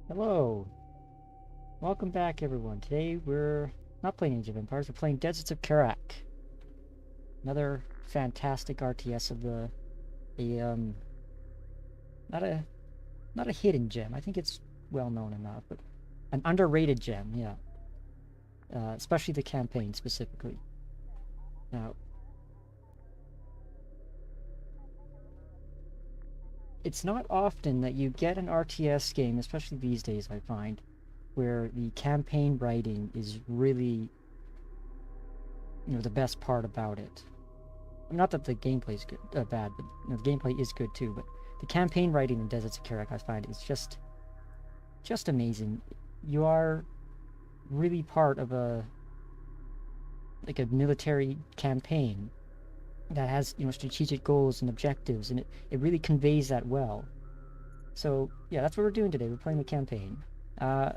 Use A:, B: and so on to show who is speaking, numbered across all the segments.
A: Hello, welcome back everyone. Today we're not playing Age of Empires, we're playing Deserts of Kharak. Another fantastic RTS of a not a not a hidden gem. I think it's well known enough, but an underrated gem, yeah. Especially the campaign specifically. Now, it's not often that you get an RTS game, especially these days I find, where the campaign writing is really, the best part about it. Not that the gameplay is good, bad, but the gameplay is good too. But the campaign writing in Deserts of Kharak, I find, is just amazing. You are really part of a military campaign that has strategic goals and objectives, and it really conveys that well. So yeah, that's what we're doing today. We're playing the campaign. I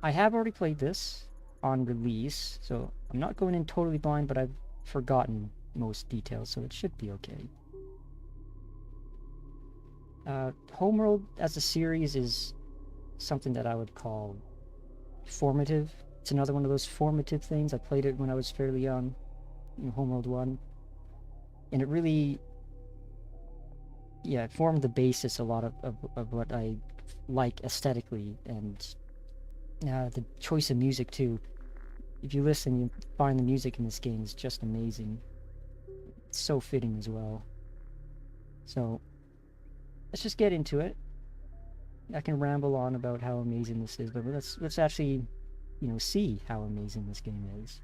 A: have already played this on release, so I'm not going in totally blind, but I've forgotten most details, so it should be okay. Homeworld as a series is something that I would call formative. It's another one of those formative things. I played it when I was fairly young, Homeworld 1. And it really, it formed the basis a lot of what I like aesthetically, and the choice of music too. If you listen, you find the music in this game is just amazing. It's so fitting as well. So, let's just get into it. I can ramble on about how amazing this is, but let's actually, see how amazing this game is.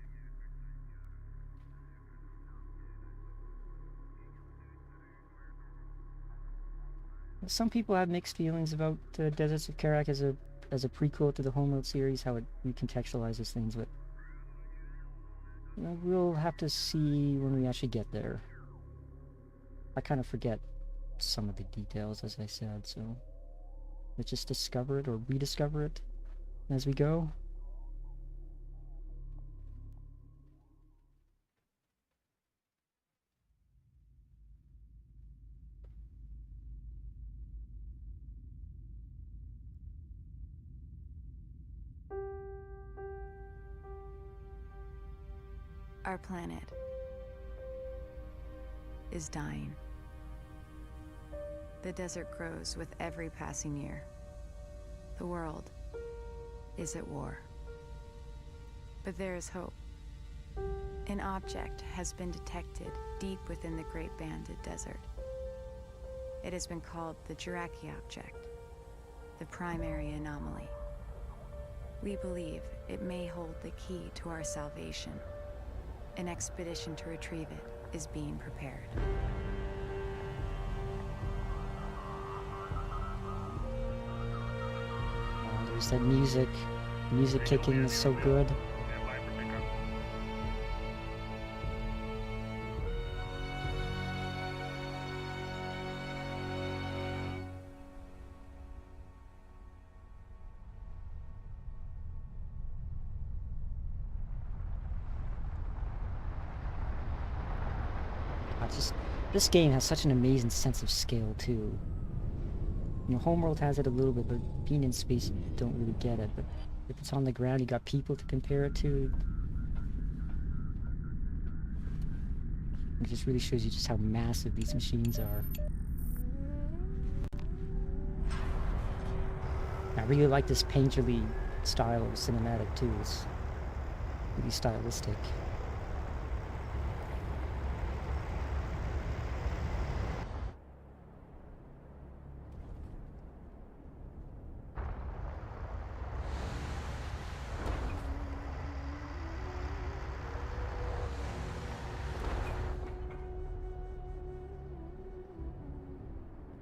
A: Some people have mixed feelings about Deserts of Kharak as a prequel to the Homeworld series, how it recontextualizes things, but we'll have to see when we actually get there. I kind of forget some of the details, as I said, so let's just discover it or rediscover it as we go.
B: Our planet is dying. The desert grows with every passing year. The world is at war. But there is hope. An object has been detected deep within the Great Banded Desert. It has been called the Jiraki object, the primary anomaly. We believe it may hold the key to our salvation. An expedition to retrieve it is being prepared.
A: There's that music. Music kicking is so good. This game has such an amazing sense of scale too. Homeworld has it a little bit, but being in space, you don't really get it. But if it's on the ground, you got people to compare it to. It just really shows you just how massive these machines are. I really like this painterly style of cinematic too. It's really stylistic.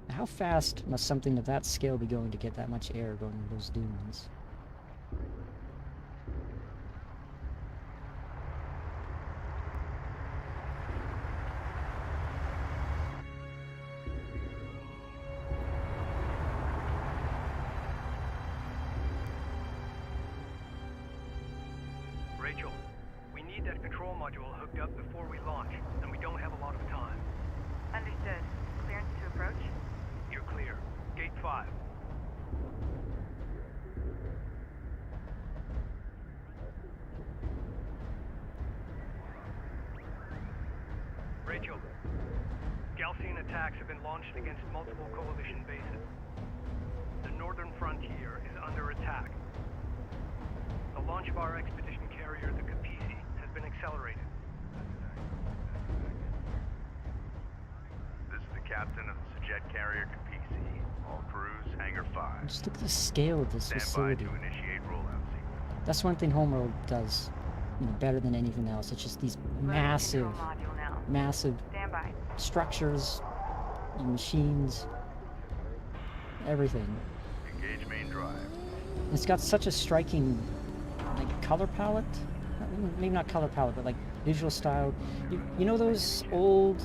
A: How fast must something of that scale be going to get that much air going into those dunes?
C: Rachel, we need that control module hooked up before we launch, and we don't have a lot of time.
D: Understood. Clearance to approach?
C: You're clear. Gate 5. attacks have been launched against multiple coalition bases. The northern frontier is under attack. The launch of our expedition carrier, the Capisi, has been accelerated.
D: This is the captain of the jet carrier Capisi. All crews, hangar 5.
A: Just look at the scale of this
D: Stand by
A: facility.
D: to initiate rollout sequence.
A: That's one thing Homeworld does, you know, better than anything else. It's just these massive, massive
B: Stand by.
A: structures, machines, everything.
D: Engage main drive.
A: It's got such a striking, like, color palette. Maybe not color palette, but like visual style. You know those old,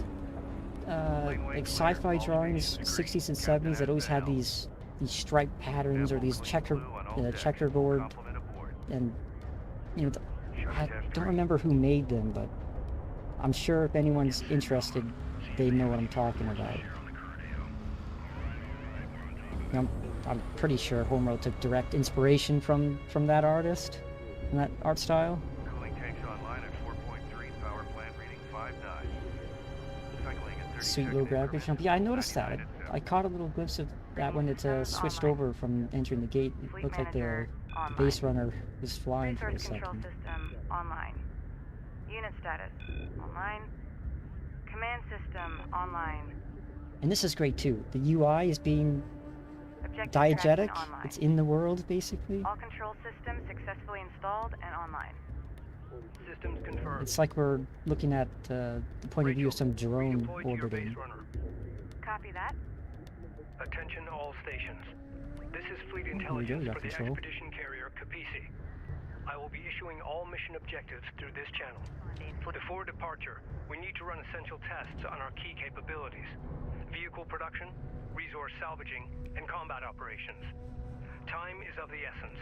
A: like sci-fi drawings, 60s and 70s, that always had these striped patterns or these checkerboard, and you know, I don't remember who made them, but I'm sure if anyone's interested, they know what I'm talking about. I'm pretty sure Homeworld took direct inspiration from that artist and that art style.
D: Cooling tanks online at 4.3. Power plant reading 5 knots. Cycling at 30
A: Sweet low
D: seconds
A: gravity
D: increments.
A: jump. Yeah, I noticed that.
D: 99
A: I caught a little glimpse of that when it switched over from entering the gate. It looked like the base runner was flying for a
B: Resource control
A: second.
B: system online. Unit status online. Command system online.
A: And this is great too. The UI is being
B: Objective
A: diegetic.
B: tracking online.
A: It's in the world, basically.
B: All control systems successfully installed and online.
C: Systems confirmed.
A: It's like we're looking at the point of view of some drone
C: Redeploy to your base
A: orbiting.
C: runner.
B: Copy that.
C: Attention all stations. This is fleet
A: we go,
C: intelligence
A: got
C: for the
A: control.
C: expedition carrier Capisi. I will be issuing all mission objectives through this channel. Before departure, we need to run essential tests on our key capabilities: vehicle production, resource salvaging, and combat operations. Time is of the essence,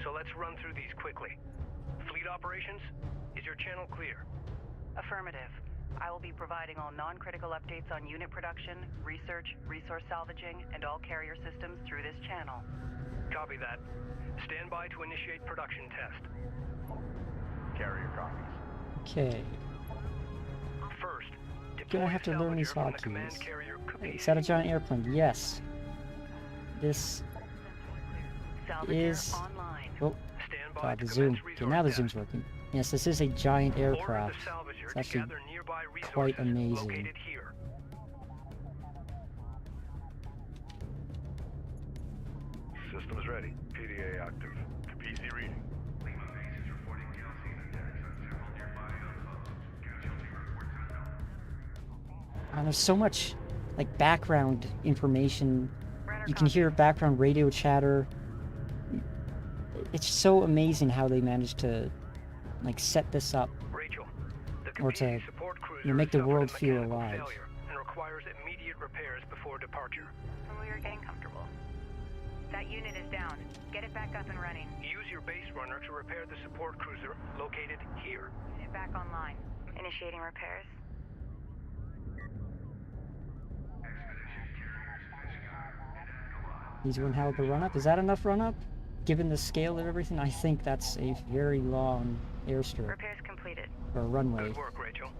C: so let's run through these quickly. Fleet operations, is your channel clear?
B: Affirmative. I will be providing all non-critical updates on unit production, research, resource salvaging, and all carrier systems through this channel.
C: Copy that. Stand by to initiate production test.
D: Carrier copies.
A: Okay.
C: First,
A: Gonna have to learn these
C: Salvager from the command
A: hotkeys.
C: carrier
A: Is that a giant airplane? Yes. This
B: Salvager
A: is...
B: online.
A: Oh,
C: Stand by
A: God,
C: to
A: the zoom.
C: commence
A: Okay, now the
C: resource
A: zoom's
C: test.
A: working. Yes, this is a giant
C: Order
A: aircraft.
C: the salvager
A: It's
C: to
A: actually
C: gather nearby
A: quite
C: resources
A: amazing.
C: located here.
D: Systems ready. PDA active. Capisi reading.
A: And there's so much, like, background information.
B: Runner
A: You can
B: copy.
A: hear background radio chatter. It's so amazing how they managed to, like, set this up.
C: Rachel, the
A: Or to,
C: Capisi support cruiser
A: you know, make the
C: suffered a
A: world feel
C: mechanical
A: alive.
C: failure and requires immediate repairs before departure.
B: We are getting comfortable. That unit is down. Get it back up and running.
C: Use your base runner to repair the support cruiser located here.
B: Unit back online. Initiating repairs.
A: Needs one hell of a run up. Is that enough run up? Given the scale of everything, I think that's a very long airstrip
B: Repairs completed.
A: or runway.
C: Good work, Rachel.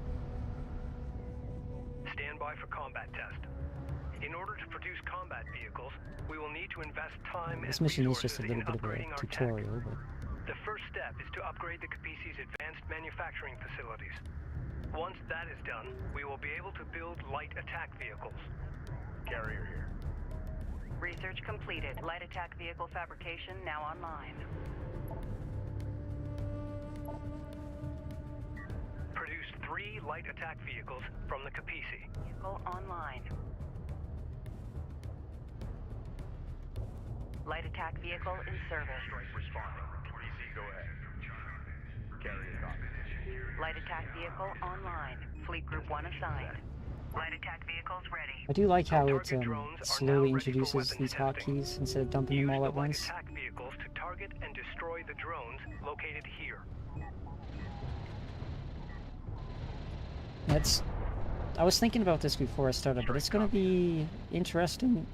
C: Stand by for combat test. In order to produce combat vehicles, we will need to invest time
A: This
C: and
A: mission is
C: resources
A: just a little
C: in
A: bit of a
C: upgrading our tech.
A: tutorial, but
C: The first step is to upgrade the Capisi's advanced manufacturing facilities. Once that is done, we will be able to build light attack vehicles.
D: Carrier here.
B: Research completed. Light attack vehicle fabrication now online.
C: Produce 3 light attack vehicles from the Capisi.
B: Vehicle online. Light attack vehicle in service.
D: Strike responding. Capisi, go ahead. Carrier copies.
B: Light attack vehicle online. Fleet Group 1 assigned. Light attack vehicles ready.
A: I do like how it
C: Target drones are
A: slowly
C: now ready for
A: introduces
C: weapons
A: these
C: testing.
A: hotkeys instead of dumping
C: Use
A: them all
C: the
A: at
C: light
A: once.
C: attack vehicles to target and destroy the drones located here.
A: That's. I was thinking about this before I started, but it's going to be interesting.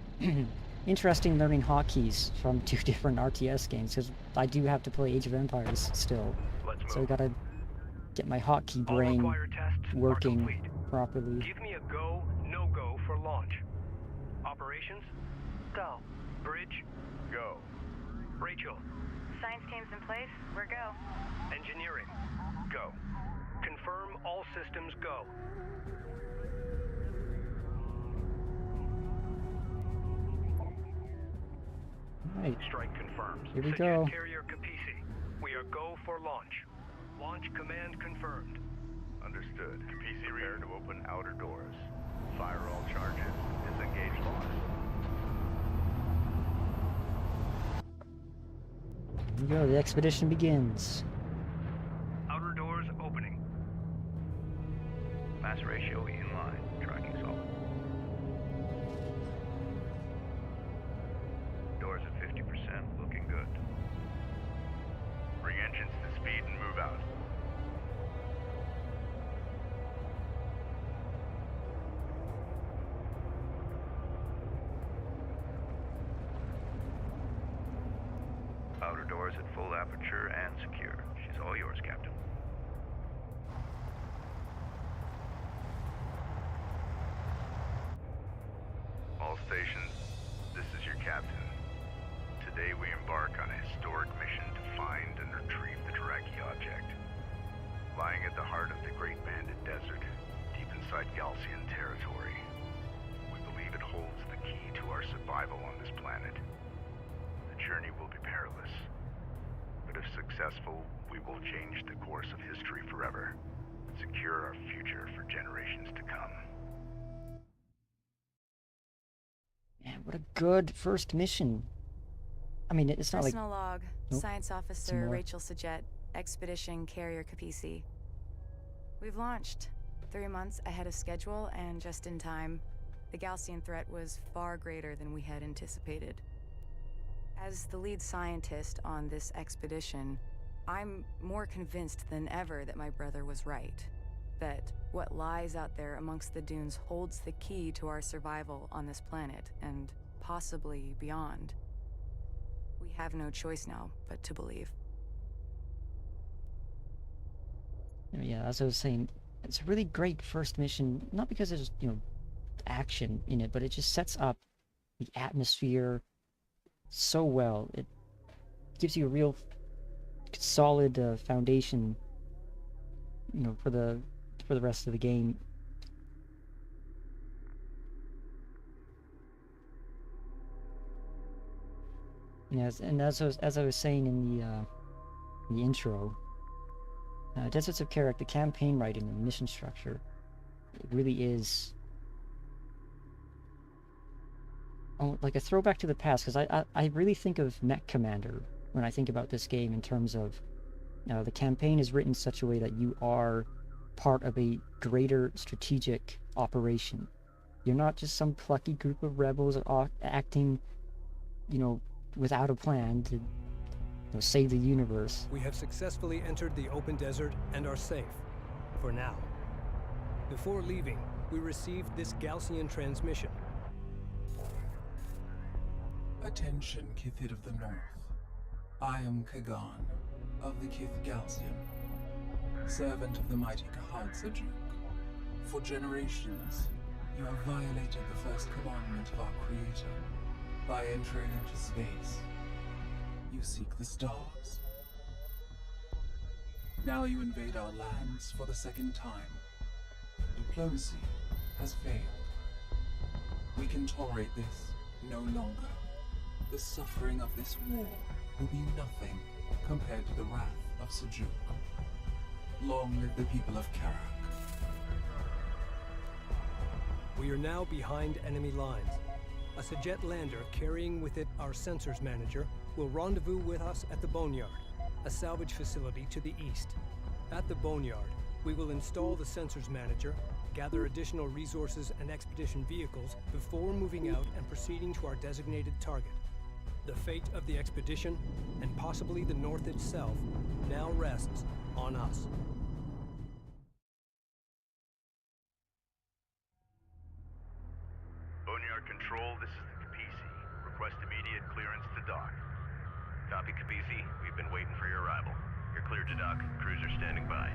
A: Interesting learning hotkeys from 2 different RTS games, because I do have to play Age of Empires still,
C: Let's move.
A: so I gotta get my hotkey
C: All
A: brain
C: required tests are
A: working
C: complete.
A: properly.
C: Give me a go, no-go for for launch. Operations? Go. Bridge?
D: Go.
C: Rachel.
B: Science team's in place. We're go.
C: Engineering? Go. Confirm all systems go.
A: Alright,
C: Strike confirmed.
A: here we
C: Suggest
A: go.
C: Carrier Capisi. We are go for launch. Launch command confirmed.
D: Understood. PC prepare to open outer doors. Fire all charges. Disengage launch.
A: Here we go, the expedition begins.
C: Outer doors opening.
D: Mass ratio in line. Tracking solid. Doors at 50%. Looking good. Bring engines to speed and move out. Outer doors at full aperture and secure. She's all yours, Captain. All stations, this is your captain. Today we embark on a historic mission to find and retrieve the Kharaki object. Lying at the heart of the Great Banded Desert, deep inside Galcian territory, we believe it holds the key to our survival on this planet. The journey will be perilous, but if successful, we will change the course of history forever, secure our future for generations to come.
A: Man, what a good first mission. I mean, it's not like...
B: Personal log.
A: Nope.
B: Science
A: Some
B: officer
A: more.
B: Rachel Sajet. Expedition Carrier Capisi. We've launched 3 months ahead of schedule and just in time. The Galcian threat was far greater than we had anticipated. As the lead scientist on this expedition, I'm more convinced than ever that my brother was right. That what lies out there amongst the dunes holds the key to our survival on this planet, and possibly beyond. We have no choice now but to believe.
A: Yeah, as I was saying, it's a really great first mission, not because there's, action in it, but it just sets up the atmosphere so well. It gives you a real solid foundation, for the rest of the game. Yes, and as I was saying in the intro, Deserts of Kharak, the campaign writing and mission structure, it really is like a throwback to the past, because I really think of Mech Commander when I think about this game in terms of the campaign is written in such a way that you are part of a greater strategic operation. You're not just some plucky group of rebels acting, without a plan to save the universe.
E: We have successfully entered the open desert and are safe. For now. Before leaving, we received this Galcian transmission.
F: Attention, Kithid of the North. I am Kagan, of the Kith Galcian, servant of the mighty Kahad Sajuk. For generations, you have violated the first commandment of our Creator by entering into space. You seek the stars. Now you invade our lands for the second time. Diplomacy has failed. We can tolerate this no longer. The suffering of this war will be nothing compared to the wrath of Sajuk. Long live the people of Kharak.
E: We are now behind enemy lines. A Sajet lander carrying with it our sensors manager will rendezvous with us at the Boneyard, a salvage facility to the east. At the Boneyard, we will install the sensors manager, gather additional resources and expedition vehicles before moving out and proceeding to our designated target. The fate of the expedition, and possibly the North itself, now rests on us.
D: Boneyard Control, this is the Capisi. Request immediate clearance to dock. Copy, Capisi. We've been waiting for your arrival. You're cleared to dock. Cruiser standing by.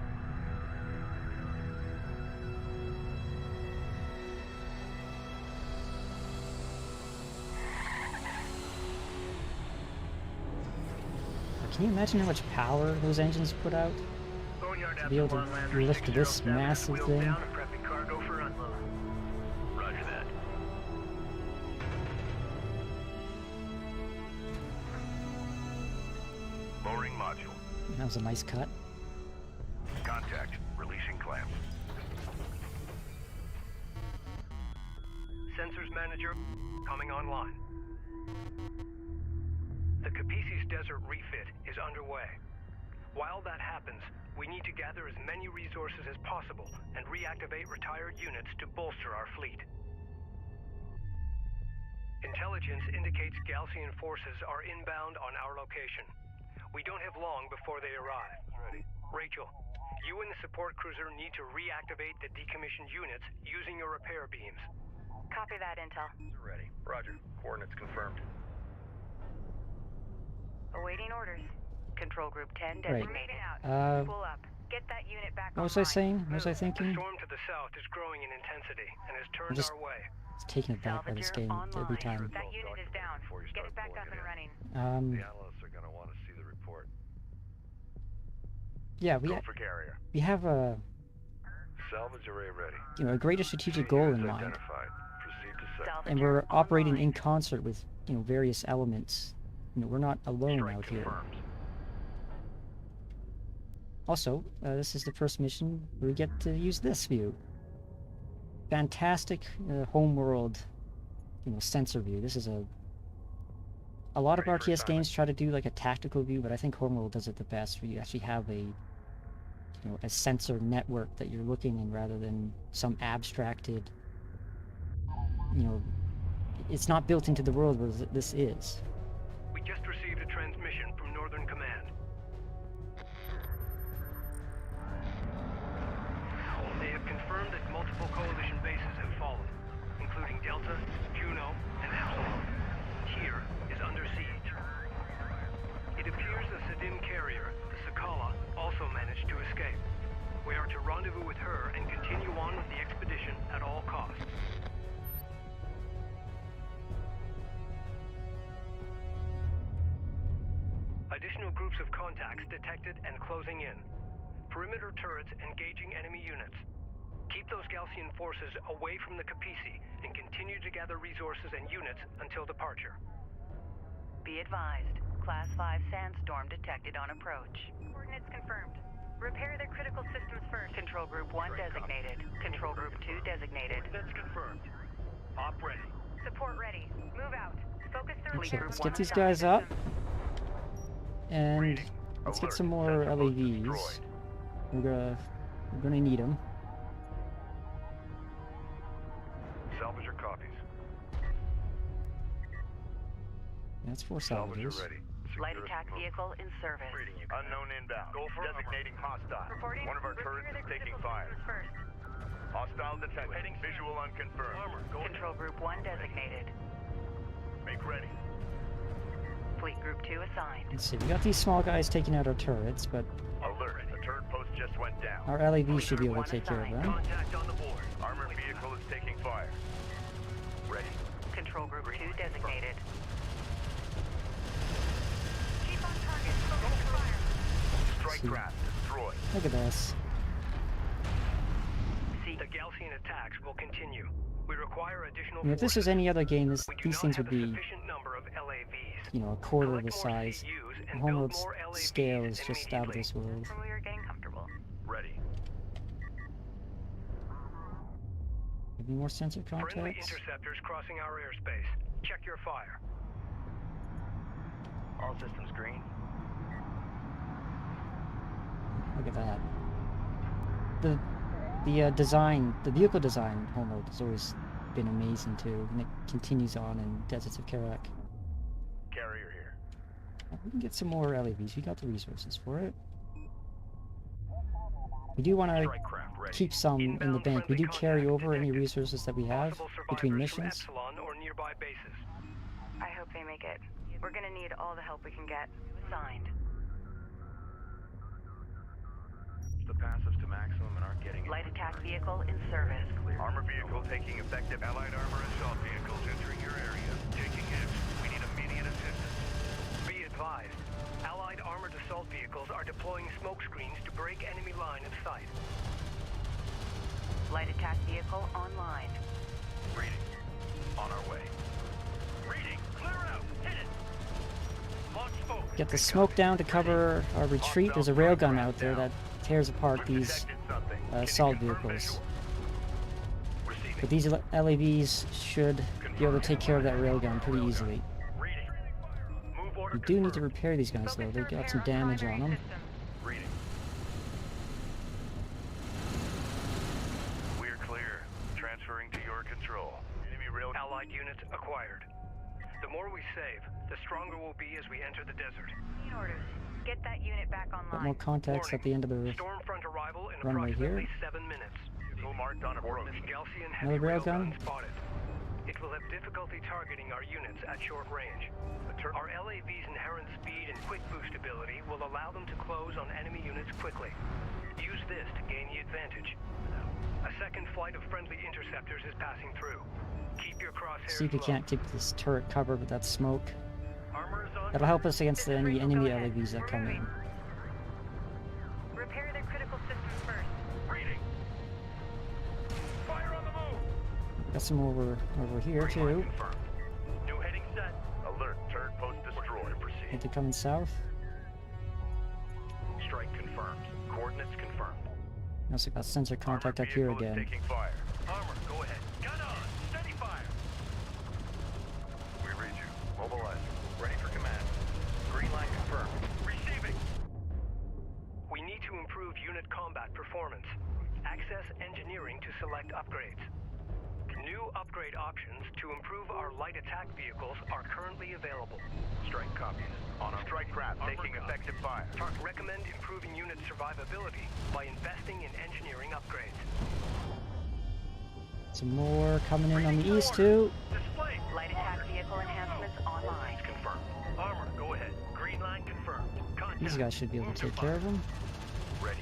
A: Can you imagine how much power those engines put out?
C: Boneyard
A: To be able to
C: Epsilon Lander
A: lift this
C: 607
A: massive
C: wheels
A: thing?
C: down and prepping cargo for unload. Roger that.
D: Lowering module.
A: That was a nice cut.
D: Contact. Releasing clamps.
C: Sensors manager coming online. The Capisi's desert refit is underway. While that happens, we need to gather as many resources as possible and reactivate retired units to bolster our fleet. Intelligence indicates Galcian forces are inbound on our location. We don't have long before they arrive. Ready. Rachel, you and the support cruiser need to reactivate the decommissioned units using your repair beams.
B: Copy that, Intel.
D: Ready. Roger. Coordinates confirmed.
B: Awaiting orders. Control Group 10
A: Right.
B: designated. Pull up. Get that unit back
A: What was I
B: online.
A: saying? What was I
C: The
A: thinking?
C: storm to the south is growing in intensity and has turned
A: just-
C: our way.
A: It's taken aback by this
B: Salvager
A: game
B: online.
A: every time.
B: That unit is down. Get it back up and running.
D: Analysts are going to want to see the report.
A: Yeah, we
D: Go for carrier.
A: have a
D: Salvage array ready.
A: a greater strategic goal in mind,
D: Identified. Proceed to set.
A: and we're operating in concert with various elements. We're not alone
D: Strike
A: out here.
D: confirmed.
A: Also, this is the first mission where we get to use this view. Fantastic Homeworld, sensor view. This is a lot of
D: Ready for
A: RTS
D: assignment.
A: games try to do like a tactical view, but I think Homeworld does it the best, where you actually have a sensor network that you're looking in rather than some abstracted, it's not built into the world where this is.
C: We just received a transmission from Northern Command. They have confirmed that multiple coalition bases have fallen, including Delta, Juno, and Epsilon. Tyr is under siege. It appears the Sedim carrier, the Sakala, also managed to escape. We are to rendezvous with her and continue on with the expedition at all costs. Additional groups of contacts detected and closing in. Perimeter turrets engaging enemy units. Keep those Galcian forces away from the Capisi and continue to gather resources and units until departure.
B: Be advised. Class 5 sandstorm detected on approach. Coordinates confirmed. Repair their critical systems first. Control Group 1 designated. Control Group 2 designated.
C: That's confirmed. Op ready.
B: Support ready. Move out. Focus the
A: Okay,
B: Group
A: let's
B: 1
A: get these
B: assigned
A: guys up,
B: systems.
A: and
D: Reading.
A: let's get
D: Alert.
A: some more
D: Sensor post
A: LAVs.
D: destroyed.
A: We're gonna need them.
D: Salvager copies.
A: That's 4
D: Salvager
A: salvagers.
D: ready.
B: Light
D: Secure
B: attack
D: smoke.
B: vehicle in service.
D: Reading you. Unknown inbound. Go for designating hostile.
B: Reporting.
D: One of our
B: Repair
D: turrets
B: their
D: is taking
B: critical
D: fire.
B: systems first.
D: Hostile detected. Visual unconfirmed.
B: Control Group 1 designated.
D: Make ready.
B: Fleet Group 2 assigned.
A: Let's see, we got these small guys taking out our turrets, but
D: Alert. The turret post just went down.
A: our LAVs should be able to take care of them.
C: Contact on the board.
D: Armored vehicle is taking fire. Ready.
B: Control Group 2 designated. Keep on target. Focus fire.
D: Strike
A: See.
D: craft destroyed.
A: Look at this.
C: The Galcian attacks will continue. We require additional
A: If this was
C: forces.
A: any other game,
C: We do
A: these
C: not
A: things
C: have
A: would
C: a
A: be,
C: sufficient number of LAVs.
A: a quarter of
C: Collect
A: the
C: more
A: size.
C: CUs and build
A: Homeworld's
C: more LAVs
A: scale is just out of
C: immediately.
A: this world.
B: We are getting comfortable.
D: Ready.
A: Any more sensor
C: Friendly
A: contacts?
C: interceptors crossing our airspace. Check your fire.
D: All systems green.
A: Look at that. The design, the vehicle design in Homeworld has always been amazing too, and it continues on in Deserts of Kharak.
D: Carrier here.
A: We can get some more LAVs. We got the resources for it. We do want to
D: Strike craft ready.
A: keep some in the
C: Inbound
A: bank. We do
C: friendly
A: carry
C: contact
A: over any
C: detected.
A: resources that we have
C: Possible
A: between
C: survivors from
A: missions.
C: Epsilon or nearby bases.
B: I hope they make it. We're gonna need all the help we can get. Signed.
D: The passives to maximum and aren't getting
B: Light attack vehicle in service.
D: Armor vehicle taking effective. Allied armor assault vehicles entering your area. Taking hits. We need immediate assistance.
C: Be advised, Allied armored
A: get the smoke down to cover our retreat. There's a railgun out there that tears apart these assault vehicles. But these LAVs should be able to take care of that railgun pretty easily. We do need to repair these guys though. They've got some damage on them.
D: We're clear. Transferring to your control. Enemy rail.
C: Allied units acquired. The more we save, the stronger we'll be as we enter the desert.
B: Need orders. Get that unit back
A: Got
B: online.
A: more contacts at the end of the
C: Stormfront arrival in
A: runway
C: approximately
A: here.
C: 7 minutes.
D: Full marked on approach.
C: Galcian
A: Another
C: heavy
A: railgun?
C: railgun spotted. It will have difficulty targeting our units at short range. Our LAV's inherent speed and quick boost ability will allow them to close on enemy units quickly. Use this to gain the advantage. A second flight of friendly interceptors is passing through. Keep your crosshairs
A: See if we
C: low.
A: can't keep this turret covered with that smoke.
C: Armor is on.
A: That'll help us against any enemy LAVs that come in.
B: Repair their critical systems first.
C: Reading. Fire on the move.
A: Got some over here too.
D: Confirmed. New heading set. Alert. Turret post destroyed.
A: I
D: Proceed.
A: think they're coming south.
D: Strike confirmed. Coordinates confirmed.
A: We also got sensor contact up
D: Armored
A: here
D: vehicle is
A: again.
D: taking fire. Armor, go ahead. Gun on. Steady fire. We read you. Mobilize. Ready for command. Green line confirmed. Receiving.
C: We need to improve unit combat performance. Access engineering to select upgrades. New upgrade options to improve our light attack vehicles are currently available.
D: Strike copies. On our strike craft taking effective fire.
C: Recommend improving unit survivability by investing in engineering upgrades.
A: Some more coming in on the east too.
C: Display.
B: Light attack vehicle enhancements online.
C: Confirmed. Armor, go ahead. Green line confirmed. Contact.
A: These guys should be able to take care of them.
D: Ready.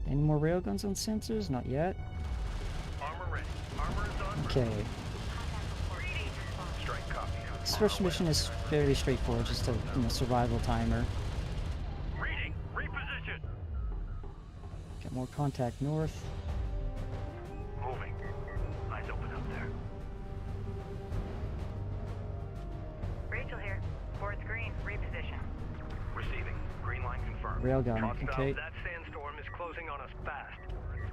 A: Any more railguns on sensors? Not yet.
C: Armor ready. Armor is on.
A: Okay.
D: Strike copy.
A: This first mission is fairly straightforward, just a survival timer.
C: Reading. Reposition.
A: Got more contact north.
D: Moving. Eyes open up there.
B: Rachel here. Board's green. Reposition.
D: Receiving. Green line confirmed.
A: Railgun.
D: Hostile.
A: Okay.
C: That sandstorm is closing on us fast.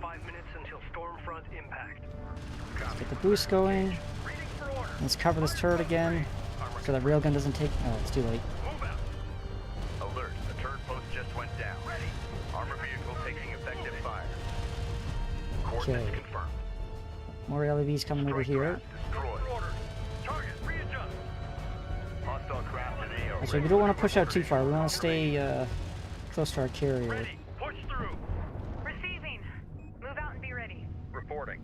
C: 5 minutes until Stormfront impact.
A: Get the boost going.
C: Reading for order.
A: Let's cover this turret again, so that railgun doesn't take. Oh, it's too late.
C: Move out.
D: Alert. The turret post just went down. Ready. Armor vehicle taking effective fire. Coordinates
A: Okay.
D: confirmed.
A: More LEVs coming over
D: Strike
A: here.
D: craft destroyed.
C: Orders. Target readjust.
D: Hostile craft in AO.
A: Actually, we don't want to push out too far. We want to stay close to our carrier.
C: Ready. Push through.
B: Receiving. Move out and be ready.
D: Reporting.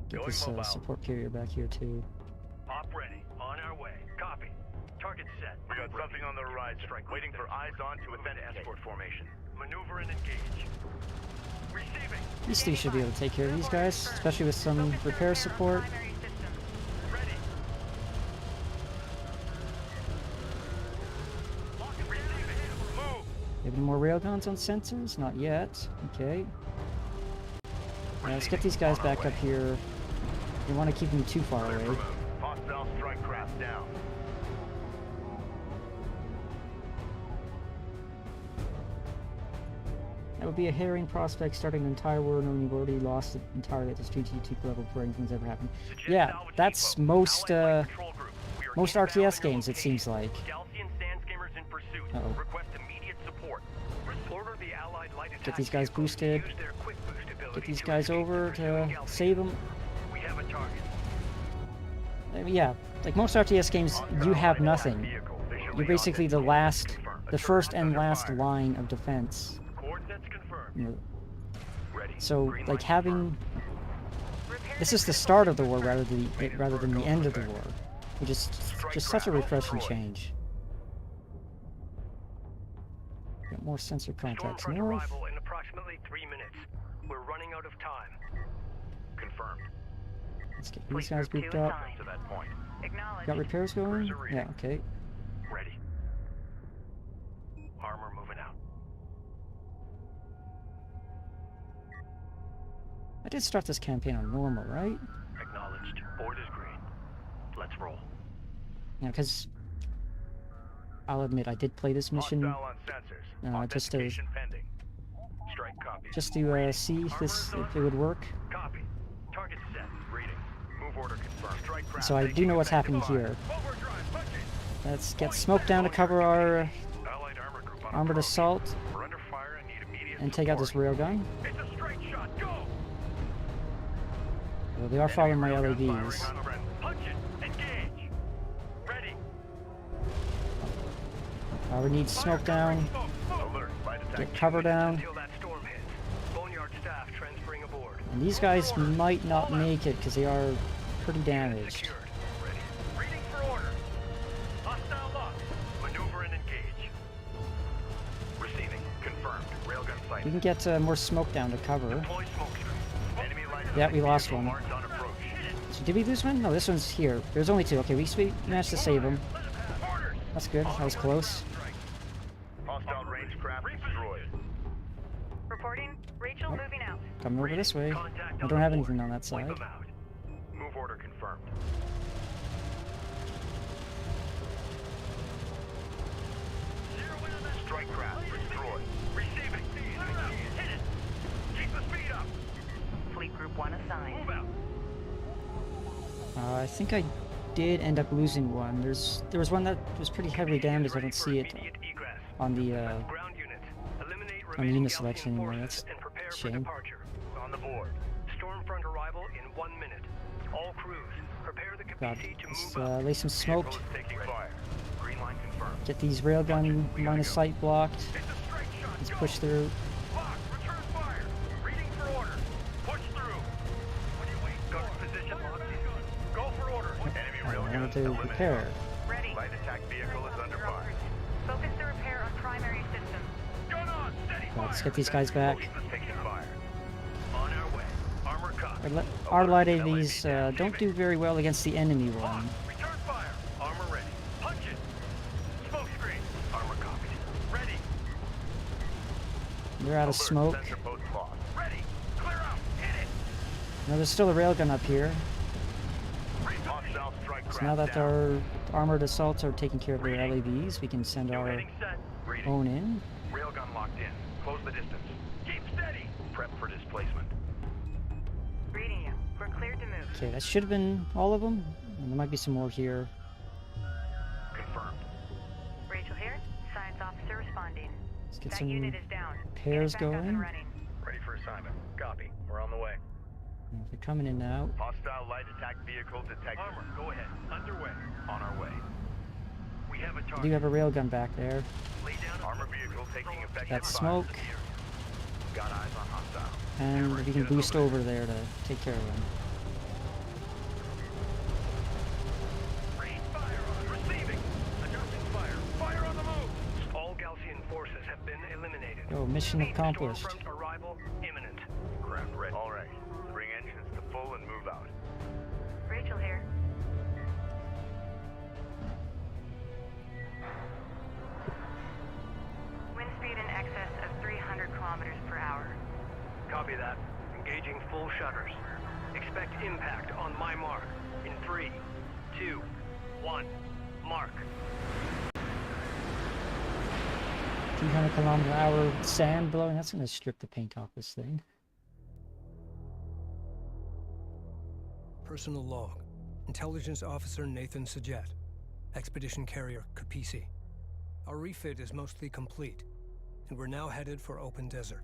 A: Get this support carrier back here too.
C: Op ready. On our way. Copy. Target set.
D: We got something on the horizon. Waiting for eyes on to authenticate. Escort formation.
C: Maneuver and engage. Receiving.
A: These three should be able to take care of these guys, especially with some repair support.
B: Primary systems.
C: Ready. Lock and receiving. Move.
A: Any more railguns on sensors? Not yet. Okay. Let's get these guys back up here. We want to keep them too far away.
D: Hostile strike craft down.
A: That would be a harrowing prospect, starting an entire war knowing you've already lost it entirely at the strategic level before anything's ever happened. Yeah, that's most most RTS games, it seems like.
C: Galcian Sandscammers in pursuit.
A: Uh-oh.
C: Request immediate support. Order the Allied light attack
A: Get these guys
C: vehicles to
A: boosted.
C: use their quick boost ability
A: Get these
C: to
A: guys
C: escape
A: over
C: the pursuing
A: to
C: Galcian.
A: save them.
C: We have a target.
A: Yeah, like most RTS games, you have nothing. You're basically the first and last line of defense.
C: Coordinates confirmed.
A: You know,
C: Ready.
A: so
C: Green
A: like
C: light
A: having this is the start of the war rather than the end of the war, which is just such a refreshing change. Got more sensor contacts
C: Stormfront
A: north.
C: arrival in approximately 3 minutes. We're running out of time.
D: Confirmed.
A: Let's get these guys booped up.
D: To that point.
B: Acknowledge.
A: Got repairs going?
C: Cruiser reading.
A: Yeah, okay.
C: Ready. Armor moving out.
A: I did start this campaign on normal, right?
C: Acknowledged. Board is green. Let's roll.
A: Yeah, because I'll admit I did play this mission
D: Hostile on sensors.
A: just to
D: Authentication pending. Strike copy.
A: see if it would work.
C: Copy. Target set.
D: Reading. Move order confirmed. Strike craft.
A: So I do know what's happening here.
C: Overdrive. Punch it.
A: Let's get smoke down to cover our
D: Allied armor group on
A: armored
D: approach.
A: assault
D: We're under fire and need immediate
A: and take out this
D: support.
A: railgun.
C: It's a straight shot. Go.
A: Well, they are following my
D: Railgun
A: LAVs.
D: firing on friendly.
C: Punch it. Engage. Ready.
A: We need smoke down.
D: Alert. Light attack.
A: Get cover down.
C: Until that storm hits. Boneyard staff transferring aboard.
A: And these guys might not make it because they are pretty damaged.
C: Secured. Ready. Reading for order. Hostile lock. Maneuver and engage.
D: Receiving. Confirmed. Railgun
A: We
D: sighted.
A: can get more smoke down to cover.
C: Deploy smoke screen.
D: Enemy light
A: Yeah,
D: attack
A: we lost
D: vehicle
A: one.
D: marked on approach.
A: So did we lose one? No, this one's here. There's only two. Okay, we managed to save them.
C: Orders.
A: That's good. That was close.
D: Hostile range craft destroyed.
B: Reporting. Rachel moving out.
A: Coming over this way.
C: Contact
A: I
C: on
A: don't have
C: the
A: anything
C: board.
A: on that
C: Wipe
A: side.
C: them out.
D: Move order confirmed. Strike craft destroyed.
C: Receiving. Hit it. Keep the speed up.
B: Fleet Group 1 assigned.
C: Move out.
A: I think I did end up losing one. There was one that was pretty heavily damaged. I
C: Ready
A: don't
C: for
A: see it
C: immediate egress.
A: on the
C: Ground unit. Eliminate
A: on the
C: remaining
A: unit
C: Galaxian
A: selection anyway.
C: forces
A: That's
C: and prepare
A: a
C: for
A: shame.
C: departure.
D: On the board.
C: Stormfront arrival in 1 minute. All crews, prepare the
A: God,
C: capacity to
A: let's
C: move out.
A: lay some smoke.
D: Vehicle is taking fire. Green line confirmed.
A: Get these railgun line of sight blocked.
C: It's a straight shot.
A: Let's
C: Go.
A: push through.
C: Lock, return fire. Reading for order. Push through. What do you wait? Go to position. Locked in. Go for order.
D: Enemy
A: I
D: railgun
A: wanted to
D: eliminated.
A: repair.
B: Ready.
D: Light attack vehicle is under fire.
B: Focus the repair on primary systems.
C: Gun on. Steady fire.
A: Let's get these guys back.
D: Is taking fire.
C: On our way. Armor cut.
A: Our light AVs don't do very well against the enemy
C: Lock.
A: one.
C: Return fire. Armor ready. Punch it. Smoke screen. Armor copied. Ready.
A: They're out of
D: Alert,
A: smoke.
D: Sensor post lost.
C: Ready. Clear out. Hit it.
A: Now there's still a railgun up here.
D: Hostile strike craft
A: So now that
D: down.
A: our armored assaults are taking care of their LAVs, we can send
C: New
A: our
C: heading set.
D: Reading.
A: own in.
D: Railgun locked in. Close the distance.
C: Keep steady.
D: Prep for displacement.
B: Reading you. We're cleared to move.
A: Okay, that should have been all of them. And there might be some more here.
D: Confirmed.
B: Rachel here. Science officer responding.
A: Let's get
B: That
A: some
B: unit is down.
A: pairs
B: Get it back up and
A: going.
B: running.
D: Ready for assignment. Copy. We're on the way.
A: They're coming in now.
D: Hostile light attack vehicle detected.
C: Armor, go ahead. Underway.
D: On our way.
C: We have a
A: I
C: target.
A: do have a railgun back there.
C: Lay down.
D: Armor vehicle taking effective
A: That's
D: fire.
A: smoke.
D: Got eyes on hostile.
A: And we can boost over there to take care of them.
C: Rain fire on. Receiving. Adjusting fire. Fire on the move. All Gaussian forces have been eliminated.
A: Oh, mission accomplished.
C: Stormfront arrival imminent.
D: Craft ready. All right. Bring engines to full and move out.
B: Rachel here. Wind speed in excess of 300 kilometers per hour.
C: Copy that. Engaging full shutters. Expect impact on my mark. In 3, 2, 1. Mark.
A: 300-kilometer-hour sand blowing. That's going to strip the paint off this thing.
E: Personal log. Intelligence Officer Nathan Sajet. Expedition Carrier Kapisi. Our refit is mostly complete, and we're now headed for open desert.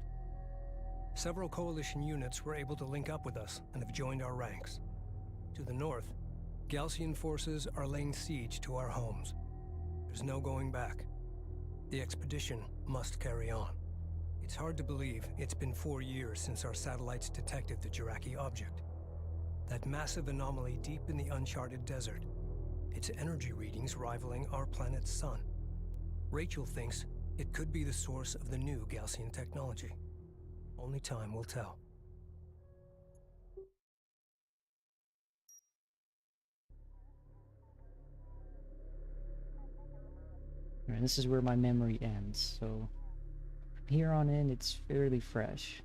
E: Several coalition units were able to link up with us and have joined our ranks. To the north, Gaussian forces are laying siege to our homes. There's no going back. The expedition must carry on. It's hard to believe it's been 4 years since our satellites detected the Jiraki object. That massive anomaly deep in the uncharted desert. Its energy readings rivaling our planet's sun. Rachel thinks it could be the source of the new Gaussian technology. Only time will tell.
A: Alright, this is where my memory ends, so from here on in it's fairly fresh.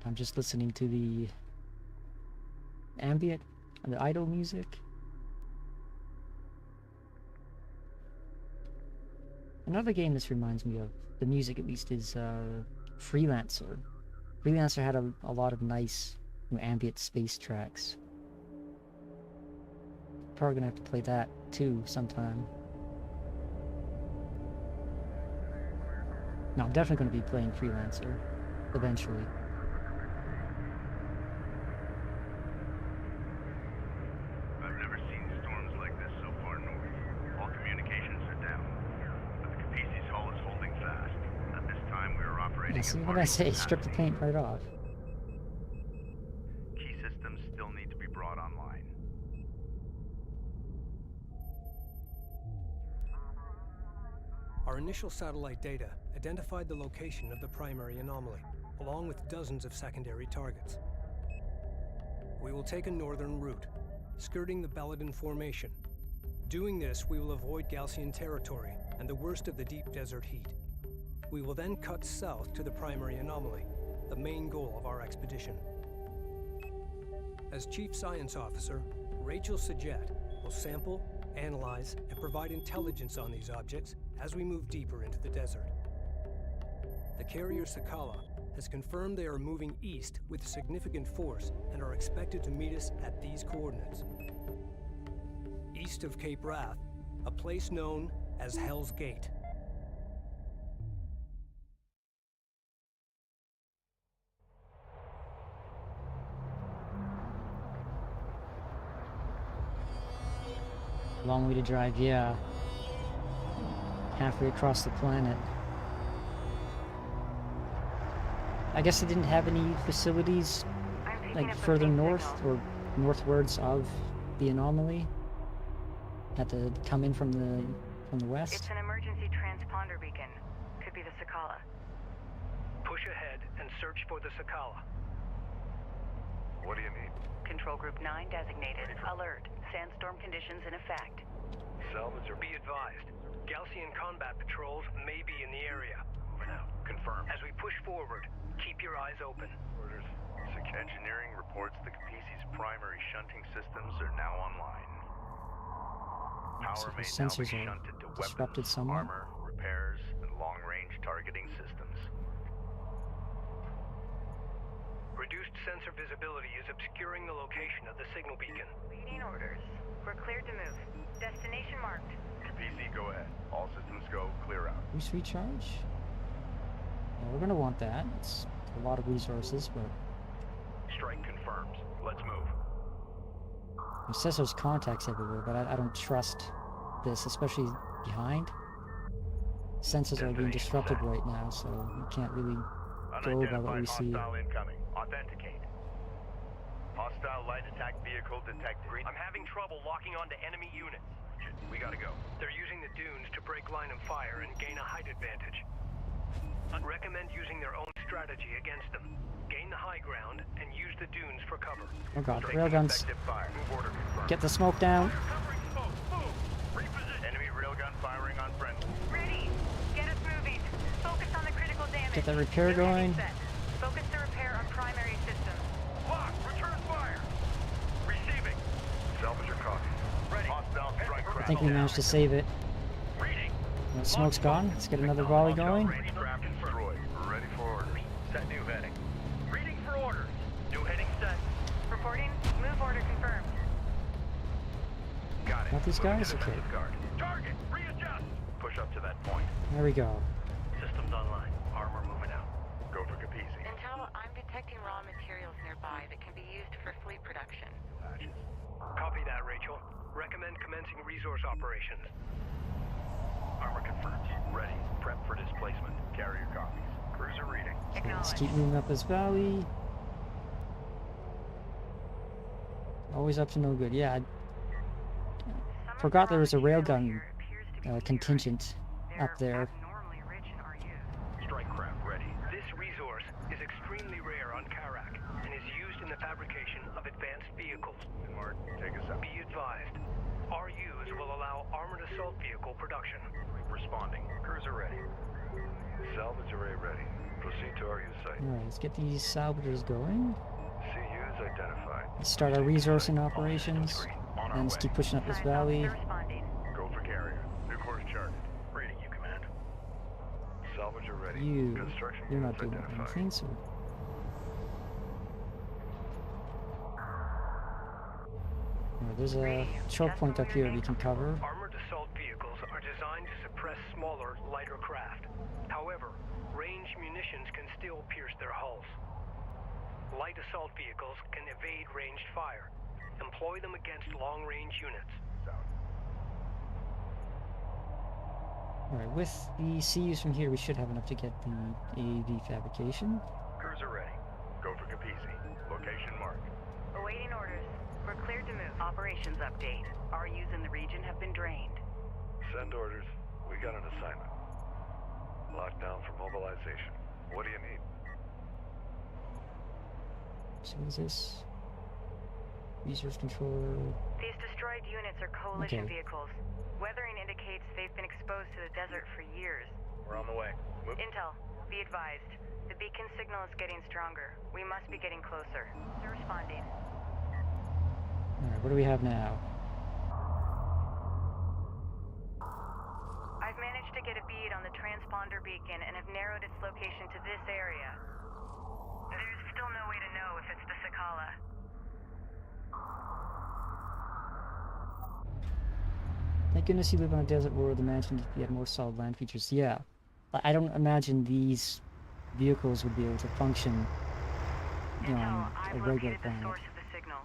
A: I'm just listening to the ambient, the idle music. Another game this reminds me of, the music at least, is Freelancer. Freelancer had a lot of nice ambient space tracks. Probably gonna have to play that too sometime. No, I'm definitely gonna be playing Freelancer eventually.
D: I've never seen storms like this so far north. All communications are down. But the Capisi's hull is holding fast. At this time, we are operating
A: Yeah, see what I say? Strip the paint right off.
D: Key systems still need to be brought online.
E: Our initial satellite data identified the location of the primary anomaly, along with dozens of secondary targets. We will take a northern route, skirting the Baladin Formation. Doing this, we will avoid Galcian territory and the worst of the deep desert heat. We will then cut south to the primary anomaly, the main goal of our expedition. As Chief Science Officer, Rachel Sajet will sample, analyze, and provide intelligence on these objects as we move deeper into the desert. The carrier Sakala has confirmed they are moving east with significant force and are expected to meet us at these coordinates. East of Cape Wrath, a place known as Hell's Gate.
A: Long way to drive, yeah. Halfway across the planet. I guess they didn't have any facilities like further north or northwards of the anomaly. Had to come in from the west.
B: It's an emergency transponder beacon. Could be the Sakala.
C: Push ahead and search for the Sakala.
D: What do you need?
G: Control Group 9 designated. Alert. Sandstorm conditions in effect.
C: Salvage or be advised. Galcian combat patrols may be in the area.
D: Moving out. Confirmed.
C: As we push forward, keep your eyes open.
D: Orders. Engineering reports the Capisi's primary shunting systems are now online.
A: So
D: Power
A: the
D: may now be
A: sensors are
D: shunted to
A: disrupted
D: weapons,
A: somewhat.
D: armor, repairs, and long-range targeting systems.
C: Reduced sensor visibility is obscuring the location of the signal beacon.
B: Waiting orders. We're cleared to move. Destination marked.
D: Capisi, go ahead. All systems go. Clear out.
A: Boost recharge? Yeah, we're gonna want that. It's a lot of resources, but
C: Strike confirmed. Let's move.
A: it says there's contacts everywhere, but I don't trust this, especially behind. Sensors are being disrupted right now, so we can't really go by what we see.
D: Hostile incoming. Authenticate. Hostile light attack vehicle detected.
C: I'm having trouble locking onto enemy units.
D: We gotta go.
C: They're using the dunes to break line of fire and gain a height advantage. I'd recommend using their own strategy against them. Gain the high ground and use the dunes for cover.
A: Oh god,
D: Strike
A: railguns.
D: effective fire. Move order confirmed.
A: Get the smoke down.
C: Covering smoke. Move. Reposition.
D: Enemy railgun firing on friendly.
B: Ready. Get us moving. Focus on the critical damage.
A: Get that repair
B: New heading
A: going.
B: set. Focus the repair on primary systems.
C: Lock. Return fire. Receiving.
D: Salvage your copy.
C: Ready.
D: Hostile strike
A: I
D: craft.
A: think we managed to save it.
C: Reading.
A: That smoke's gone. Let's get another volley going.
D: Range craft destroyed. We're ready for orders.
C: Set new heading. Reading for orders. New heading set.
B: Reporting. Move order confirmed.
D: Got it.
A: Got these
D: Moving
A: guys?
D: to
A: Okay.
D: defensive guard.
C: Target. Readjust.
D: Push up to that point.
A: There we go.
C: Systems online. Armor moving out.
D: Go for Capisi.
G: Intel, I'm detecting raw materials nearby that can be used for fleet production.
D: Patches.
C: Copy that, Rachel. Recommend commencing resource operations. Armor confirmed.
D: Ready. Prep for displacement. Carrier copies. Cruiser reading.
A: So let's keep moving up this valley. Always up to no good. Yeah, I forgot there was a railgun contingent up there.
C: Strike craft ready. This resource is extremely rare on Kharak and is used in the fabrication of advanced vehicles.
D: Mark, take us out.
C: Be advised, RUs will allow armored assault vehicles vehicle production.
D: Responding. Cruiser ready. Salvage array ready. Proceed to RU site.
A: Alright, let's get these salvagers going.
D: CUs identified.
A: Let's start our resourcing operations.
D: Green. On our
A: And let's
D: way.
A: keep pushing up this
G: Science
A: valley.
G: officer responding.
D: Go for carrier. New course charted. Reading you, command. Salvager ready. Construction
A: You're not
D: units
A: doing
D: identified.
A: anything, so... Alright, there's a choke point up here we can cover.
C: Armored assault vehicles are designed to suppress smaller, lighter craft. However, ranged munitions can still pierce their hulls. Light assault vehicles can evade ranged fire. Employ them against long-range units.
A: Alright, with the CUs from here, we should have enough to get the AAV fabrication.
D: Cruiser ready. Go for Capizzi. Location marked.
G: Awaiting orders. We're cleared to move. Operations update. RUs in the region have been drained.
D: Send orders. We got an assignment. Lockdown for mobilization. What do you need?
A: So what is this? Resource controller.
G: These destroyed units are coalition
A: Okay.
G: vehicles. Weathering indicates they've been exposed to the desert for years.
C: We're on the way. Move.
G: Intel, be advised. The beacon signal is getting stronger. We must be getting closer. They're responding.
A: Alright, what do we have now?
G: I've managed to get a bead on the transponder beacon and have narrowed its location to this area. There's still no way to know if it's the Sakala.
A: Thank goodness you live on a desert world. Imagine if you had more solid land features. Yeah. I don't imagine these vehicles would be able to function on
G: Intel,
A: a
G: I've
A: regular
G: located the
A: planet.
G: source of the signal.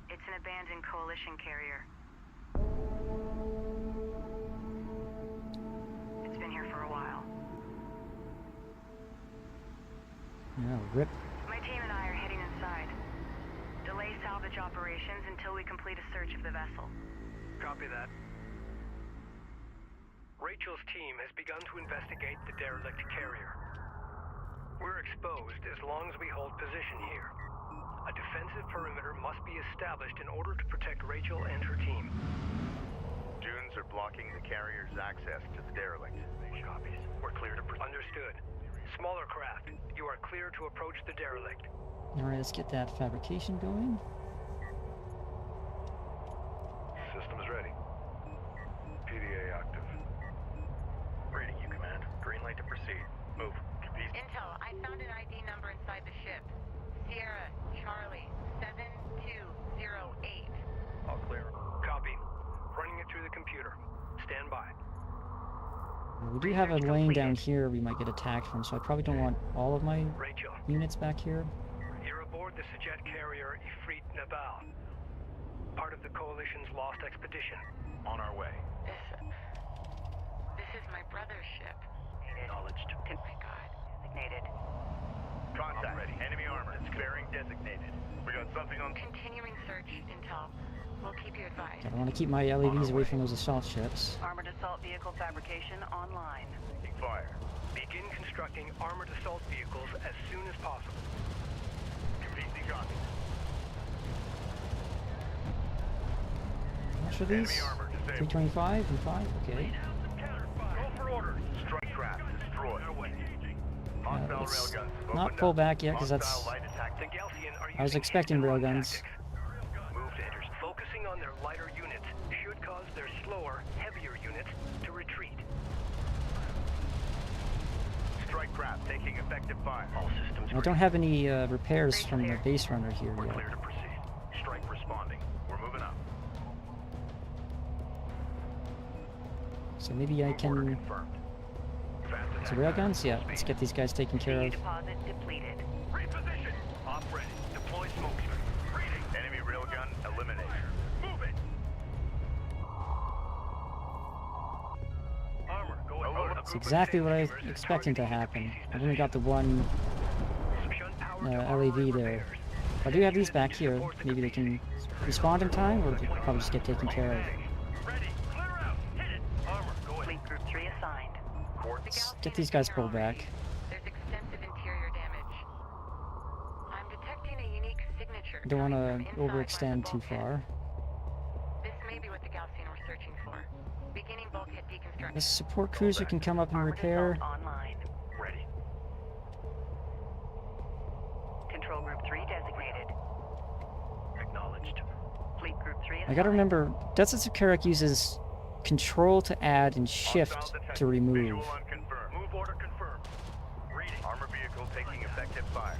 G: It's an abandoned coalition carrier. It's been here for a while.
A: Yeah, rip.
G: My team and I are heading inside. Delay salvage operations until we complete a search of the vessel.
C: Copy that. Rachel's team has begun to investigate the derelict carrier. We're exposed as long as we hold position here. A defensive perimeter must be established in order to protect Rachel and her team.
D: Dunes are blocking the carrier's access to the derelict.
C: Copies. We're clear to Understood. Smaller craft, you are clear to approach the derelict.
A: Alright, let's get that fabrication going.
D: Systems ready. PDA active.
C: Reading you, command. Green light to proceed. Move. Capizzi.
G: Intel, I found an ID number inside the ship. Sierra Charlie 7208.
C: All clear. Copy. Running it through the computer. Stand by.
A: We do have a lane down here we might get attacked from, so I probably don't want all of my
C: Rachel,
A: units back here.
C: you're aboard the Sajet carrier Ifrit Naval, part of the Coalition's lost expedition.
D: On our way.
G: This is my brother's ship.
C: Acknowledged.
G: Oh my god. Designated.
D: Contact. Enemy armor. Bearing designated. We got something on.
G: Continuing search, Intel. We'll keep you advised.
A: I don't want to keep my LEVs away from those assault ships.
G: Armored assault vehicle fabrication online.
D: Taking fire.
C: Begin constructing armored assault vehicles as soon as possible.
D: Capizzi copy.
A: How much are
D: Enemy
A: these?
D: armor disabled.
A: 325 and 5? Okay.
C: Go for orders.
D: Strike craft destroyed. Hostile
A: let's
D: railguns.
A: not pull back yet, because that's...
D: Hostile light attack.
C: The Galcian are
A: I was
C: using
A: expecting
C: hand-to-hand
A: railguns.
C: tactics. Move to enter. Focusing on their lighter units should cause their slower, heavier units to retreat.
D: Strike craft taking effective fire.
C: All systems
A: I don't have any repairs from the base runner here
D: We're
A: yet.
D: clear to proceed. Strike responding. We're moving up.
A: So maybe I
D: Order
A: can...
D: confirmed.
A: So railguns? Yeah, let's get these guys taken care of.
G: Deposit depleted.
C: Reposition. Op ready. Deploy smoke screen. Reading.
D: Enemy railgun eliminated.
C: Move it. Armor. Go ahead.
D: Alert.
A: It's exactly what I was expecting to happen. I've only got the one LAV there. If I do have these back here, maybe they can respond in time, or they'll probably just get taken care of.
C: Ready. Clear out. Hit it. Armor. Go ahead.
G: Fleet Group 3 assigned.
A: Let's get these guys pulled back.
G: There's extensive interior damage. I'm detecting a unique signature.
A: I don't want
G: coming
A: to
G: from inside
A: overextend
G: the
A: too
G: bulkhead.
A: far.
G: This may be what the Galcian were searching for. Be structure.
A: The support cruiser can come up and repair.
G: Online.
C: Ready.
G: Control Group 3 designated.
C: Acknowledged.
G: Fleet Group 3
A: I gotta remember, Deserts of Kharak uses control to add and shift to remove.
D: Visual unconfirmed. Move order confirmed. Reading. Armor vehicle taking effective fire.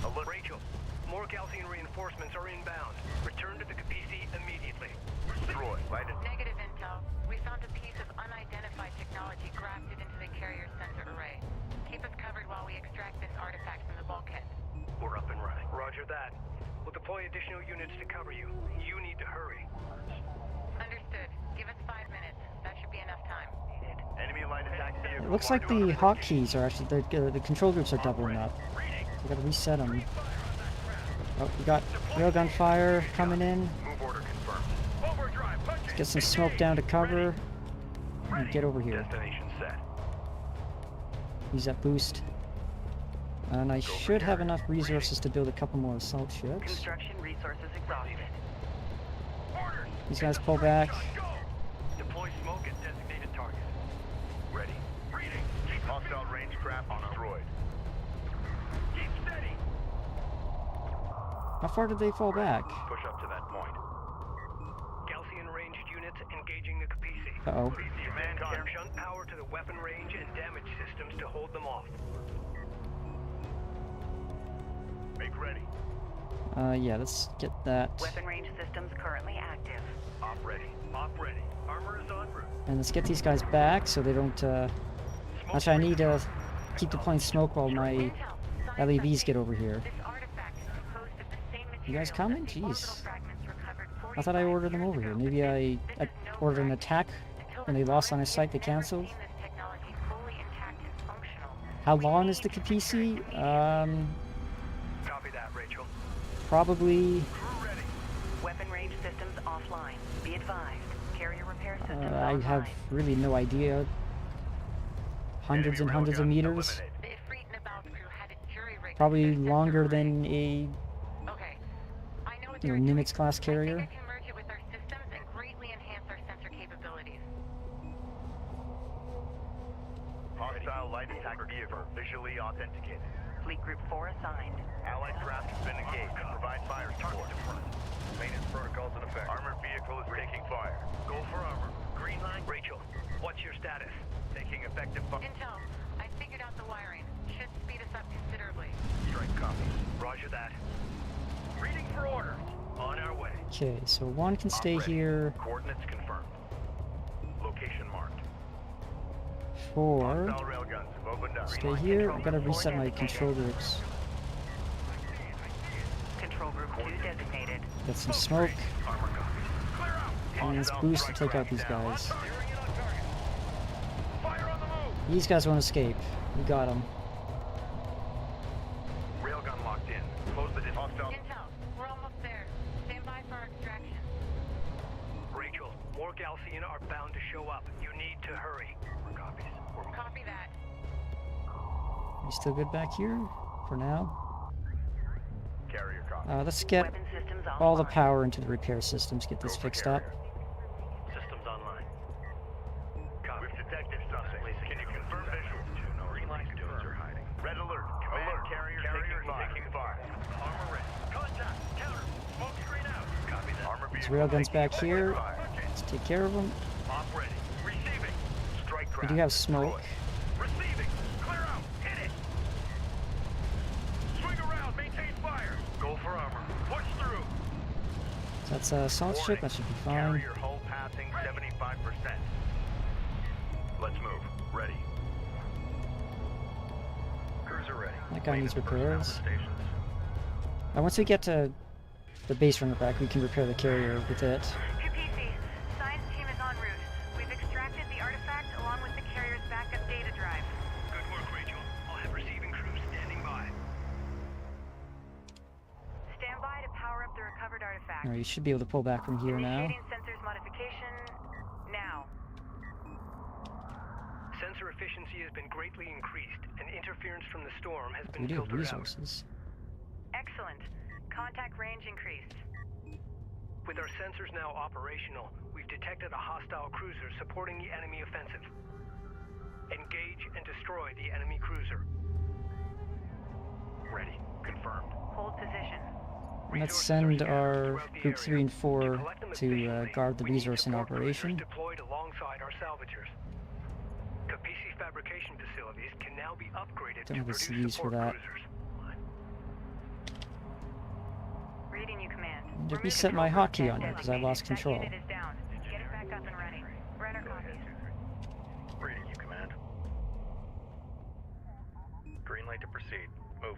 D: Alert.
C: Rachel, more Galcian reinforcements are inbound. Return to the Capisi immediately.
D: Troy, lighted.
G: Negative intel. We found a piece of unidentified technology grafted into the carrier sensor array. Keep us covered while we extract this artifact from the bulkhead.
C: We're up and running. Roger that. We'll deploy additional units to cover you. You need to hurry.
G: Understood. Give us 5 minutes. That should be enough time.
D: Enemy light attack vehicle.
A: It looks like the hotkeys are actually, the control groups are doubling up. We gotta reset them. Oh, we got railgun fire coming in.
D: Move order confirmed. Overdrive.
A: Let's get some smoke down to cover. And get over here.
D: Destination set.
A: Use that boost. And I should have enough resources to build a couple more assault ships.
G: Construction resources exhausted.
A: These guys pull back.
C: Deploy smoke at designated target.
D: Ready. Reading. Hostile range craft destroyed.
C: Keep steady.
A: How far did they fall back?
D: Push up to that point.
C: Galcian ranged units engaging the Capisi.
A: Uh-oh.
C: Command can shunt power to the weapon range and damage systems to hold them off.
D: Make ready.
A: Yeah, let's get that.
G: Weapon range systems currently active.
D: Op ready.
C: Op ready. Armor is en route.
A: And let's get these guys back so they don't, Actually, I need to keep deploying smoke while my LEVs get over here.
G: This artifact is composed of the same
A: You guys
G: materials
A: coming?
G: as the orbital
A: Jeez.
G: fragments recovered
A: I thought I
G: 45
A: ordered them
G: years
A: over here.
G: ago.
A: Maybe I ordered an attack
G: Until
A: when they
G: this
A: lost line
G: moment,
A: of sight, they
G: we've never
A: canceled.
G: seen this technology fully intact and functional.
A: How
G: We
A: long
G: need
A: is the
G: to secure its
A: Capisi?
G: immediate
C: Copy that, Rachel.
A: Probably.
C: Crew ready.
G: weapon range systems offline. Be advised. Carrier repair systems
A: I have
G: online.
A: really no idea. Hundreds and
D: Enemy
A: hundreds of
D: railguns
A: meters.
D: eliminated.
G: The Ifrit and About crew had a jury rig
A: Probably
G: to their
A: longer
G: sensor array.
A: than a
G: Okay. I know what
A: you know,
G: they're doing.
A: Nimitz class carrier.
G: I think I can merge it with our systems and greatly enhance our sensor capabilities.
D: Hostile light attack vehicle visually authenticated.
G: Fleet Group 4 assigned.
D: Allied craft has been engaged. Provide fire support. Maintenance protocols in effect. Armored vehicle is taking fire.
C: Go for armor. Green line. Rachel, what's your status?
D: Taking effective fire.
G: Intel, I figured out the wiring. Should speed us up considerably.
D: Strike copy.
C: Roger that. Reading for orders. On our way.
A: Okay, so one can stay
D: Op ready.
A: here.
D: Coordinates confirmed. Location marked.
A: 4.
D: Hostile railguns have opened up.
A: Stay here. I've got to reset my control groups.
G: Control Group 2 designated.
A: Get some smoke.
D: Armor copies. Clear out.
A: And let's
D: Hostile
A: boost to
D: strike
A: take out
D: craft
A: these
D: down.
A: guys.
D: Zeroing in on target. Fire on the move.
A: These guys won't escape. We got them.
D: Railgun locked in. Close the hostile.
G: Intel, we're almost there. Stand by for our extraction.
C: Rachel, more Galcian are bound to show up. You need to hurry. Copies.
G: Copy that.
A: You still good back here? For now?
D: Carrier copy.
A: Let's get
G: Weapon systems offline.
A: all the power into the repair systems. Get this
D: Go for
A: fixed up.
D: carrier.
C: Systems online.
D: We've detected something. Can you confirm visual? Green light dudes are hiding. Red alert. Command carrier taking fire.
C: Armor ready. Contact. Counter. Smoke screen out. Copy that.
D: Armor
A: These
D: vehicle
A: railguns
D: taking
A: back
D: effective
A: here.
D: fire.
A: Let's take care of them.
C: Op ready. Receiving.
D: Strike
A: We
D: craft.
A: do have smoke.
C: Receiving. Clear out. Hit it. Swing around. Maintain fire. Go for armor. Push through.
A: So that's a assault ship. That should be fine.
D: Carrier hull passing 75%. Let's move. Ready. Cruiser ready.
A: That guy needs
D: Maintenance personnel
A: repairs.
D: to stations.
A: Once we get to the base runner back, we can repair the carrier with it.
G: QPC, science team is en route. We've extracted the artifact along with the carrier's backup data drive.
C: Good work, Rachel. I'll have receiving crews standing by.
G: Stand by to power up the recovered artifact.
A: Alright, you should be able to pull back from here now.
G: Initiating sensors modification now.
C: Sensor efficiency has been greatly increased, and interference from the storm has
A: We
C: been
A: do have
C: filtered out.
A: resources.
G: Excellent. Contact range increased.
C: With our sensors now operational, we've detected a hostile cruiser supporting the enemy offensive. Engage and destroy the enemy cruiser.
D: Ready. Confirmed.
G: Hold position.
A: Let's
C: Resources are
A: send
C: scattered
A: our
C: throughout the
A: Group
C: area.
A: 3 and 4
C: collect them
A: to
C: efficiently,
A: guard the
C: we need
A: resource in
C: support cruisers
A: operation.
C: deployed alongside our salvagers. Capisi fabrication facilities can now be upgraded
A: Don't
C: to
A: have a
C: produce
A: CVs for
C: support
A: that.
C: cruisers.
G: Reading you, command.
A: Just
G: Remove
A: reset my
G: control
A: hotkey
G: group
A: on
G: 10
A: it because I lost
G: designated.
A: control.
G: That unit is down. Get it back up and running. Runner copies.
D: Reading you, command. Green light to proceed. Move.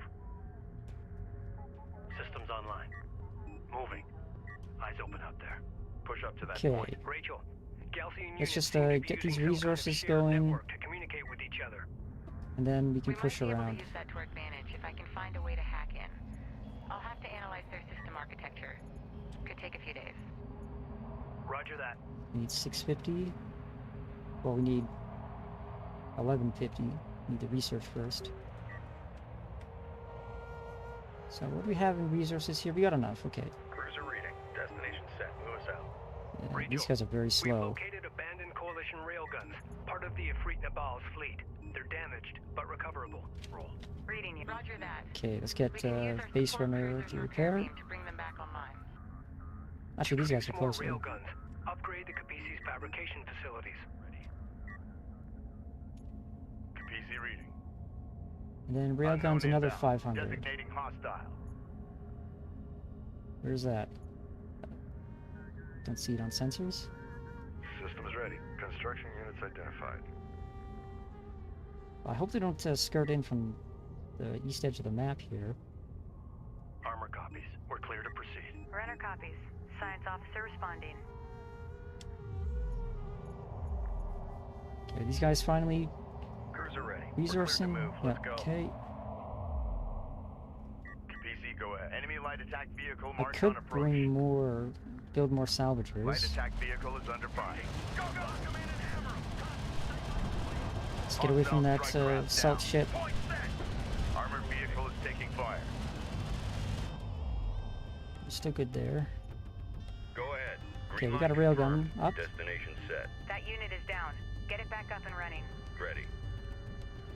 C: Systems online. Moving. Eyes open out there.
D: Push up to that
A: Okay.
D: point.
C: Rachel, Galcian
A: Let's
C: units
A: just
C: seem to be
A: get these
C: using some kind of
A: resources
C: shared
A: going,
C: network to communicate with each other.
A: and then we can
G: We
A: push
G: might be able
A: around.
G: to use that to our advantage if I can find a way to hack in. I'll have to analyze their system architecture. Could take a few days.
C: Roger that.
A: We need 650. Well, we need 1150. We need the research first. So what do we have in resources here? We got enough. Okay.
D: Cruiser reading. Destination set. Move us out.
A: Yeah, these guys are very
C: We've
A: slow.
C: located abandoned coalition railguns, part of the Ifrit Nabal's fleet. They're damaged, but recoverable. Roll.
G: Reading you. Roger that.
A: Okay, let's
G: We
A: get
G: can use our
A: base
G: support
A: runner
G: cruisers
A: to
G: and
A: repair.
G: team to bring them back online.
A: Actually, these guys are
C: Produce
A: closer.
C: more railguns. Upgrade the Capisi's fabrication facilities. Ready.
D: Capisi reading.
A: And then railguns another 500.
D: Designating hostile.
A: Where's that? Don't see it on sensors.
D: Systems ready. Construction units identified.
A: I hope they don't skirt in from the east edge of the map here.
C: Armor copies. We're clear to proceed.
G: Runner copies. Science officer responding.
A: Okay, these guys finally
D: Cruiser ready.
A: resourcing.
D: Move.
A: Yeah,
D: Let's go.
A: okay.
D: PC, go ahead. Enemy light attack vehicle
A: I
D: marked
A: could
D: on approach.
A: bring more, build more
D: Light
A: salvagers.
D: attack vehicle is under fire. Go, go, come in and hammer 'em.
A: Let's get away from that
D: Hostile strike craft
A: salt
D: down.
A: ship.
D: Point set. Armored vehicle is taking fire.
A: We're still good there.
D: Go ahead.
A: Okay,
D: Green
A: we got a
D: light
A: railgun
D: confirmed.
A: up.
D: Destination set.
G: That unit is down. Get it back up and running.
D: Ready.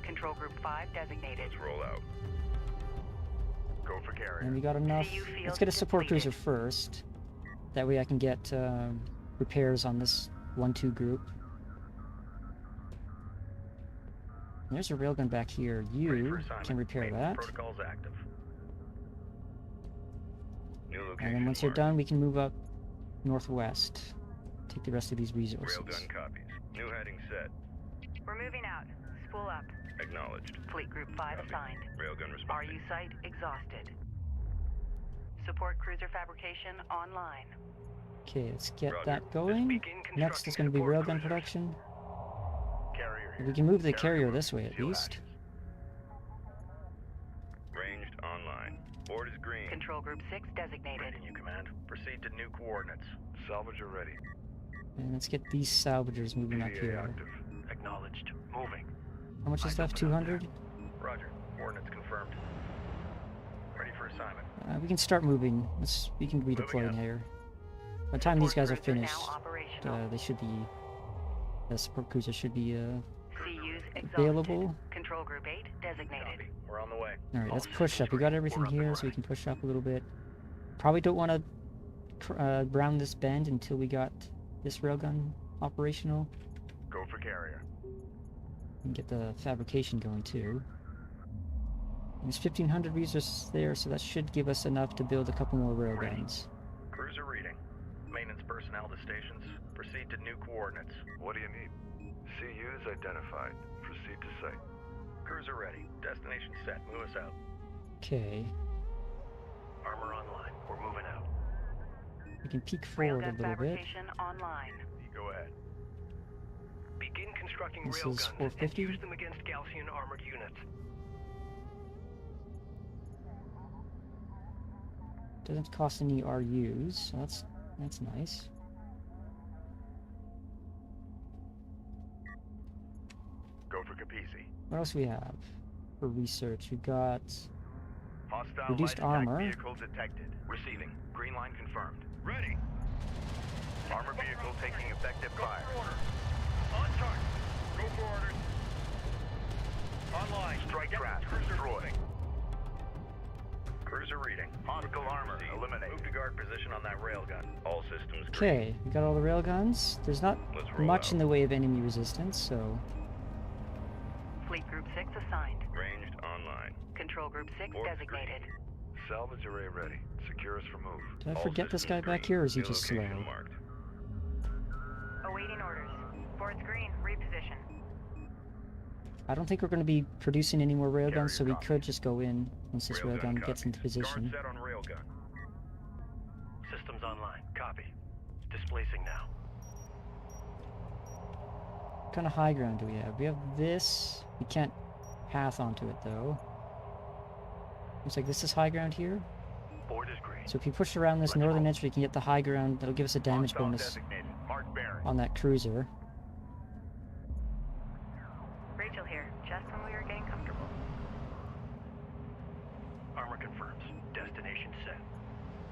G: Control group 5 designated.
D: Let's roll out. Go for carrier.
A: And we got enough.
G: CU field
A: Let's get a support cruiser
G: depleted.
A: first. That way I can get repairs on this 1-2 group. There's a railgun back here.
D: Ready for
A: You
D: assignment.
A: can repair
D: Maintenance
A: that.
D: Protocol's active. New location.
A: And then once you're
D: marked.
A: done, we can move up northwest. Take the rest of these resources.
D: Railgun copies. New heading set.
G: We're moving out. Spool up.
D: Acknowledged.
G: Fleet group 5
D: Copy.
G: assigned.
D: Railgun responding.
G: RU site exhausted. Support cruiser fabrication online.
A: Okay, let's get
D: Roger.
A: that going.
C: Begin
A: Next is
C: constructing
A: going to be
C: support
A: railgun
C: cruisers.
A: production.
D: Carrier here.
A: We can move the
D: Carrier
A: carrier this way at
D: Seal
A: least.
D: hatches. Ranged online. Board is green.
G: Control group 6 designated.
D: Reading you, command. Proceed to new coordinates. Salvager ready.
A: And let's get these salvagers moving up
D: PDA
A: here.
D: active.
C: Acknowledged. Moving.
A: How much is
C: Eyes
A: left?
C: open out
A: 200?
D: Roger. Coordinates confirmed. Ready for assignment.
A: We can start moving. We can redeploy in here. By the time these guys are
G: Support cruiser
A: finished,
G: now operational.
A: they should be. The support cruiser should be
G: CU's exhausted.
A: available.
G: Control group 8 designated.
D: Copy. We're on the way.
A: All right, let's push up. We got everything
D: We're up and
A: here, so we
D: running.
A: can push up a little bit. Probably don't want to round this bend until we got this railgun operational
D: Go for carrier.
A: and get the fabrication going too. There's 1,500 resources there, so that should give us enough to build a couple more railguns.
D: Cruiser reading. Maintenance personnel to stations. Proceed to new coordinates. What do you need? CU's identified. Proceed to site. Cruiser ready. Destination set. Move us out.
A: Okay,
C: Armor online. We're moving out.
A: we can peek forward a
G: Railgun
A: little bit.
G: fabrication online.
D: Go ahead.
C: Begin constructing
A: This is
C: railguns and
A: 450.
C: use them against Galcian armored units.
A: Doesn't cost any RUs, so that's nice.
D: Go for Capisi.
A: What else do we have for research? We've got
D: Hostile
A: reduced
D: light attack
A: armor.
D: vehicle detected. Receiving. Green line confirmed. Ready. Armor vehicle taking effective fire.
C: On target. Go for orders. Online.
D: Strike craft destroyed. Cruiser reading. Hostile armor eliminated. Move to guard position on that railgun. All systems green.
A: Okay, we got all the railguns. There's not
D: Let's roll
A: much
D: out.
A: in the way of enemy resistance, so
G: Fleet Group 6 assigned.
D: Ranged online.
G: Control Group 6
D: Orders
G: designated.
D: Salvage array ready. Secure us for move.
A: did I
D: All
A: forget this guy
D: systems
A: back
D: green.
A: here, or is he
D: New
A: just
D: location
A: slow?
D: marked.
G: Awaiting orders. Force green, reposition.
A: I don't think we're going to be producing any more railguns, so we
D: Carrier
A: could just go in once this railgun gets
D: copied.
A: into position.
D: Guard set on railgun.
C: Systems online. Copy. Displacing now.
A: What kind of high ground do we have? We have this. We can't path onto it, though. Looks like this is high ground here.
C: Board is green.
A: So if you push around this northern edge, we can get the high ground. That'll give us a damage
D: Hostile
A: bonus
D: designated. Mark bearing.
A: on that cruiser.
G: Rachel here, just when we were getting comfortable.
C: Armor confirms. Destination set.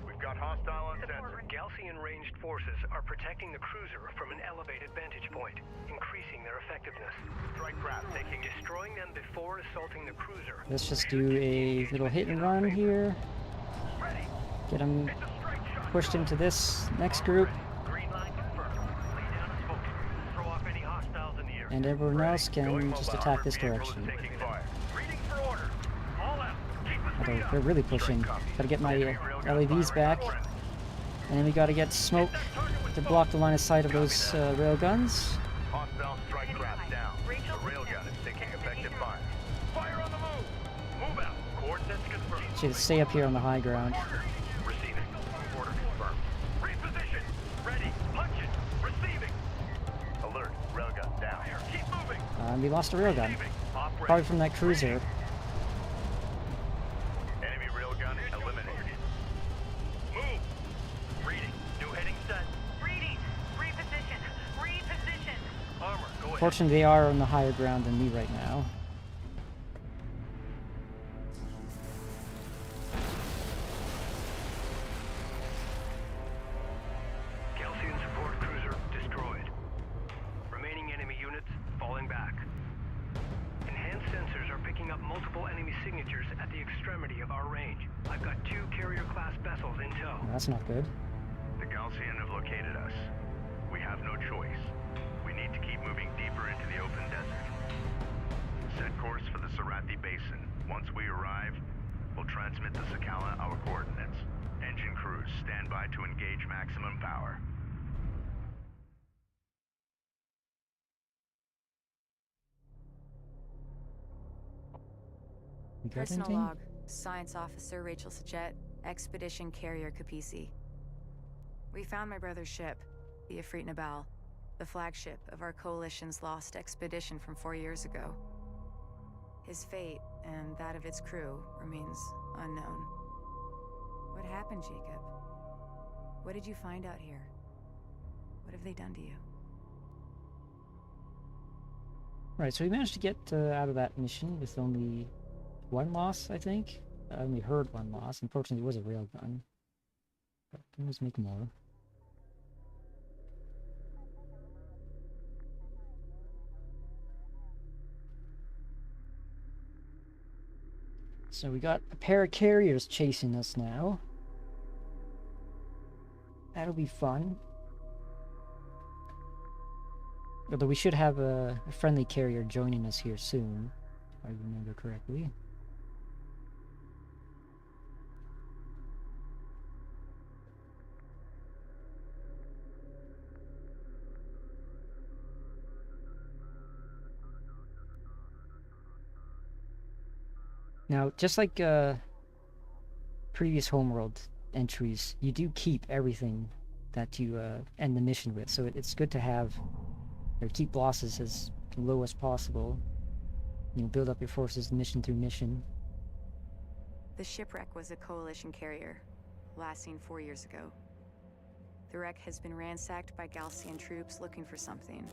D: We've got hostile on sensor.
C: Galcian ranged forces are protecting the cruiser from an elevated vantage point, increasing their effectiveness.
D: Strike craft taking
C: Destroying them before assaulting the cruiser.
A: Let's just do a little hit and run here.
C: Ready.
A: Get them
C: It's a strike shot.
A: pushed into this next group,
C: Green line confirmed. Lay down a smoke screen. Throw off any hostiles in the area.
A: and everyone else
D: Going
A: can
D: mobile.
A: just attack
D: Armor
A: this
D: vehicle is
A: direction.
D: taking fire.
C: Reading for order. All out. Keep the speed
A: Although
C: up.
A: they're really pushing. Gotta get my LAVs back. And then we gotta get smoke to block the line of sight of those railguns.
D: Hostile strike craft down.
G: Rachel,
D: The railgun is taking effective fire.
C: Fire on the move. Move out. Coordinates confirmed.
A: Should stay up here on the high ground.
C: Receiving. Order confirmed. Reposition. Ready. Punch it. Receiving.
D: Alert. Railgun down.
C: Fire. Keep moving.
A: And we lost a railgun.
C: Receiving. Op ready.
A: Probably from that cruiser.
D: Enemy railgun eliminated.
C: Move. Reading. New heading set.
G: reading, reposition, reposition.
C: Armor. Go ahead.
A: Fortunately, they are on the higher ground than me right now.
C: Galcian support cruiser destroyed. Remaining enemy units falling back. Enhanced sensors are picking up multiple enemy signatures at the extremity of our range. I've got 2 carrier-class vessels in tow.
A: That's not good.
D: The Galcian have located us. We have no choice. We need to keep moving deeper into the open desert. Set course for the Sarathi Basin. Once we arrive, we'll transmit to Sakala our coordinates. Engine crews, stand by to engage maximum power.
A: You got
B: Personal
A: anything?
B: log. Science Officer Rachel Sajet, Expedition Carrier Capisi. We found my brother's ship, the Ifrit Nabal, the flagship of our coalition's lost expedition from 4 years ago. His fate, and that of its crew, remains unknown. What happened, Jacob? What did you find out here? What have they done to you?
A: Right, so we managed to get out of that mission with only one loss, I think. I only heard one loss. Unfortunately, it was a railgun. But can always make more. So we got a pair of carriers chasing us now. That'll be fun. Although we should have a friendly carrier joining us here soon, if I remember correctly. Now, just like previous Homeworld entries, you do keep everything that you end the mission with, so it's good to have, or keep losses as low as possible. You know, build up your forces mission through mission.
B: The shipwreck was a coalition carrier, last seen 4 years ago. The wreck has been ransacked by Galcian troops looking for something.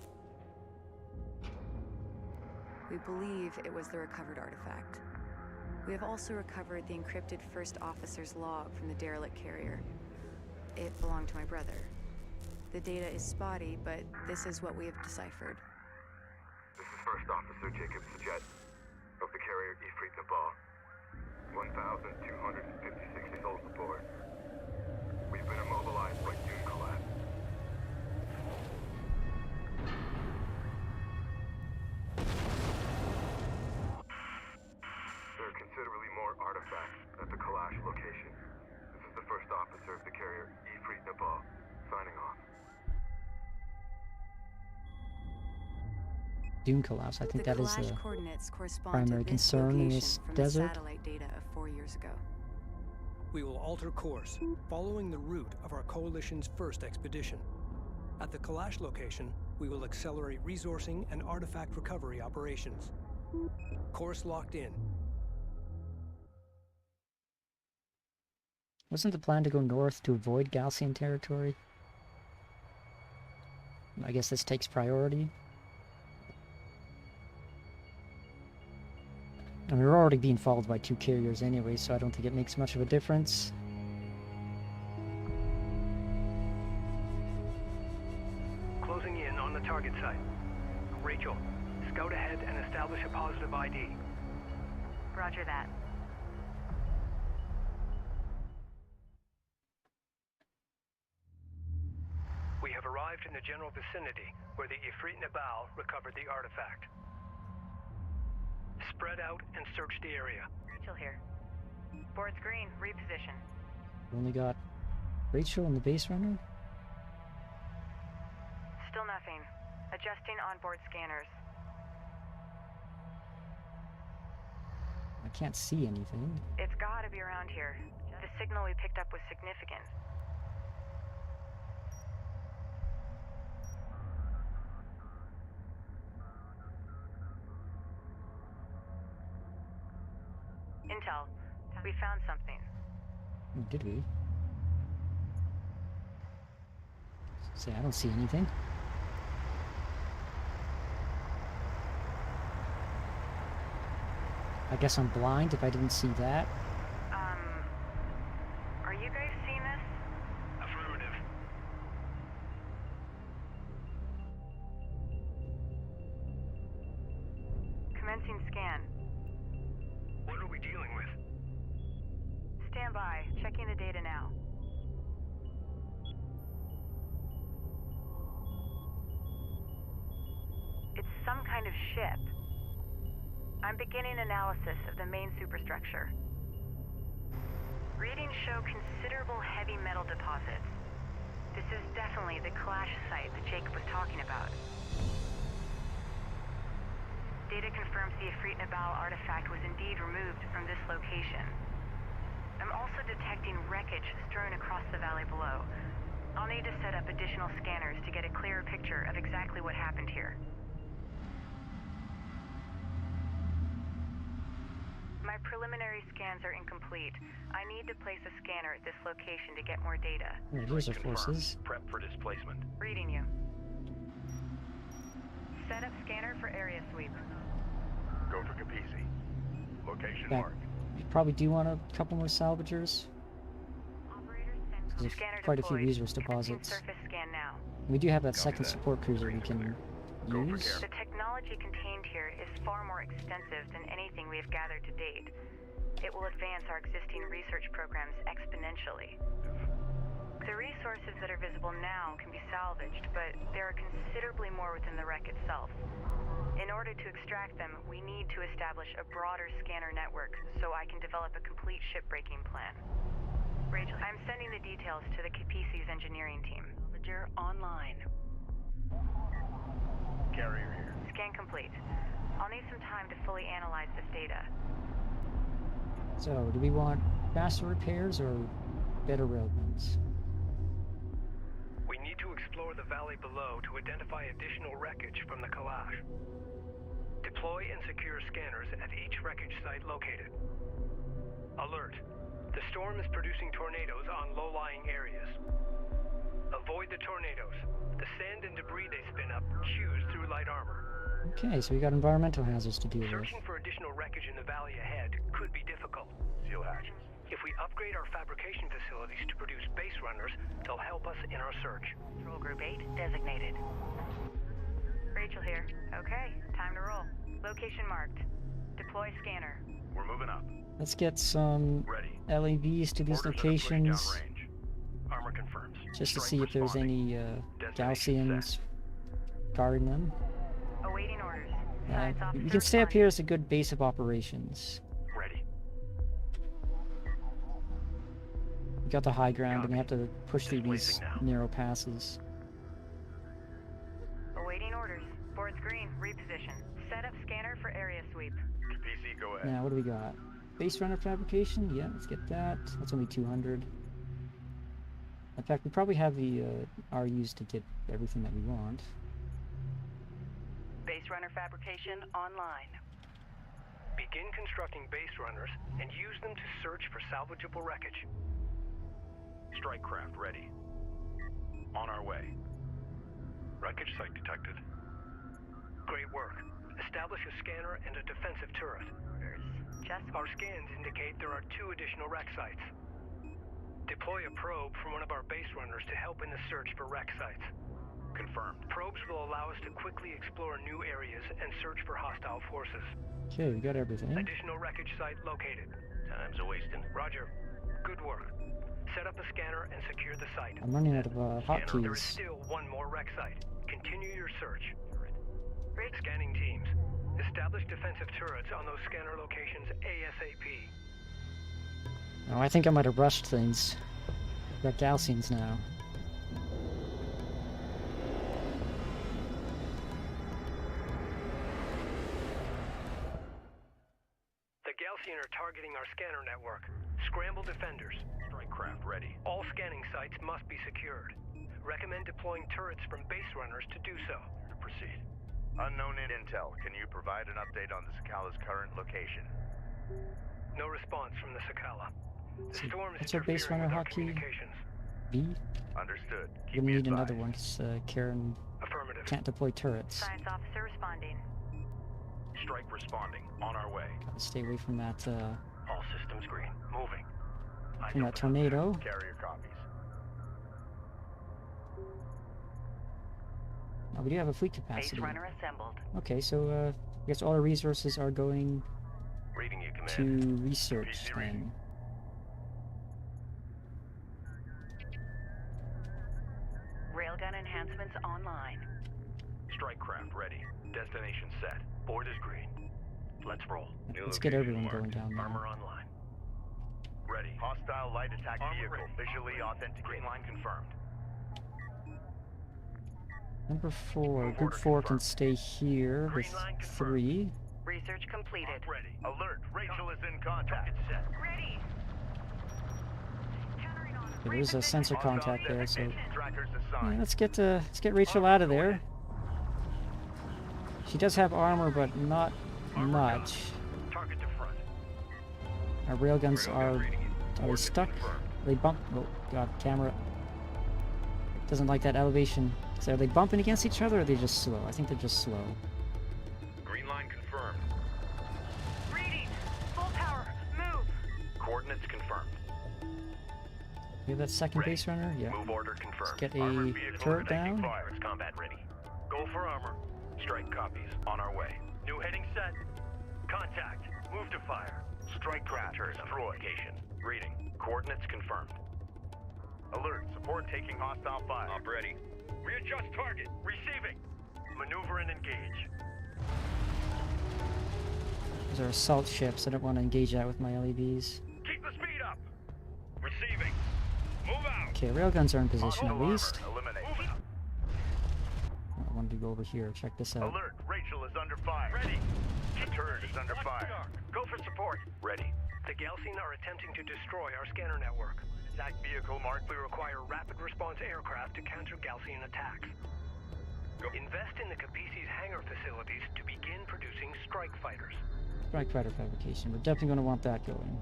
B: We believe it was the recovered artifact. We have also recovered the encrypted first officer's log from the derelict carrier. It belonged to my brother. The data is spotty, but this is what we have deciphered.
D: This is First Officer Jacob Sajet of the carrier Ifrit Nabal. 1,256 souls aboard. We've been immobilized by Doom collapse. There are considerably more artifacts at the Kalash location. This is the First Officer of the carrier Ifrit Nabal, signing off.
A: Dune collapse. I think
B: The
A: that is
B: Kalash
A: the
B: coordinates correspond
A: primary
B: to this
A: concern in
B: location
A: this
B: from
A: desert.
B: the satellite data of 4 years ago.
E: We will alter course, following the route of our coalition's first expedition. At the Kalash location, we will accelerate resourcing and artifact recovery operations. Course locked in.
A: Wasn't the plan to go north to avoid Gaussian territory? I guess this takes priority. And we're already being followed by 2 carriers anyway, so I don't think it makes much of a difference.
C: Closing in on the target site. Rachel, scout ahead and establish a positive ID.
G: Roger that.
C: We have arrived in the general vicinity where the Ifrit Nabal recovered the artifact. Spread out and search the area.
G: Rachel here. Board's green, reposition.
A: We only got Rachel and the base runner?
G: Still nothing. Adjusting onboard scanners.
A: I can't see anything.
G: It's gotta be around here. The signal we picked up was significant. Intel, we found something.
A: Oh, did we? Say, I don't see anything. I guess I'm blind if I didn't see that.
G: Are you guys seeing this?
C: Affirmative.
G: Commencing scan.
C: What are we dealing with?
G: Stand by. Checking the data now. It's some kind of ship. I'm beginning analysis of the main superstructure. Readings show considerable heavy metal deposits. This is definitely the Kalash site that Jacob was talking about. Data confirms the Ifrit Nabal artifact was indeed removed from this location. I'm also detecting wreckage strewn across the valley below. I'll need to set up additional scanners to get a clearer picture of exactly what happened here. My preliminary scans are incomplete. I need to place a scanner at this location to get more data.
A: Oh, those are forces.
H: Prep for displacement.
G: Reading you. Set up scanner for area sweep.
H: Go for Capisi. Location
A: Yeah.
H: marked.
A: You probably do want a couple more salvagers.
G: Operator send
A: There's
G: scanner
A: quite a few
G: deployed.
A: resource
G: Commencing
A: deposits.
G: surface scan now.
A: We do have that
H: Copy
A: second
H: that.
A: support cruiser we
H: Green's
A: can
H: clear. Go for
A: use.
H: care.
G: The technology contained here is far more extensive than anything we have gathered to date. It will advance our existing research programs exponentially. The resources that are visible now can be salvaged, but there are considerably more within the wreck itself. In order to extract them, we need to establish a broader scanner network so I can develop a complete shipbreaking plan. Rachel, I'm sending the details to the Capisi's engineering team. Salvager online.
H: Carrier here.
G: Scan complete. I'll need some time to fully analyze this data.
A: So, do we want faster repairs or better railroads?
C: We need to explore the valley below to identify additional wreckage from the Kalash. Deploy and secure scanners at each wreckage site located. Alert. The storm is producing tornadoes on low-lying areas. Avoid the tornadoes. The sand and debris they spin up chews through light armor.
A: Okay, so we got environmental hazards to deal with.
C: Searching for additional wreckage in the valley ahead could be difficult.
H: Seal hatches.
C: If we upgrade our fabrication facilities to produce base runners, they'll help us in our search.
G: Control Group 8 designated. Rachel here. Okay, time to roll. Location marked. Deploy scanner.
H: We're moving up.
A: Let's get some
H: Ready.
A: LAVs to these
H: Orders are deployed
A: locations
H: downrange.
C: Armor confirms.
A: just to
C: Strike
A: see if there's
C: responding.
A: any
C: Destination
A: Gaussians guarding them.
G: Awaiting orders. Science
A: You
G: officer
A: can stay up here
G: responding.
A: as a good base of operations.
C: Ready.
A: You got the high ground, and you have to push through these
C: Displacing now.
A: narrow passes.
G: Awaiting orders. Board's green. Reposition. Set up scanner for area sweep.
H: PC, go ahead.
A: Now, what do we got? Base runner fabrication? Yeah, let's get that. That's only 200. In fact, we probably have the RUs to get everything that we want.
G: Base runner fabrication online.
C: Begin constructing base runners and use them to search for salvageable wreckage.
H: Strike craft ready. On our way. Wreckage site detected.
C: Great work. Establish a scanner and a defensive turret.
G: Just
C: Our scans indicate there are 2 additional wreck sites. Deploy a probe from one of our base runners to help in the search for wreck sites.
H: Confirmed.
C: Probes will allow us to quickly explore new areas and search for hostile forces.
A: Okay, we got everything.
C: Additional wreckage site located.
H: Time's a wasting.
C: Roger. Good work. Set up a scanner and secure the site.
A: I'm running out of
C: There is
A: hotkeys.
C: still 1 more wreck site. Continue your search.
G: Rich.
C: Scanning teams. Establish defensive turrets on those scanner locations ASAP.
A: Oh, I think I might have rushed things. Got Gaussians now.
C: The Gaussian are targeting our scanner network. Scramble defenders.
H: Strike craft ready.
C: All scanning sites must be secured. Recommend deploying turrets from base runners to do so.
H: Proceed. Unknown in intel. Can you provide an update on the Sakala's current location?
C: No response from the Sakala. The
A: See,
C: storm is
A: what's our base
C: interfering
A: runner
C: with our
A: hotkey?
C: communications.
A: B?
H: Understood.
A: We're
H: Keep
A: gonna
H: me
A: need another
H: advised.
A: one because Karen
C: Affirmative.
A: can't deploy turrets.
G: Science officer responding.
H: Strike responding. On our way.
A: Gotta stay away from that
C: All systems green. Moving. Eyes
A: from that
C: open.
A: tornado.
H: Carrier copies.
A: Oh, we do have a fleet
G: Base
A: capacity.
G: runner assembled.
A: Okay, so I guess all our resources are going
C: Reading you, command.
A: to research
H: PC
A: then.
H: reading.
G: Railgun enhancements online.
H: Strike craft ready. Destination set.
C: Board is green. Let's roll.
H: New
A: Let's get
H: location
A: everyone
H: marked.
A: going down there.
C: Armor online.
H: Ready. Hostile light attack
C: Armor
H: vehicle
C: ready.
H: visually authenticated. Green line confirmed.
A: Number 4,
H: Move
A: group
H: order
A: 4 can
H: confirmed.
A: stay here
C: Green
A: with
C: line confirmed.
A: 3.
G: Research completed.
C: Ready.
H: Alert. Rachel is in contact.
C: Set.
G: Ready.
A: There is a sensor
H: Hostile
A: contact there, so
H: designated. Trackers
A: yeah,
H: assigned.
A: let's get Rachel out of there. She does have armor, but not much.
C: Target to front.
A: Our railguns are
H: reading you.
A: they
H: Coordinates
A: stuck?
H: confirmed.
A: They bump. Oh god, camera doesn't like that elevation. So are they bumping against each other, or are they just slow? I think they're just slow.
H: Green line confirmed.
G: Reading. Full power. Move.
H: Coordinates confirmed.
A: You have that second
H: Ready.
A: base runner? Yeah.
H: Move order confirmed.
A: Get a
H: Armored vehicle
A: turret
H: taking
A: down.
H: fire. It's combat ready. Go for armor. Strike copies. On our way.
C: New heading set. Contact. Move to fire.
H: Strike craft destroyed. Location. Reading. Coordinates confirmed. Alert. Support taking hostile fire. Up ready.
C: Readjust target. Receiving. Maneuver and engage.
A: Those are assault ships. I don't want to engage that with my LEVs.
C: Keep the speed up. Receiving. Move out.
A: Okay, railguns are in position
H: Hostile
A: at
H: armor.
A: least.
H: Eliminate.
C: Move out.
A: I wanted to go over here. Check this out.
H: Alert. Rachel is under fire.
C: Ready.
H: The turret is under
C: Watch
H: fire.
C: the arc. Go for support.
H: Ready.
C: The Gaussian are attempting to destroy our scanner network.
H: Attack vehicle marked.
C: We require rapid response aircraft to counter Gaussian attacks.
H: Go.
C: Invest in the Capisi's hangar facilities to begin producing strike fighters.
A: Strike fighter fabrication. We're definitely going to want that going.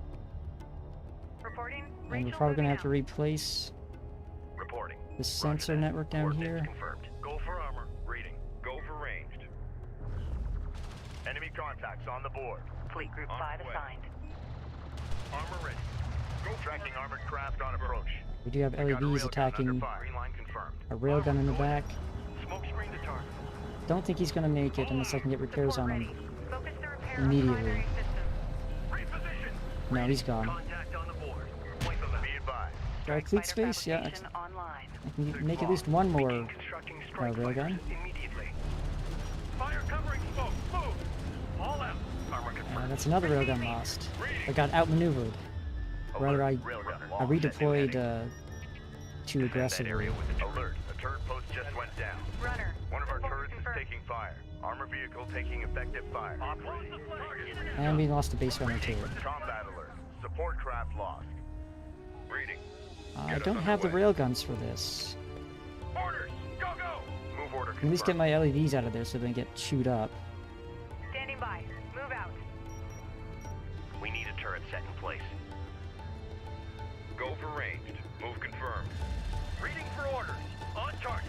G: Reporting.
A: And we're
G: Rachel
A: probably going to
G: moving
A: have to replace
H: Reporting.
A: the sensor network down
H: Coordinates
A: here.
H: confirmed. Go for armor. Reading. Go for ranged. Enemy contacts on the board.
G: out. Fleet Group
H: On
G: 5
H: the way.
G: assigned.
C: Armor ready.
D: Tracking armored craft on approach.
A: We do have
D: We got a
A: LEVs
D: railgun
A: attacking
D: under fire. Green line confirmed.
A: a railgun in the back.
C: Smoke screen to target.
A: Don't think he's gonna make it unless I can get repairs on him
G: Focus the repair on
A: immediately.
G: primary systems.
C: Reposition.
A: No, he's gone.
C: Contact on the board. Point them out.
D: Be advised.
A: Got a cleat
G: Fighter
A: space? Yeah,
G: fabrication online.
A: I can make at least one more
C: Constructing strike
A: railgun.
C: fighters immediately. Fire covering smoke. Move. All out. Armor confirmed.
A: That's another railgun lost. I got outmaneuvered. Rather, I redeployed too aggressively.
D: Alert. A turret post just went down.
G: Runner.
D: One of our
G: support
D: turrets is
G: confirmed.
D: taking fire. Armor vehicle taking effective fire.
A: And we lost a base runner too.
D: Combat alert. Support craft lost. Reading.
A: I don't have the railguns for this.
C: Orders. Go, go.
D: Move order
A: At least get
D: confirmed.
A: my LEDs out of there so they don't get chewed up.
G: Standing by. Move out.
H: We need a turret set in place. Go for ranged. Move confirmed.
C: Reading for orders. On target.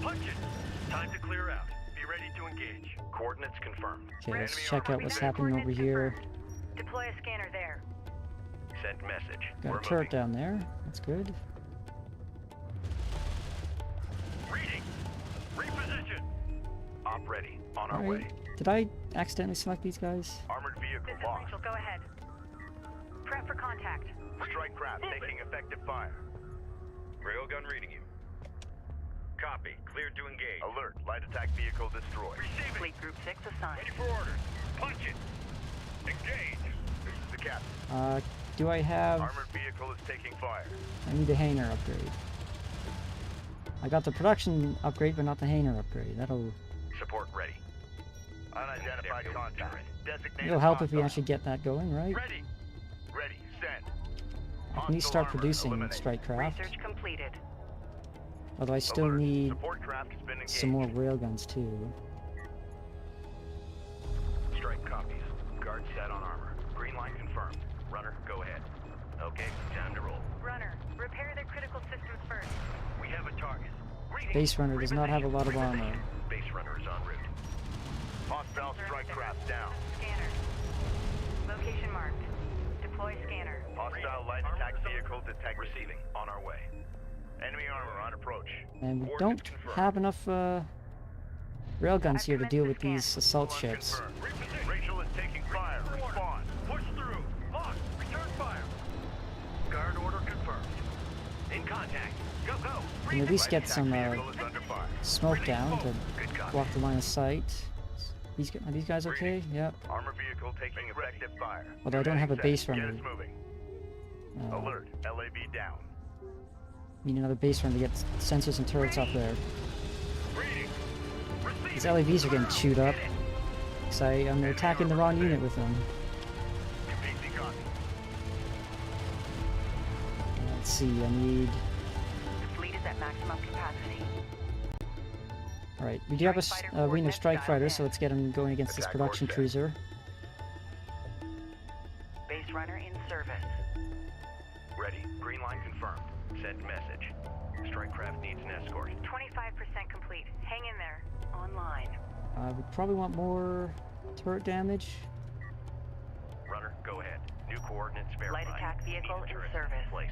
C: Punch it. Time to clear out. Be ready to engage.
H: Coordinates confirmed.
A: Okay, let's check out what's happening over here.
G: Deploy a scanner there.
H: Send message.
A: Got
H: We're
A: a turret
H: moving.
A: down there. That's good.
C: Reading. Reposition.
H: Op ready. On our way.
A: Alright. Did I accidentally select these guys?
D: Armored vehicle
G: This is
D: lost.
G: Rachel. Go ahead. Prep for contact.
D: Strike craft taking effective fire.
H: Railgun reading you. Copy. Cleared to engage.
D: Alert. Light attack vehicle destroyed.
C: Receiving.
G: Fleet Group 6 assigned.
C: Ready for orders. Punch it. Engage.
D: This is the captain.
A: Do I have...
D: Armored vehicle is taking fire.
A: I need a hangar upgrade. I got the production upgrade, but not the hangar upgrade. That'll...
H: Support ready.
D: Unidentified contact. Designated
A: It'll help if we
D: hostile.
A: actually get that going, right?
C: Ready.
D: Ready. Send.
A: I can start producing strike craft.
G: Research completed.
A: Although I still
D: Alert.
A: need
D: Support craft has been engaged.
A: some more railguns too.
H: Strike copies. Guard set on armor. Green line confirmed. Runner, go ahead. Okay, time to roll.
G: Runner. Repair their critical systems first.
C: We have a target. Reading.
A: Base runner does not have a lot of armor.
H: Base runner is en route.
D: Hostile strike craft down.
G: Scanner. Location marked. Deploy scanner.
D: Hostile light attack vehicle detected.
H: Receiving. On our way.
D: Enemy armor on approach.
A: And we don't have enough railguns here to deal with these assault ships.
D: Confirmed. Rachel is taking fire. Respond.
C: Push through. Lock. Return fire. Guard order confirmed. In contact. Go, go.
A: Can at least get some
D: Vehicle is under fire.
A: smoke down to
H: Good copy.
A: block the line of sight. Are these guys okay? Yep.
D: Armor vehicle taking effective fire.
A: Although I don't have a base
D: Get
A: runner.
D: us moving.
A: Uh,
D: Alert. LAV down.
A: need another base runner to get sensors and turrets up there.
C: Reading.
A: These LEVs are getting chewed up. Because I'm attacking the wrong unit with them.
D: Completely copy.
A: Let's see, I need...
G: The fleet is at maximum capacity.
A: Alright, we do have a arena strike fighter, so let's get him going against this
D: Attack
A: production
D: course
A: cruiser.
G: Base runner in service.
H: Ready. Green line confirmed. Send message. Strike craft needs an escort.
G: 25% complete. Hang in there. Online.
A: We probably want more turret damage.
H: Runner, go ahead. New coordinates verified.
G: Light attack vehicle
H: Need
G: in
H: turret
G: service.
H: Place.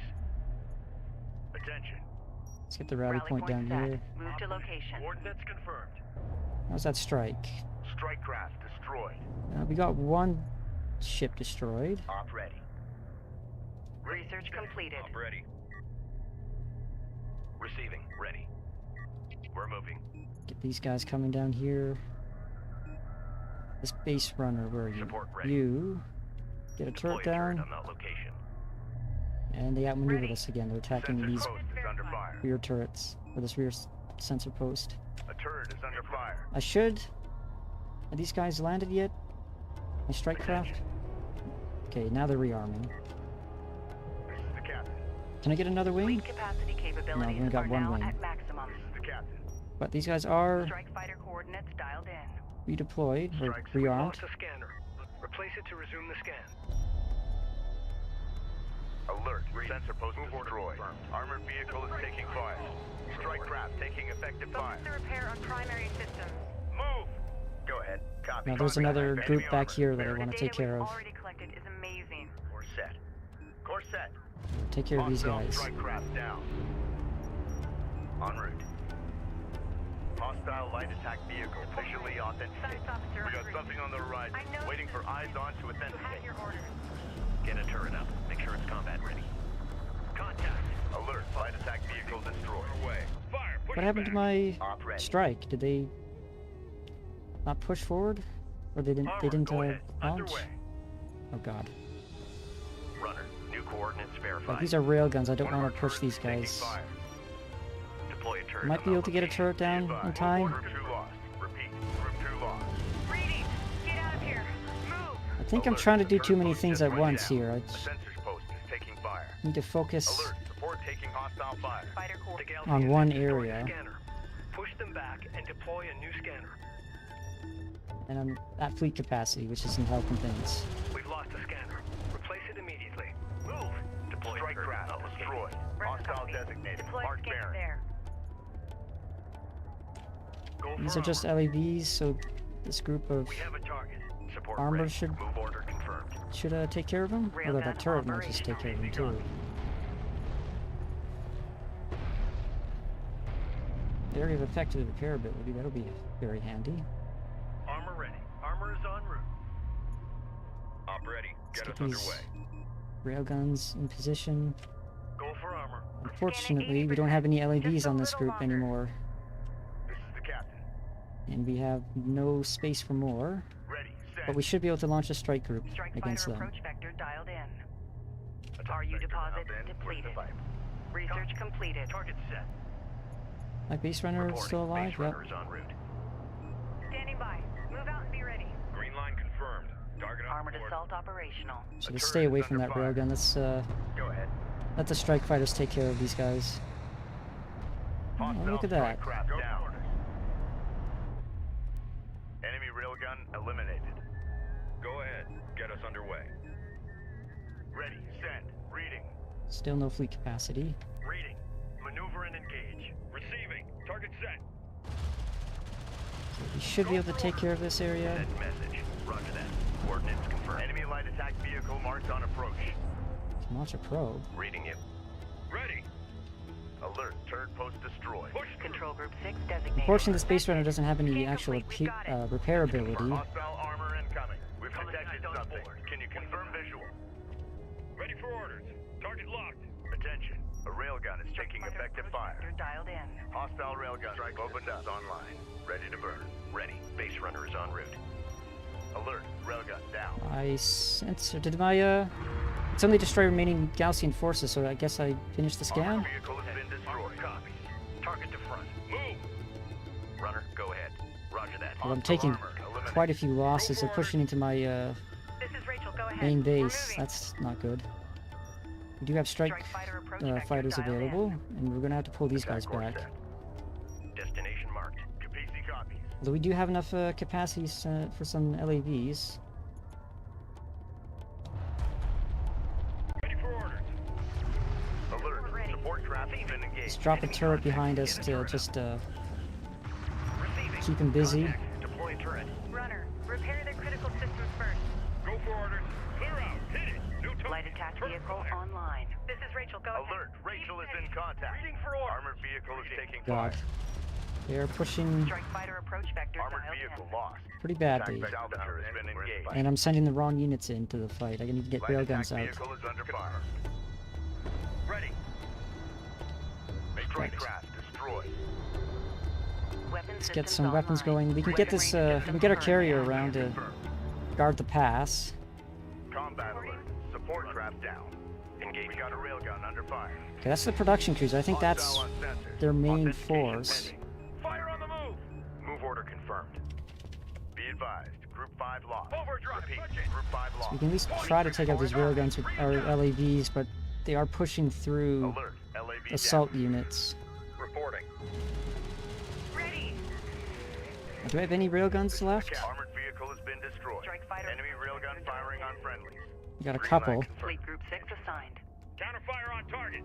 D: Attention.
A: Let's get the rally point down
G: set.
A: here.
G: Move to location.
C: Coordinates confirmed.
A: How's that strike?
D: Strike craft destroyed.
A: We got one ship destroyed.
H: Op ready.
G: Research completed.
H: Op ready. Receiving. Ready. We're moving.
A: Get these guys coming down here. This base runner, where are you?
H: Support ready.
A: You get a
H: Deploy
A: turret
H: a turret
A: down,
H: on that location.
A: and they outmaneuvered
G: Ready.
A: us again. They're attacking
D: Sensor
A: these
D: post is under fire.
A: rear turrets, or this rear sensor post.
D: A turret is under fire.
A: I should. Are these guys landed yet? My strike craft? Okay, now they're rearming.
D: This is the captain.
A: Can I get another wing?
G: Fleet capacity capabilities
A: only got
G: are
A: one
G: now
A: wing.
G: at maximum.
D: This is the captain.
A: But these guys are
G: Strike fighter coordinates dialed in.
A: redeployed, or
D: Strikes.
A: rearmed.
C: Lost a scanner. Replace it to resume the scan.
D: Alert. Sensor post destroyed. Armored vehicle is taking fire. Strike craft taking effective fire.
G: Focus the repair on primary systems.
C: Move.
D: Go
H: ahead. Copy.
A: Now there's another
H: Enemy
A: group back
H: armor.
A: here that I
G: The
A: want to
G: data
A: take care
G: we've
A: of.
G: already collected is amazing.
H: Course set. Course set.
A: Take care of these
H: Hostile
A: guys.
H: strike craft down. En route. Hostile light attack vehicle officially authenticated.
G: Science officer,
H: We got
G: en route.
H: something on the horizon.
G: I know
H: Waiting for eyes on to
G: You have
H: authenticate.
G: your orders.
H: Get a turret up. Make sure it's combat ready. Contact. Alert. Light attack vehicle destroyed. Away. Fire. Push
A: What happened to my
H: Op ready.
A: strike? Did they not push forward? Or they didn't
H: Go ahead.
A: launch?
H: Underway.
A: Oh god.
H: Runner. New coordinates verified.
A: Like, these are railguns, I don't
H: One of
A: want to
H: our
A: push these
H: turrets
A: guys.
H: is taking fire. Deploy a turret.
A: Might
H: on
A: be able to get a
H: location.
A: turret down
H: Be advised.
A: in time.
H: Group 2 lost. Repeat. Group 2 lost.
G: Reading. Get out of here. Move.
A: I think I'm
H: Alert,
A: trying to
H: the
A: do
H: turret
A: too many
H: post
A: things
H: just
A: at
H: went
A: once
H: down.
A: here. I
H: A
A: just
H: sensors post is taking fire.
A: need to focus
H: Alert. Support taking hostile fire.
G: Fighter core.
C: The Galcians
A: on one
C: have destroyed
A: area.
C: the scanner. Push them back and deploy a new scanner.
A: and I'm at fleet capacity, which isn't helping things.
C: We've lost the scanner. Replace it immediately. Move. Deploy
H: Strike
C: turret
H: craft
C: on location.
H: destroyed.
G: Rest
H: Hostile
G: copy.
H: designated.
G: Deploy
H: Mark
G: scanner
H: bearing.
G: there.
C: Go
A: These
C: for
A: are just
C: armor.
A: LAVs, so this group of
C: We have a target.
H: Support
A: armor
H: ready.
A: should
H: Move order confirmed.
A: take care of them. Although that
G: Railgun
A: turret might just take care of them
G: operational.
A: too. Area of effective repairability, that'll be very handy.
C: Armor ready. Armor is en route.
H: Op ready. Get
A: Let's
H: us
A: get these
H: underway.
A: railguns in position.
C: Go for armor.
A: Unfortunately, we don't have any LAVs on this group anymore,
H: This is the captain.
A: and we have no space for more.
H: Ready. Set.
A: But we should be able to launch a strike group
G: Strike
A: against
G: fighter
A: them.
G: approach vector dialed in.
H: Attack
G: RU
H: vector
G: deposit
H: now then. Push the
G: depleted.
H: pipe.
G: Research completed.
C: Target set.
A: My base runner is
H: Reporting.
A: still alive.
H: Base
A: Yep.
H: runner is en route.
G: Standing by. Move out and be ready.
H: Green line confirmed. Target on
G: Armored
H: board.
G: assault operational.
A: So
H: A
A: just
H: turret
A: stay away
H: is
A: from that
H: under fire.
A: railgun. Let's
H: Go ahead.
A: let the strike fighters take care of these guys. Oh,
H: Hostile
A: look at
H: strike
A: that.
H: craft down. Enemy railgun eliminated. Go ahead. Get us underway. Ready. Send. Reading.
A: Still no fleet capacity.
C: Reading. Maneuver and engage.
H: Receiving. Target set.
A: So we should be able to take care of this area.
H: Send message. Roger that. Coordinates confirmed. Enemy light attack vehicle marked on approach.
A: Launch a probe.
H: Reading you. Ready. Alert. Turret post destroyed. Push
G: Control group 6 designated.
A: Unfortunately, the space runner doesn't have any
G: Scan
A: actual
G: complete, we got it.
A: repairability.
H: Hostile armor incoming. We've
C: Contact
H: detected
C: on
H: something.
C: board.
H: Can you confirm visual? Ready for orders. Target locked. Attention. A railgun is taking
G: Fighter
H: effective
G: approach
H: fire.
G: vector dialed in.
H: Hostile railgun strike opened up. Online. Ready to burn. Ready. Base runner is en route. Alert. Railgun down.
A: I sensor. Did my It's only destroy remaining Gaussian forces, so I guess I finished the scan.
H: Armor vehicle has been destroyed.
C: Copies. Target to front.
H: Move. Runner, go ahead. Roger that.
A: Well, I'm
H: Hostile
A: taking
H: armor eliminated.
A: quite a few losses. They're pushing into my
G: This is Rachel. Go ahead.
A: main
G: We're
A: base.
G: moving.
A: That's not good. We do have strike
G: fighter approach vector
A: fighters
G: dialed in.
A: available, and we're gonna have to pull these
H: Attack
A: guys
H: course
A: back.
H: set. Destination marked. Capacity copies.
A: Although we do have enough capacities for some LAVs.
H: Ready for orders. Alert.
G: Ready.
H: Support craft has been engaged.
A: Let's drop a turret behind us to just keep him busy.
C: Contact. Deploy turret.
G: Runner, repair the critical systems first.
H: Go for orders. Clear out. Hit it. New target.
G: Light attack
H: Turret
G: vehicle
H: fire.
G: online. This is Rachel. Go
H: Alert.
G: ahead.
H: Rachel is in contact.
C: Reading for orders.
H: Armored vehicle is taking
A: God,
H: fire.
A: they're pushing
G: Strike fighter approach vector
H: Armored
G: dialed
H: vehicle
G: in.
H: lost.
A: pretty badly,
H: Attack salvager has been engaged.
A: and I'm sending the wrong units into the fight. I need to get
H: Light attack
A: railguns out.
H: vehicle is under fire. Ready. Strike
A: Right.
H: craft destroyed.
G: Weapon
A: Let's get
G: systems
A: some weapons
G: online.
A: going. We can get
G: Weapon
A: this.
G: range
A: We can get our
G: confirmed.
A: carrier around to
H: Confirmed.
A: guard the pass.
H: Combat alert. Support craft down. Engage. We got a railgun under fire.
A: Okay, that's the production cruiser. I think that's
H: Hostile on sensors.
A: their main
H: Authentication
A: force.
H: pending. Fire on the move. Move order confirmed. Be advised. Group 5 lost.
C: Overdrive.
H: Repeat. Group 5 lost.
A: We can at least try to take out these railguns with our LAVs, but they are pushing through
H: Alert. LAV
A: assault
H: down.
A: units.
H: Reporting.
G: Ready.
A: Do I have any railguns left?
H: Armored vehicle has been destroyed.
G: Strike fighter.
H: Enemy railgun firing on friendlies.
A: We got a
H: Green
A: couple.
H: line confirmed.
G: Fleet group 6 assigned.
H: Counterfire on target.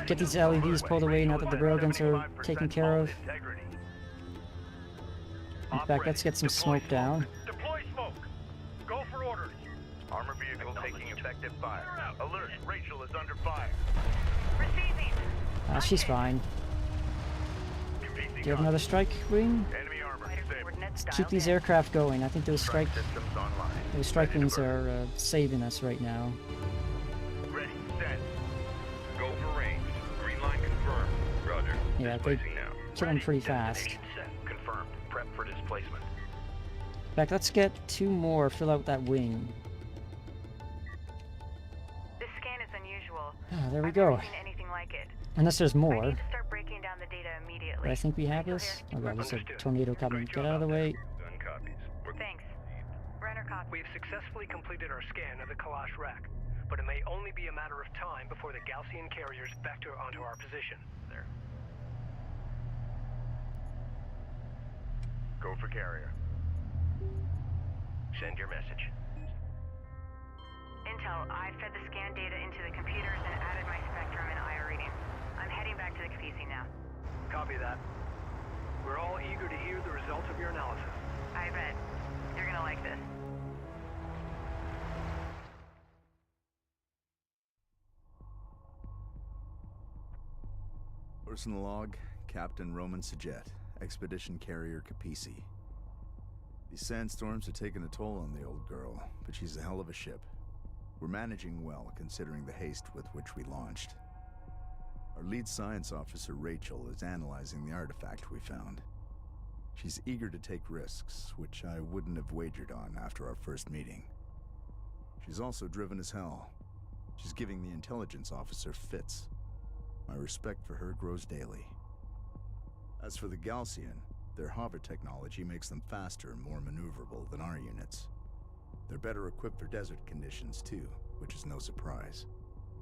A: Get these LAVs pulled away now that the railguns are
H: 75%
A: taken care of.
H: hull integrity.
A: In fact, let's get some smoke down.
H: Deploy smoke. Go for orders. Armor vehicle taking effective fire. Alert, Rachel is under fire.
G: Receiving.
A: She's fine. Do you have another strike wing?
H: Enemy armor
G: Fighter
H: disabled.
G: coordinates
A: Keep
G: dialed
A: these
G: in.
A: aircraft going. I think those strike
H: Systems online.
A: Strike wings are saving us right now.
H: Ready, set. Go for range. Green line confirmed. Roger.
A: Yeah, they
H: Displacing now.
A: kill them pretty fast.
H: Destination set. Confirmed. Prep for displacement.
A: In fact, let's get 2 more, fill out that wing.
G: This scan is unusual.
A: Ah, there we
G: I've
A: go.
G: never seen anything like it.
A: Unless there's
G: I
A: more.
G: need to start breaking down the data immediately.
A: But I think we have
G: Rachel
A: this.
G: here.
A: Oh god, there's a
C: Understood.
A: tornado coming.
C: Great
A: Get
C: job
A: out of the
C: out there.
A: way.
H: Gun copies. We're
G: Thanks. Runner copy.
C: We have successfully completed our scan of the Kalash rack, but it may only be a matter of time before the Gaussian carriers vector onto our position. There.
H: Go for carrier. Send your message.
G: Intel, I fed the scan data into the computers and added my spectrum and IR readings. I'm heading back to the PC now.
C: Copy that. We're all eager to hear the results of your analysis.
G: I bet. You're gonna like this.
D: Personal log, Captain Roman Sajet, Expedition Carrier Capisi. These sandstorms are taking a toll on the old girl, but she's a hell of a ship. We're managing well, considering the haste with which we launched. Our lead science officer, Rachel, is analyzing the artifact we found. She's eager to take risks, which I wouldn't have wagered on after our first meeting. She's also driven as hell. She's giving the intelligence officer fits. My respect for her grows daily. As for the Gaussian, their hover technology makes them faster and more maneuverable than our units. They're better equipped for desert conditions too, which is no surprise.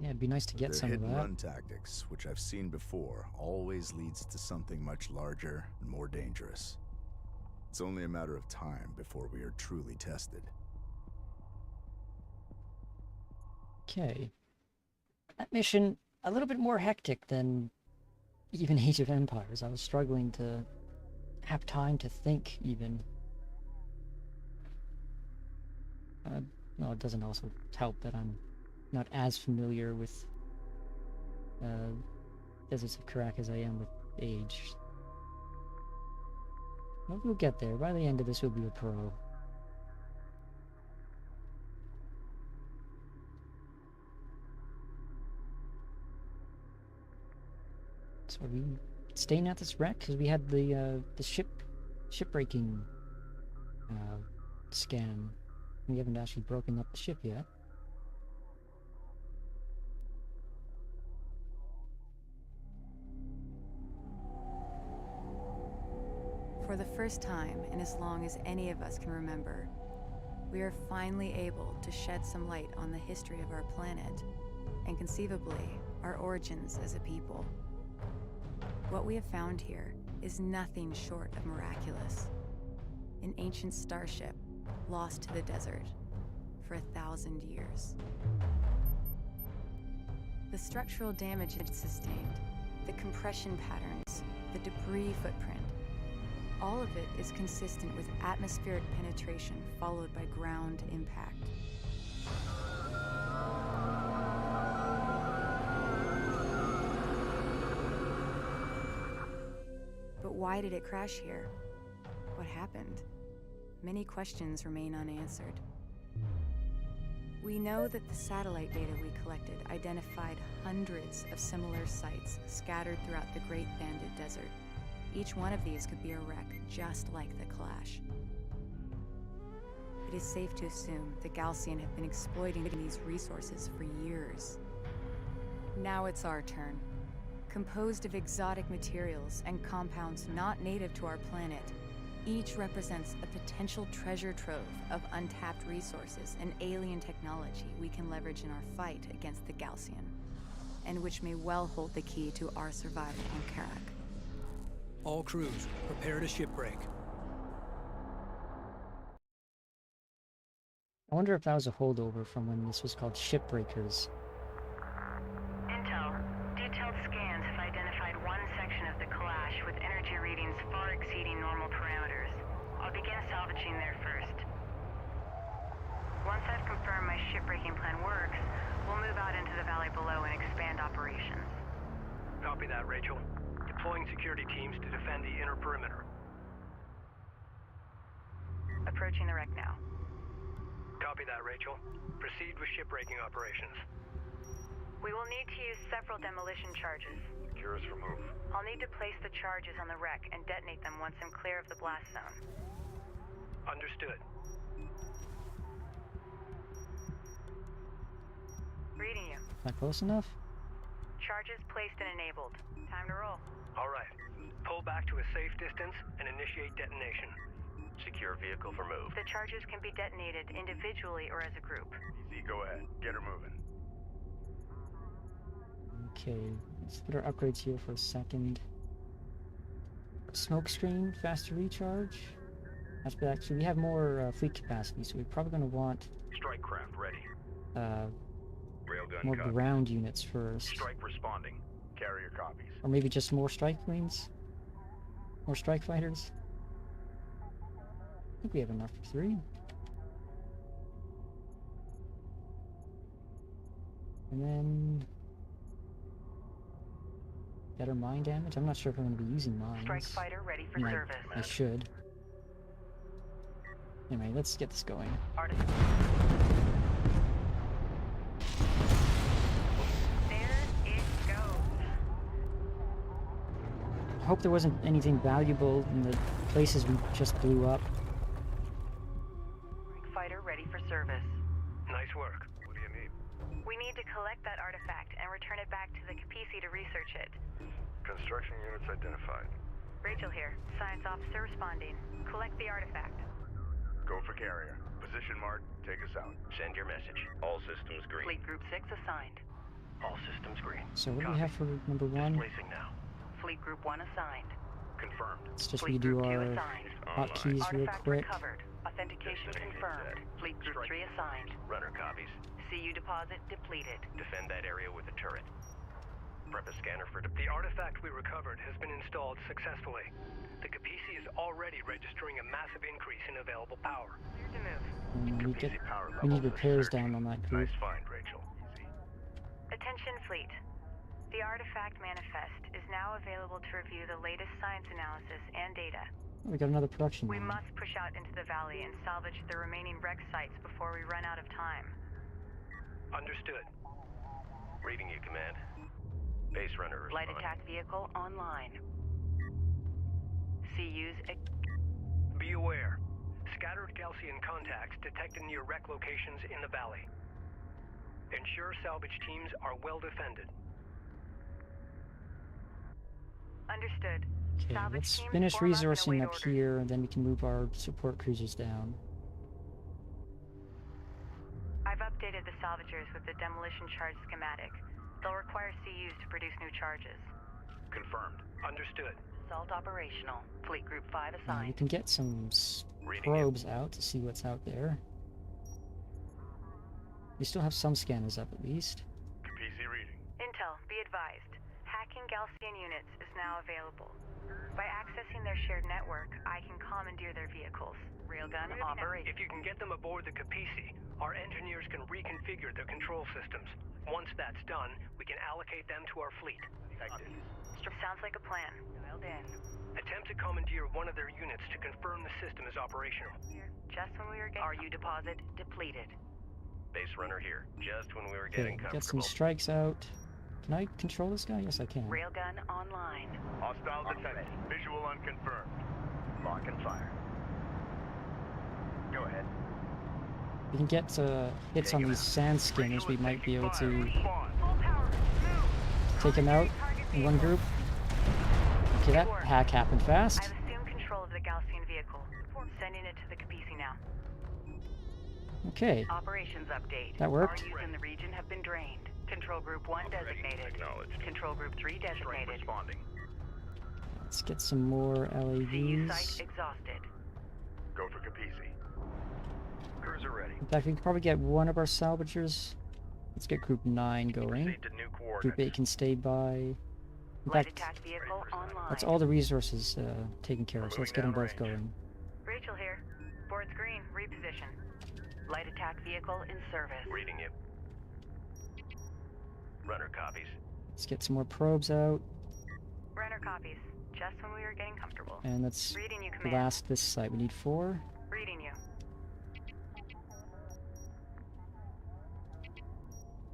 A: Yeah, it'd be nice to get
D: Their
A: some of
D: hit and
A: that.
D: run tactics, which I've seen before, always leads to something much larger and more dangerous. It's only a matter of time before we are truly tested.
A: Okay. That mission, a little bit more hectic than even Age of Empires. I was struggling to have time to think, even. No, it doesn't also help that I'm not as familiar with Deserts of Kharak as I am with Age. Well, we'll get there. By the end of this, we'll be a pro. So are we staying at this wreck? Because we had the shipbreaking scan. We haven't actually broken up the ship yet.
B: For the first time in as long as any of us can remember, we are finally able to shed some light on the history of our planet, and conceivably, our origins as a people. What we have found here is nothing short of miraculous. An ancient starship lost to the desert for 1,000 years. The structural damage it sustained, the compression patterns, the debris footprint, all of it is consistent with atmospheric penetration followed by ground impact. But why did it crash here? What happened? Many questions remain unanswered. We know that the satellite data we collected identified hundreds of similar sites scattered throughout the Great Banded Desert. Each one of these could be a wreck just like the Clash. It is safe to assume the Gaussian have been exploiting these resources for years. Now it's our turn. Composed of exotic materials and compounds not native to our planet, each represents a potential treasure trove of untapped resources and alien technology we can leverage in our fight against the Gaussian, and which may well hold the key to our survival on Kharak.
E: All crews, prepare to shipbreak.
A: I wonder if that was a holdover from when this was called Shipbreakers.
G: Intel, detailed scans have identified one section of the Kalash with energy readings far exceeding normal parameters. Begin salvaging there first. Once I've confirmed my shipbreaking plan works, we'll move out into the valley below and expand operations.
C: Copy that, Rachel. Deploying security teams to defend the inner perimeter.
G: Approaching the wreck now.
C: Copy that, Rachel. Proceed with shipbreaking operations.
G: We will need to use several demolition charges.
H: Secure us for move.
G: I'll need to place the charges on the wreck and detonate them once I'm clear of the blast zone.
C: Understood.
G: Reading you.
A: Not close enough?
G: Charges placed and enabled. Time to roll.
C: All right. Pull back to a safe distance and initiate detonation.
H: Secure vehicle for move.
G: The charges can be detonated individually or as a group.
H: Easy, go ahead. Get her moving.
A: Okay, let's put our upgrades here for a second. Smoke screen, faster recharge. That's but actually we have more fleet capacity, so we're probably going to want
H: Strike craft ready. Railgun
A: more
H: copy.
A: ground units first,
H: Strike responding. Carrier copies.
A: or maybe just more strike planes, more strike fighters. I think we have enough for 3. And then better mine damage. I'm not sure if I'm going to be using mines.
G: Strike fighter ready for
A: I
G: service.
A: I should. Anyway, let's get this going.
G: There it goes.
A: I hope there wasn't anything valuable in the places we just blew up.
G: Fighter ready for service.
C: Nice work.
H: What do you need?
G: We need to collect that artifact and return it back to the Capisi to research it.
H: Construction units identified.
G: Rachel here. Science officer responding. Collect the artifact.
H: Go for carrier. Position mark. Take us out. Send your message. All systems green.
G: Fleet Group 6 assigned.
H: All systems green.
A: So what do we have for number 1?
H: Displacing now.
G: Fleet Group 1 assigned.
H: Confirmed.
A: Let's just
G: Fleet
A: redo
G: Group 2
A: our
G: assigned.
A: hotkeys real
G: Artifact
A: quick.
G: recovered. Authentication
H: Destination
G: confirmed.
H: set.
G: Fleet Group 3 assigned.
H: Runner copies.
G: CU deposit depleted.
H: Defend that area with a turret. Prep a scanner for
C: The artifact we recovered has been installed successfully. The Capisi is already registering a massive increase in available power.
G: Clear to move.
A: And we
H: Capisi power
A: we need
H: levels are
A: repairs
H: surging.
A: down on that group.
H: Nice find, Rachel. Easy.
G: Attention Fleet. The artifact manifest is now available to review the latest science analysis and data.
A: We got another production
G: We
A: line.
G: must push out into the valley and salvage the remaining wreck sites before we run out of time.
C: Understood.
H: Reading you, Command. Base runner
G: Light
H: responding.
G: attack vehicle online. CU's
C: Be aware. Scattered Gaussian contacts detected near wreck locations in the valley. Ensure salvage teams are well defended.
G: understood.
A: Okay,
G: Salvage
A: let's
G: teams
A: finish
G: form up and
A: resourcing
G: await
A: up
G: orders.
A: here, and then we can move our support cruisers down.
G: I've updated the salvagers with the demolition charge schematic. They'll require CUs to produce new charges.
H: Confirmed.
C: Understood.
G: Assault operational. Fleet Group 5
A: We
G: assigned.
A: can get some
H: Reading you.
A: probes out to see what's out there. We still have some scanners up at least.
H: PC reading.
G: Intel, be advised. Hacking Gaussian units is now available. By accessing their shared network, I can commandeer their vehicles. Railgun operate.
C: If you can get them aboard the Capisi, our engineers can reconfigure their control systems. Once that's done, we can allocate them to our fleet.
G: Sounds like a plan. Dialed in.
C: Attempt to commandeer one of their units to confirm the system is operational.
G: Just when we were getting... RU deposit depleted.
H: Base runner here. Just when we were
A: Okay,
H: getting
A: get
H: comfortable.
A: some strikes out. Can I control this guy? Yes, I can.
G: Railgun online.
H: Hostile detected. Visual unconfirmed. Lock and fire. Go ahead.
A: We can get hits on
H: Take him
A: these
H: out.
A: sand skimmers.
H: Rachel
A: We
H: is
A: might be
H: taking
A: able
H: fire.
A: to
H: Respond.
G: Full power. Move.
A: take him out
G: Target
A: in one
G: vehicle.
A: group. Okay, that
G: Good work.
A: hack happened fast.
G: I've assumed control of the Gaussian vehicle. Sending it to the Capisi now.
A: Okay,
G: Operations update.
A: That worked.
G: RUs in the region have been drained. Control Group 1
H: Operations
G: designated.
H: acknowledged.
G: Control Group 3
H: Strike
G: designated.
H: responding.
A: let's get some more
G: CU
A: LAVs.
G: site exhausted.
H: Go for Capisi. Cruiser ready.
A: In fact, we can probably get one of our salvagers. Let's get Group 9 going.
H: Proceed to new coordinates.
A: Group 8 can stay by. In
G: Light
A: fact,
G: attack vehicle online.
A: that's all the resources taken care of, so let's get them both
H: Moving down
A: going.
G: Rachel here. green. Reposition. Light attack vehicle in service.
H: Reading you. Runner copies.
A: Let's get some more probes out,
G: Runner copies. Just when we were getting comfortable.
A: and let's
G: Reading you, command.
A: blast this site. We need 4.
G: Reading you.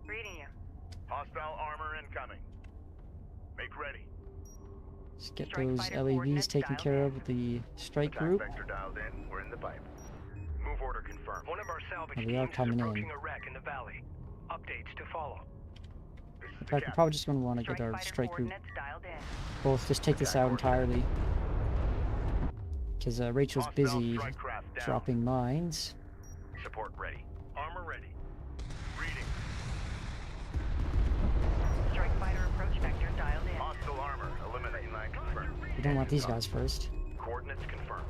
G: Reading you.
D: Hostile armor incoming. Make ready.
A: Let's get
G: Strike
A: those
G: fighter
A: LAVs
G: coordinates
A: taken
G: dialed
A: care
G: in.
A: of with the strike
D: Attack
A: group.
D: vector dialed in. We're in the pipe.
H: Move order confirmed.
C: One of our salvage
A: Oh, they are
C: teams is
A: coming in.
C: approaching a wreck in the valley. Updates to follow.
D: This is
A: In
D: the
A: fact, we're
D: captain.
A: probably just going to want to
G: Strike
A: get our
G: fighter
A: strike group
G: coordinates dialed in.
A: both just take this out entirely. Because Rachel's
D: Hostile
A: busy
D: strike craft down.
A: dropping mines.
H: Support ready.
C: Armor ready.
D: Reading.
G: Strike fighter approach vector dialed in.
D: Hostile armor. Eliminate. Line confirmed.
A: We don't want these guys first.
H: Coordinates confirmed.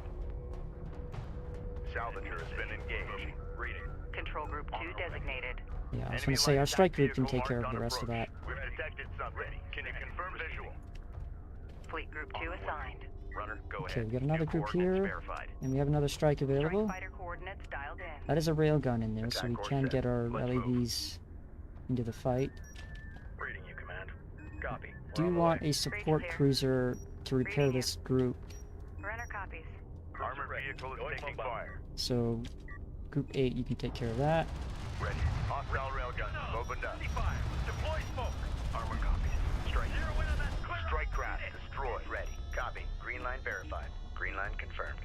D: Salvager has been engaged.
H: Reading.
G: Control group 2 designated.
A: Yeah, I was
D: Enemy
A: going to say,
D: light
A: our
D: attack
A: strike group can
D: vehicle
A: take care of
D: marked
A: the
D: on
A: rest of that.
D: approach. We've detected something. Can you confirm visual?
G: Fleet group 2 assigned.
H: Runner, go
A: Okay,
H: ahead.
A: we got another
H: New
A: group
H: coordinates
A: here.
H: verified.
A: And we have another strike available.
G: Strike fighter coordinates dialed in.
A: That is a railgun in there, so
D: Attack
A: we
D: course
A: can
D: set.
A: get our
D: Let's move.
A: LAVs into the fight.
H: Reading you, command. Copy.
A: Do
H: We're on the
A: want
H: way.
A: a support
G: clear.
A: cruiser to repair
G: Reading
A: this group.
G: Runner copies.
D: Armored vehicle is taking fire.
A: So, Group 8, you can take care of that.
D: Ready. Hostile railgun. Opened up.
H: Deploy smoke. Armor copies. Strike.
D: Strike craft destroyed.
H: Ready. Copy. Green line verified. Green line confirmed.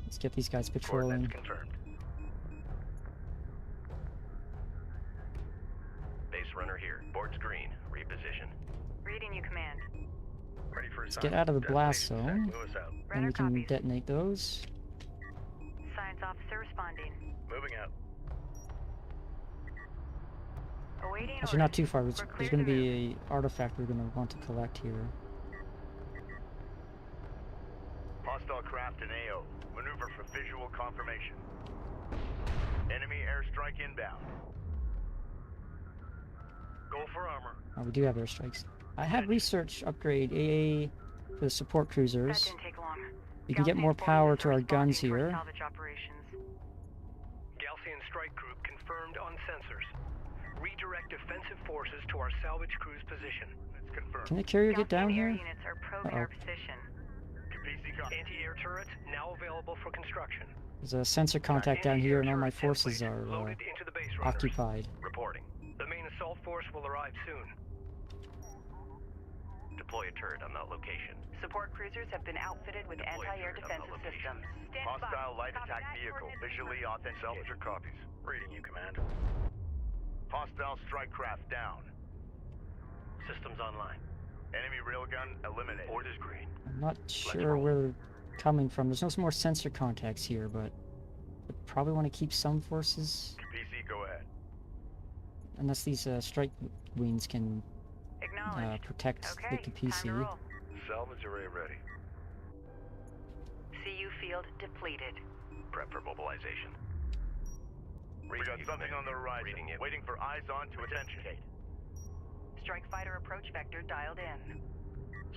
A: Let's get these guys patrolling.
H: Coordinates confirmed. Base runner here. Board's green. Reposition.
G: Reading you, command.
H: Ready for
A: Let's get out of the blast zone,
H: Lewis out.
A: and
G: Runner
A: we can
G: copies.
A: detonate those.
G: Science officer responding.
H: Moving out.
G: Awaiting
A: Actually, not
G: orders.
A: too far.
G: We're
A: There's
G: clear
A: going to
G: to
A: be a artifact we're going to want to collect here.
D: Hostile craft in AO. Maneuver for visual confirmation. Enemy airstrike inbound.
C: Go for armor.
A: Oh, we do have airstrikes. I had research upgrade AA for the support
G: That
A: cruisers.
G: didn't take long.
A: We can get more
G: Galcian
A: power
G: forces
A: to our
G: are
A: guns
G: responding to our
A: here.
G: Salvage operations.
C: Galcian strike group confirmed on sensors. Redirect defensive forces to our salvage crew's position.
D: It's confirmed.
A: Can the carrier get down
G: Galcian air
A: here?
G: units are probing
A: Uh-oh.
G: our position.
D: PC copy.
C: Anti-air turrets now available for construction.
A: There's a sensor contact down here, and all my
C: Anti-air turret
A: forces
C: template
A: are
C: loaded into the base runners.
A: occupied.
H: Reporting.
C: The main assault force will arrive soon.
H: Deploy a turret on that location.
G: Support cruisers have been outfitted with
H: Deploy
G: anti-air
H: turret on that
G: defensive
H: location.
G: systems. Stand
D: Hostile
G: by.
D: light
G: Copy
D: attack
G: that.
D: vehicle
G: Coordinates
D: visually authenticated.
H: Salvager copies. Reading you, command.
D: Hostile strike craft down.
H: Systems online.
D: Enemy railgun eliminated.
H: Board is green.
A: I'm not sure
H: roll.
A: where they're coming from. There's no more sensor contacts here, but we probably want to keep some forces,
D: PC, go ahead.
A: unless these strike wings can
G: Acknowledged.
A: protect
G: Okay,
A: the
G: time to
A: PC.
G: roll.
D: Salvage array ready.
G: CU field depleted.
H: Prep for mobilization.
D: We got something on the horizon.
H: Reading you.
D: Waiting for eyes on to attention.
G: Strike fighter approach vector dialed in.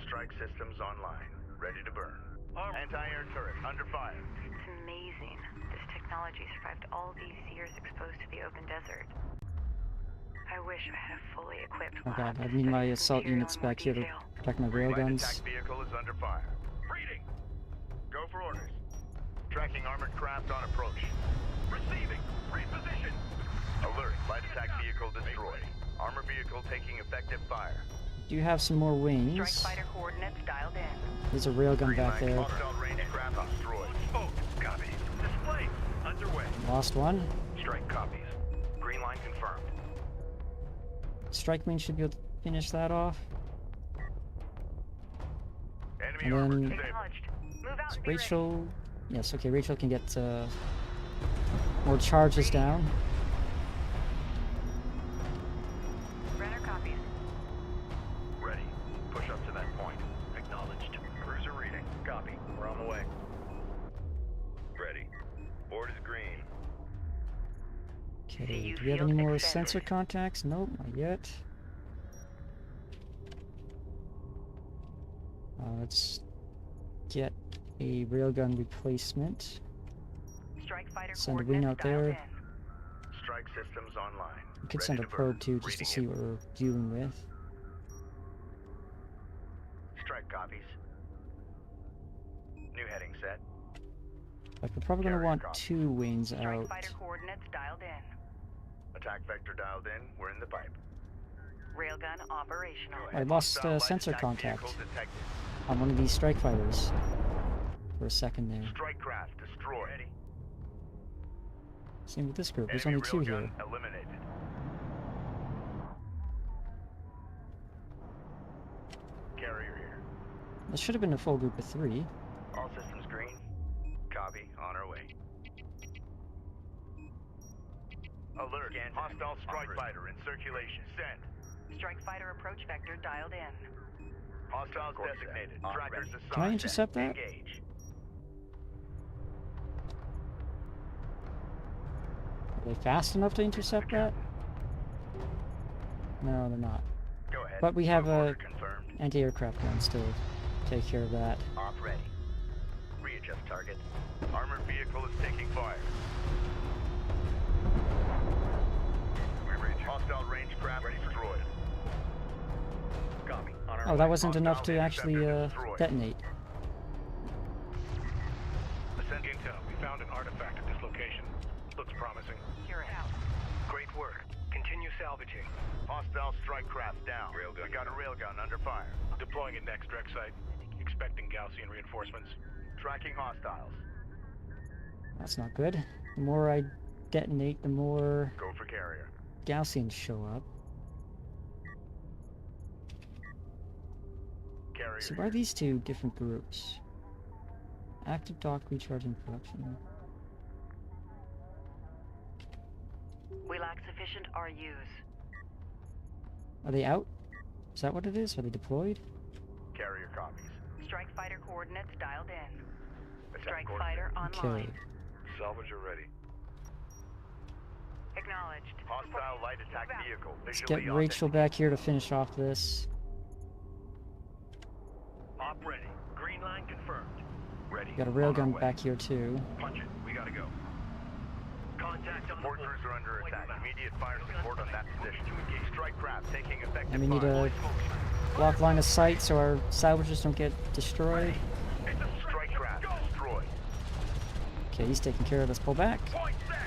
D: Strike systems online. Ready to burn. Anti-air turret under fire.
G: It's amazing. This technology survived all these years exposed to the open desert. I wish I had a fully equipped
A: Oh
G: lab
A: god,
G: to
A: I need
G: study
A: my
G: this
A: assault
G: material
A: units
G: in more
A: back here to
G: detail.
A: protect my
D: Light
A: railguns.
D: attack vehicle is under fire. Reading. Go for orders. Tracking armored craft on approach. Receiving. Reposition. Alert. Light attack vehicle destroyed. Armor vehicle taking effective fire.
A: Do you have some more
G: Strike
A: wings?
G: fighter coordinates dialed in.
A: There's a railgun back there.
D: Hostile range craft destroyed.
H: Smoke. Copy. Display. Underway.
A: Lost one.
H: Strike copies. Green line confirmed.
A: Strike wing should be able to finish that off.
D: Enemy
A: And
D: armor
A: then-
D: disabled.
G: Acknowledged. Move out and be ready.
A: Rachel, yes, okay, Rachel can get more charges down.
G: Runner copies.
H: Ready. Push up to that point. Acknowledged. Cruiser reading. Copy. We're on the way. Ready. Board is green.
A: Okay,
G: CU
A: do we have any
G: field
A: more
G: extended.
A: sensor contacts? Nope, not yet. Let's get a railgun replacement.
G: Strike fighter
A: Send a
G: coordinates
A: wing out
G: dialed
A: there.
G: in.
D: Strike systems online.
A: We could
D: Ready
A: send a
D: to burn.
A: probe too, just to
D: Reading
A: see what we're dealing with.
D: Strike copies. New heading set.
A: Like, we're probably going to
D: Carrier
A: want
D: copy.
A: 2 wings
G: Strike
A: out.
G: fighter coordinates dialed in.
D: Attack vector dialed in. We're in the pipe.
G: Railgun operational.
A: I lost
D: Hostile light
A: sensor
D: attack
A: contact
D: vehicle detected.
A: on one of these strike fighters for a second there.
D: Strike craft destroyed.
A: Same with this group. There's
D: Enemy
A: only 2 here.
D: railgun eliminated. Carrier here.
A: This should have been a full group of 3.
D: All systems green. Copy. On our way. Alert. Hostile strike fighter in circulation. Send.
G: Strike fighter approach vector dialed in.
D: Hostiles designated. Trackers assigned.
A: Can I intercept that?
D: Engage.
A: Are they fast enough to intercept that? No, they're not.
D: Go ahead.
A: But we have
D: Move
A: a
D: order confirmed.
A: anti-aircraft gun still. Take care of that.
D: Op ready. Readjust target. Armored vehicle is taking fire. Hostile range craft destroyed. Copy. On our
A: Oh, that
D: way.
A: wasn't enough
D: Hostile
A: to actually
D: interceptor destroyed.
A: detonate.
C: Ascend intel. We found an artifact at this location. Looks promising.
G: Hear it out.
C: Great work. Continue salvaging.
D: Hostile strike craft down. We got a railgun under fire.
C: Deploying at next wreck site. Expecting Gaussian reinforcements.
D: Tracking hostiles.
A: That's not good. The more I detonate, the more
D: Go for carrier.
A: Gaussians show up.
D: Carrier.
A: So why are these 2 different groups? Active dock recharging production.
G: We lack sufficient RUs.
A: Are they out? Is that what it is? Are they deployed?
D: Carrier copies.
G: Strike fighter coordinates dialed in.
D: Attack
G: Strike
D: coordinates.
G: fighter
A: Okay.
G: online.
D: Salvager ready.
G: Acknowledged.
D: Hostile light attack vehicle.
A: Let's
D: Visually
A: get Rachel back here to finish off this.
C: Op ready. Green line confirmed. Ready.
A: Got a
C: On our
A: railgun
C: way.
A: back here too.
C: Punch it. We gotta go. Contact on
D: Support
C: the
D: crews are under
C: Point
D: attack.
C: them out.
D: Immediate fire support on that position. Strike craft taking effective
A: And we need
D: fire.
A: a block line of sight so our salvagers don't get destroyed.
D: Strike craft destroyed.
A: Okay, he's taken care of. Let's pull back.
C: Point set.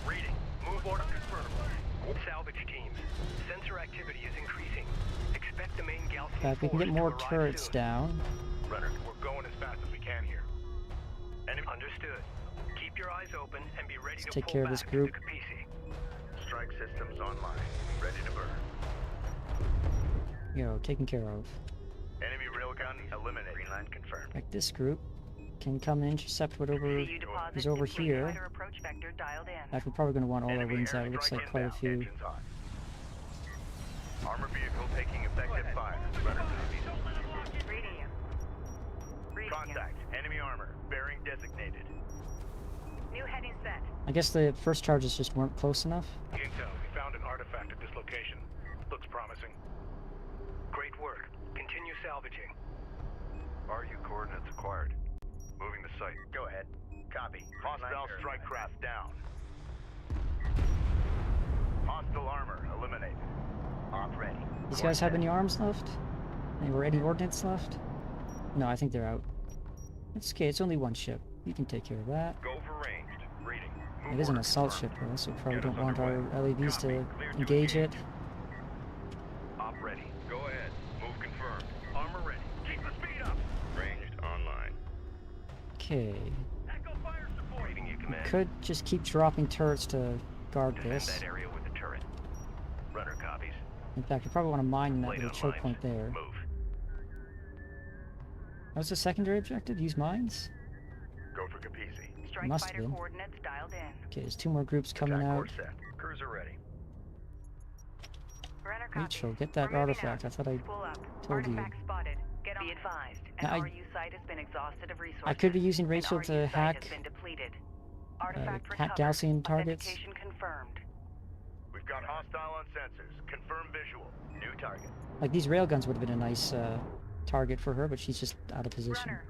C: Reading. Move order confirmed. Salvage teams. Sensor activity is increasing. Expect the main Gaussian
A: In fact, we can
C: force
A: get
C: to
A: more
C: arrive
A: turrets
C: soon.
A: down.
C: Runner, we're going as fast as we can here. Enemy understood. Keep your eyes open and be ready to
A: take
C: pull
A: care of
C: back
A: this
C: to
A: group.
C: Capisi.
D: Strike systems online. Ready to burn.
A: You know, taken care of.
D: Enemy railgun eliminated. Green line confirmed.
A: Like this group can come and intercept whatever
G: CU deposit
A: is over
G: complete.
A: here.
G: Fighter approach vector dialed in.
A: In fact, we're probably going to want all our
D: Enemy
A: wings out. It looks
D: airstrike
A: like quite a
D: inbound.
A: few.
D: Engines hot. Armor vehicle taking effective fire. Runner copies.
G: Reading you. Reading
D: Contact. Enemy armor. Bearing designated.
G: you. New heading set.
A: I guess the first charges just weren't close enough.
C: Intel, we found an artifact at this location. Looks promising. Great work. Continue salvaging.
D: RU coordinates acquired. Moving the site. Go ahead. Copy. Hostile strike craft down. Hostile armor eliminated. Op ready.
A: These guys have any arms left? Any ordnance left? No, I think they're out. It's okay, it's only one ship. We can take care of that.
D: Go for ranged. Reading.
A: It is an assault ship though, so we probably don't want our LAVs to engage it.
D: Op ready. Go ahead. Move confirmed. Armor ready. Keep the speed up. Ranged online.
A: Okay.
C: Echo fire support. Reading you, command.
A: Could just keep dropping turrets to guard
C: Defend
A: this.
C: that area with the turret. Runner copies.
A: In fact, we probably want to mine that
C: Lay
A: little
C: down
A: choke
C: lines.
A: point there.
C: Move.
A: That was the secondary objective? Use mines?
D: Go for Capisi.
G: Strike
A: Must have
G: fighter
A: been.
G: coordinates dialed in.
A: Okay, there's 2 more groups coming
D: Attack
A: out.
D: course set. Cruiser ready.
G: Runner copy.
A: Rachel, get that
G: We're moving
A: artifact.
G: out.
A: I thought I
G: Spool up.
A: told you.
G: Artifact spotted. Get on. Be advised. An
A: Now, I-
G: RU site has been exhausted of resources.
A: I could be using
G: An
A: Rachel
G: RU
A: to
G: site
A: hack
G: has been depleted. Artifact
A: hack
G: recovered.
A: Gaussian targets.
G: Authentication confirmed.
D: We've got hostile on sensors. Confirm visual. New target.
A: Like these railguns would have been a nice target for her, but she's just out of position.
G: Runner.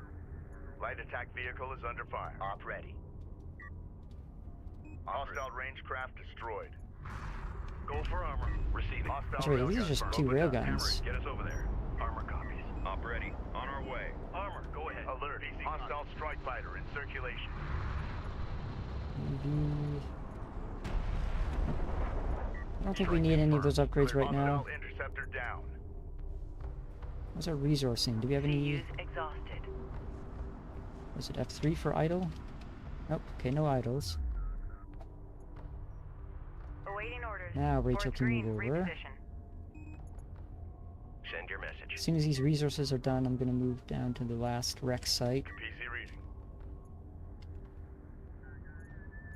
D: Light light attack vehicle is under fire.
H: Op ready.
D: Hostile range craft destroyed.
H: Go for armor. Receiving.
A: That's right, these are just two railguns.
H: Get us over there. Armor copies. Op ready. On our way. Armor, go ahead.
D: Alert. Hostile strike fighter in circulation.
A: Maybe... I don't think we need any of those upgrades right now.
D: Hostile interceptor down.
A: What's our resourcing? Do we have any...
G: Use exhausted.
A: Was it F3 for idle? Nope, okay, no idles.
G: Awaiting orders.
A: Now Rachel
G: Fort
A: can move
G: Green,
A: over.
G: reposition.
H: Send your message.
A: As soon as these resources are done, I'm gonna move down to the last wreck site.
D: PC reading.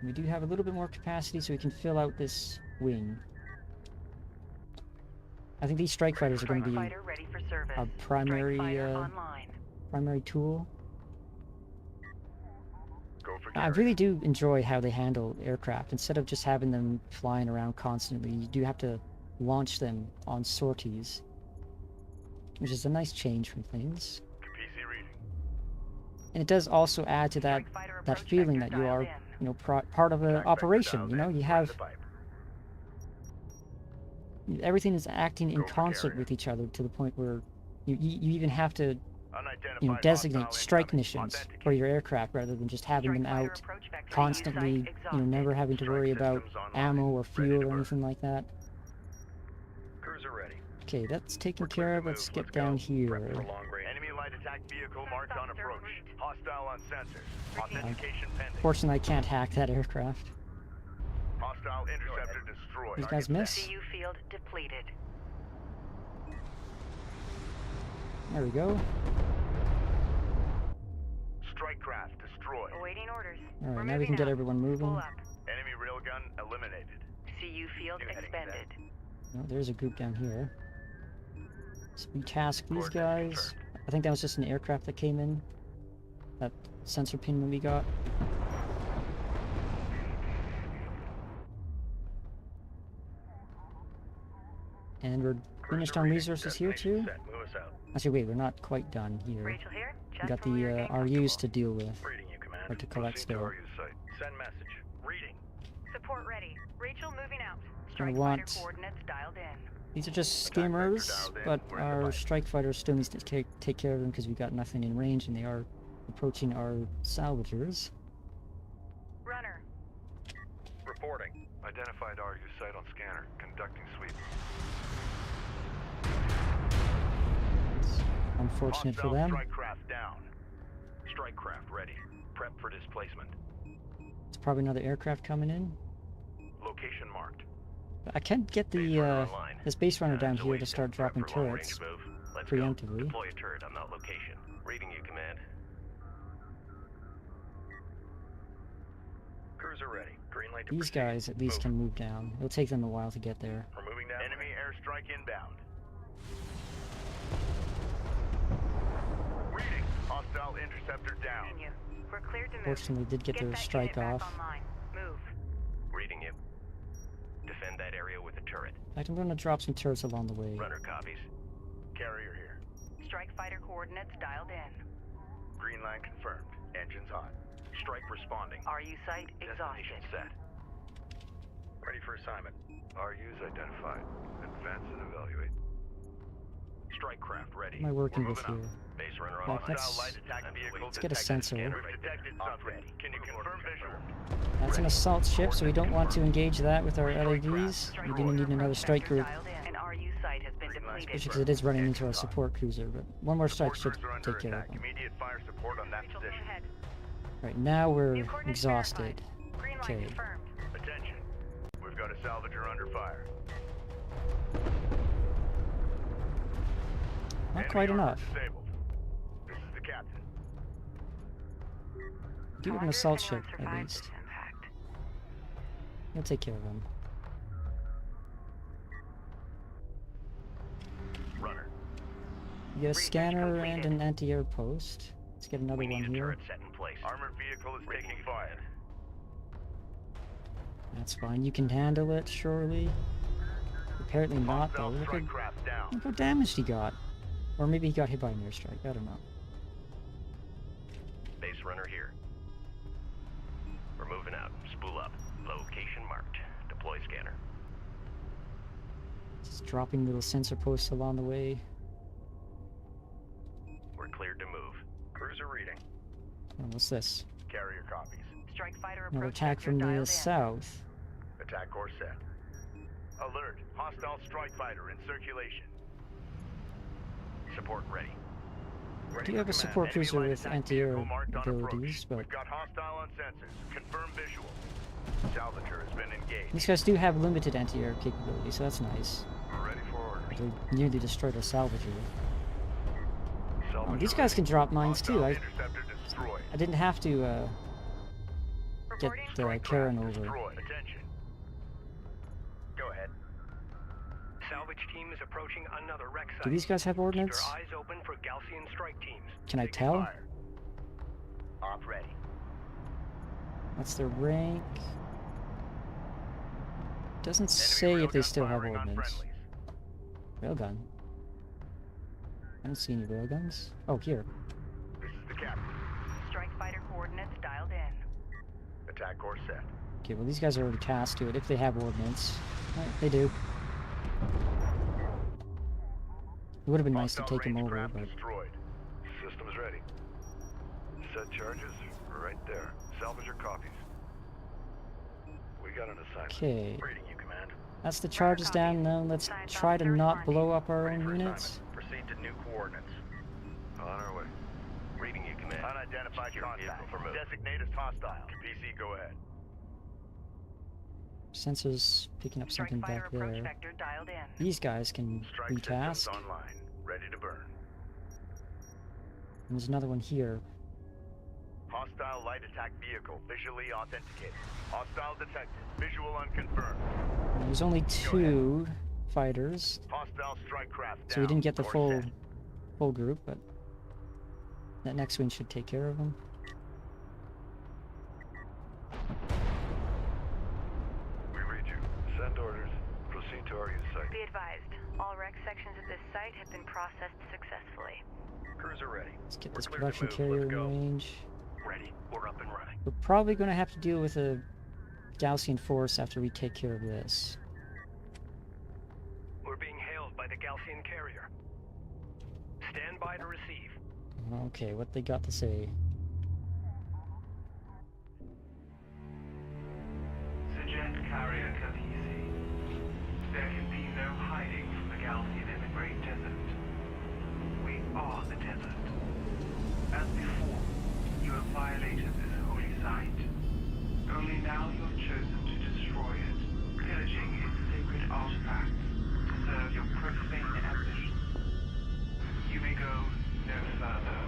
A: We do have a little bit more capacity, so we can fill out this wing. I think these strike fighters are going to be
G: Fighter ready for service.
A: our primary
G: Strike fighter online.
A: primary tool.
D: Go for
A: I
D: carry.
A: really do enjoy how they handle aircraft. Instead of just having them flying around constantly, you do have to launch them on sorties, which is a nice change from things.
D: PC reading.
A: And it does also add to that
G: Strike fighter
A: that
G: approach
A: feeling
G: vector
A: that you are,
G: dialed in.
A: you know, part of an
D: Strike vector
A: operation.
D: dialed
A: You know,
D: in.
A: you
D: Run
A: have
D: the pipe.
A: everything is acting in
D: Go for
A: concert
D: carrier.
A: with each other to the point where you even have to,
D: Unidentified
A: you know, designate
D: hostile
A: strike
D: incoming.
A: missions
D: Authenticate.
A: for your aircraft rather than just having
G: Strike
A: them
G: fighter
A: out
G: approach vector
A: constantly,
G: use
A: you
G: site
A: know,
G: exhausted.
A: never having to
D: Strike
A: worry about
D: systems online.
A: ammo or
D: Ready to
A: fuel or
D: burn.
A: anything like that.
H: Cruiser ready.
A: Okay, that's taken
H: We're clear
A: care
H: to
A: of. Let's
H: move.
A: get
H: Let's go.
A: down
H: Prep
A: here.
H: for long range.
D: Enemy light attack vehicle marked on
G: Suspects are
D: approach.
G: en route.
D: Hostile on sensors. Authentication pending.
A: Fortunately, I can't hack that aircraft.
D: Hostile interceptor destroyed.
A: These guys miss.
G: CU field depleted.
A: There we go.
D: Strike craft destroyed.
G: Awaiting orders.
A: All right,
G: We're
A: now we
G: moving
A: can get
G: out.
A: everyone moving.
G: Pull up.
D: Enemy railgun eliminated.
G: CU field
D: New heading
G: expended.
A: Oh, there's a group down here. So we task these
D: Coordinates
A: guys. I think that was just an aircraft that came in. That sensor pin that we got. And we're finished on
H: reading.
A: resources here too.
H: Destination set. Move us out.
A: Actually, wait, we're not quite done here.
G: Rachel here.
A: We
G: Just
A: got
G: from where
A: the
G: you're
A: RUs to deal with,
H: Reading you, command.
A: or to collect
H: Proceed to
A: still.
H: RU site. Send message. Reading.
G: Support ready. Rachel moving out.
A: Gonna
G: Strike fighter
A: want-
G: coordinates dialed in.
A: These are just
D: Attack vector
A: skimmers,
D: dialed in.
A: but
D: We're in the
A: our
D: fight.
A: strike fighters still needs to take care of them because we got nothing in range and they are approaching our salvagers.
G: Runner.
H: Reporting.
I: Identified RU site on scanner. Conducting sweep.
A: It's unfortunate for
D: Hostile
A: them.
D: strike craft down.
H: Strike craft ready. Prep for displacement.
A: It's probably another aircraft coming in.
H: Location marked.
A: But I can't get
H: Base
A: the
H: runner online.
A: this base runner down here
H: Delete.
A: to start
H: Prep
A: dropping
H: for long range
A: turrets
H: move. Let's go.
A: preemptively.
H: Deploy a turret on that location. Reading you, command. Cruiser ready. Green light to
A: These
H: proceed.
A: guys at least
H: Move.
A: can move down. It'll take them a while to get there.
H: We're moving down.
D: Enemy airstrike inbound. Reading. Hostile interceptor down.
G: Continue. We're cleared to move.
A: Fortunately, did get their
G: that
A: strike
G: unit back
A: off.
G: online. Move.
H: Reading you. Defend that area with a turret.
A: In fact, I'm going to drop some turrets along the way.
H: Runner copies.
D: Carrier here.
G: Strike fighter coordinates dialed in.
D: Green line confirmed. Engines hot.
H: Strike responding.
G: RU site
H: Destination
G: exhausted.
H: set. Ready for assignment.
I: RUs identified. Advance and evaluate.
H: Strike craft ready.
A: What am I working
H: We're
A: with
H: moving
A: here?
H: up. Base runner
A: Well,
H: online.
A: that's-
D: Hostile light attack vehicle
A: Let's get a
D: detected.
A: sensor.
D: We've detected something. Can you confirm visual?
A: That's an assault ship, so we don't want to engage that with our LAVs. We didn't need another strike group,
G: Dialed in. An RU site has been depleted.
A: especially because it is running into our support cruiser. But one more strike should
D: Support cruiser
A: take
D: under
A: care of
D: attack.
A: them.
D: Immediate fire support on that
G: Rachel, go
D: position.
G: ahead.
A: Right now we're
G: New coordinates
A: exhausted.
G: verified. Green line
A: Okay.
G: confirmed.
D: Attention. We've got a salvager under fire.
A: Not
D: Enemy
A: quite
D: armor
A: enough.
D: Disabled. This is the captain.
A: Do have an
G: I wonder if
A: assault
G: anyone
A: ship at
G: survived
A: least.
G: this impact.
A: We'll take care of them.
H: Runner.
A: We get a
G: Research
A: scanner and
G: completed.
A: an anti-air post. Let's get another
H: We
A: one
H: need a
A: here.
H: turret set in place.
D: Armored vehicle is
H: Reading
D: taking
H: you,
D: fire.
H: command.
A: That's fine. You can handle it, surely. Apparently not, though.
D: Hostile
A: Look
D: strike
A: at
D: craft down.
A: look how damaged he got. Or maybe he got hit by an airstrike. I don't know.
H: Base runner here. We're moving out. Spool up. Location marked. Deploy scanner.
A: Just dropping little sensor posts along the way.
H: We're cleared to move. Cruiser reading.
A: Oh, what's this?
D: Carrier copies.
G: Strike fighter
A: Another
G: approach
A: attack
G: vector
A: from the
G: dialed in.
A: south.
D: Attack course set. Alert. Hostile strike fighter in circulation.
H: Support ready.
A: Do you have a support cruiser with anti-air abilities, but
D: We've got hostile on sensors. Confirm visual. Salvager has been engaged.
A: these guys do have limited anti-air capability, so that's nice.
I: We're ready for orders.
A: They nearly destroyed our salvager.
I: Salvage
A: These guys can drop mines too.
D: Hostile interceptor destroyed.
A: I didn't have to get
G: Reporting.
A: Karen over.
D: Destroyed. Attention. Go ahead.
C: Salvage team is approaching another wreck site.
A: Do these guys have
C: Keep
A: ordnance?
C: your eyes open for Gaussian strike teams.
A: Can I
D: Taking
A: tell?
D: fire. Op ready.
A: What's their rank? Doesn't
D: Enemy
A: say if they
D: railgun
A: still have
D: firing on
A: ordnance.
D: friendlies.
A: Railgun. I don't see any railguns. Oh, here.
D: This is the captain.
G: Strike fighter coordinates dialed in.
D: Attack course set.
A: Okay, well these guys are already tasked to it if they have ordnance. Right, they do. It would have been nice to
D: Hostile
A: take them
D: range
A: over,
D: craft
A: but
D: destroyed.
I: Systems ready. Set charges right there. Salvage your copies. We got an assignment.
A: okay.
H: Reading you, command.
A: That's the charges down. Now let's try to not blow up our
H: Ready
A: own
H: for
A: units.
H: assignment. Proceed to new coordinates.
I: On our way.
H: Reading you, command.
D: Unidentified
H: Secure vehicle
D: contact.
H: for move.
D: Designate as hostile. PC, go ahead.
A: Sensors picking up
G: Strike
A: something
G: fighter
A: back
G: approach
A: there.
G: vector dialed in.
A: These guys can
D: Strike
A: be
D: systems
A: tasked.
D: online. Ready to burn.
A: And there's another one here.
D: Hostile light attack vehicle visually authenticated. Hostile detected. Visual unconfirmed.
A: And there's only two fighters,
D: Hostile strike craft down.
A: so we didn't get the
D: Course
A: full group, but that next one should take care of them.
I: We read you. Send orders. Proceed to our use site.
G: Be advised, all wreck sections of this site have been processed successfully.
H: Cruiser ready.
A: Let's get
H: We're
A: this
H: cleared to
A: production
H: move.
A: carrier
H: Let's go.
A: in range.
H: Ready. We're up and running.
A: We're probably going to have to deal with a Gaussian force after we take care of this.
C: We're being hailed by the Gaussian carrier. Stand by to receive.
A: Okay, what they got to say?
J: Suggest carrier Kapisi. There can be no hiding from the Gaussian in the Great Desert. We are the desert. As before, you have violated this holy site. Only now you have chosen to destroy it, pillaging its sacred artifacts to serve your profane ambitions. You may go no further.